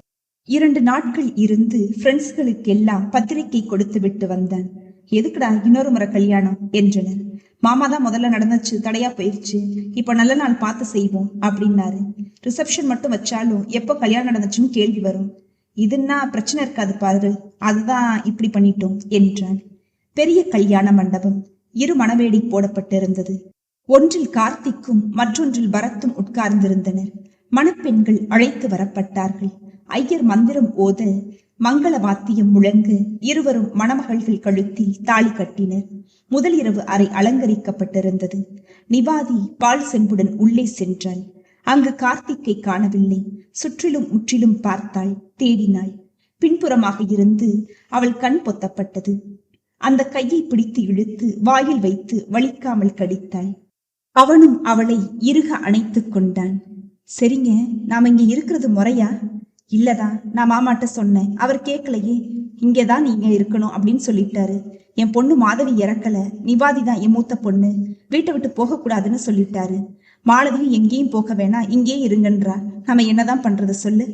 2 நாட்கள் இருந்து ஃப்ரெண்ட்ஸ்களுக்கு எல்லாம் பத்திரிகை கொடுத்து விட்டு வந்தான். எதுக்குடா இன்னொரு முறை கல்யாணம் என்றனர். மாமா தான் முதல்ல நடந்துச்சு, தடையா போயிடுச்சு, இப்ப நல்ல நாள் பார்த்து செய்வோம் அப்படின்னாரு. ரிசப்ஷன் மட்டும் வச்சாலும் எப்போ கல்யாணம் நடந்துச்சுன்னு கேள்வி வரும். இதுன்னா பிரச்சனை இருக்காது பாரு, அதுதான் இப்படி பண்ணிட்டோம் என்றான். பெரிய கல்யாண மண்டபம். 2 மணவேடி போடப்பட்டிருந்தது. ஒன்றில் கார்த்திக்கும் மற்றொன்றில் பரத்தும் உட்கார்ந்திருந்தனர். மணப்பெண்கள் அழைத்து வரப்பட்டார்கள். ஐயர் மந்திரம் ஓத மங்கள வாத்தியம் முழங்க இருவரும் மணமகள்கள் கழுத்தில் தாலி கட்டினர். முதல் இரவு அறை அலங்கரிக்கப்பட்டிருந்தது. நிவாதி பால் செம்புடன் உள்ளே சென்றாள். அங்கு கார்த்திக்கை காணவில்லை. சுற்றிலும் முற்றிலும் பார்த்தாள், தேடினாள். பின்புறமாக இருந்து அவள் கண் பொத்தப்பட்டது. அந்த கையை பிடித்து இழுத்து வாயில் வைத்து வலிக்காமல் கடித்தாள். அவனும் அவளை இறுக அணைத்துக் கொண்டான். சரிங்க, நாம இங்க இருக்கிறது முறையா? இல்லதான், நான் மாமாட்ட சொன்னேன், அவர் கேட்கலையே. இங்கேதான் நீங்க இருக்கணும் அப்படின்னு சொல்லிட்டாரு. என் பொண்ணு மாதவி இறக்கல, நிவாதிதான் என் மூத்த பொண்ணு, வீட்டை விட்டு போக கூடாதுன்னு சொல்லிட்டாரு. மாலதியும் எங்கேயும் போக வேணாம், இங்கே இருங்கன்றா. நம்ம என்னதான் பண்றது சொல்லு?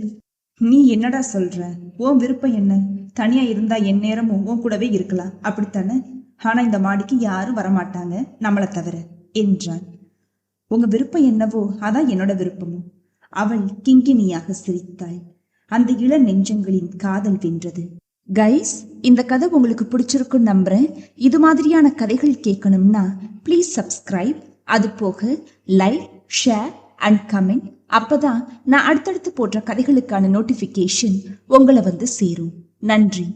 நீ என்னடா சொல்ற? உன் விருப்பம் என்ன? தனியா இருந்தா என் நேரமும் உன் கூடவே இருக்கலாம், அப்படித்தானே? ஆனா இந்த மாடிக்கு யாரும் வரமாட்டாங்க நம்மளை தவிர என்றான். உங்க விருப்பம் என்னவோ அதான் என்னோட விருப்பமும். அவள் கிங்கினியாக சிரித்தாள். அந்த இள நெஞ்சங்களின் காதல் வென்றது. கைஸ், இந்த கதை உங்களுக்கு பிடிச்சிருக்கும் நம்புறேன். இது மாதிரியான கதைகள் கேட்கணும்னா ப்ளீஸ் சப்ஸ்கிரைப். அது போக லைக், ஷேர் அண்ட் கமெண்ட். அப்பதான் நான் அடுத்தடுத்து போடுற கதைகளுக்கான நோட்டிபிகேஷன் உங்களை வந்து சேரும். நன்றி.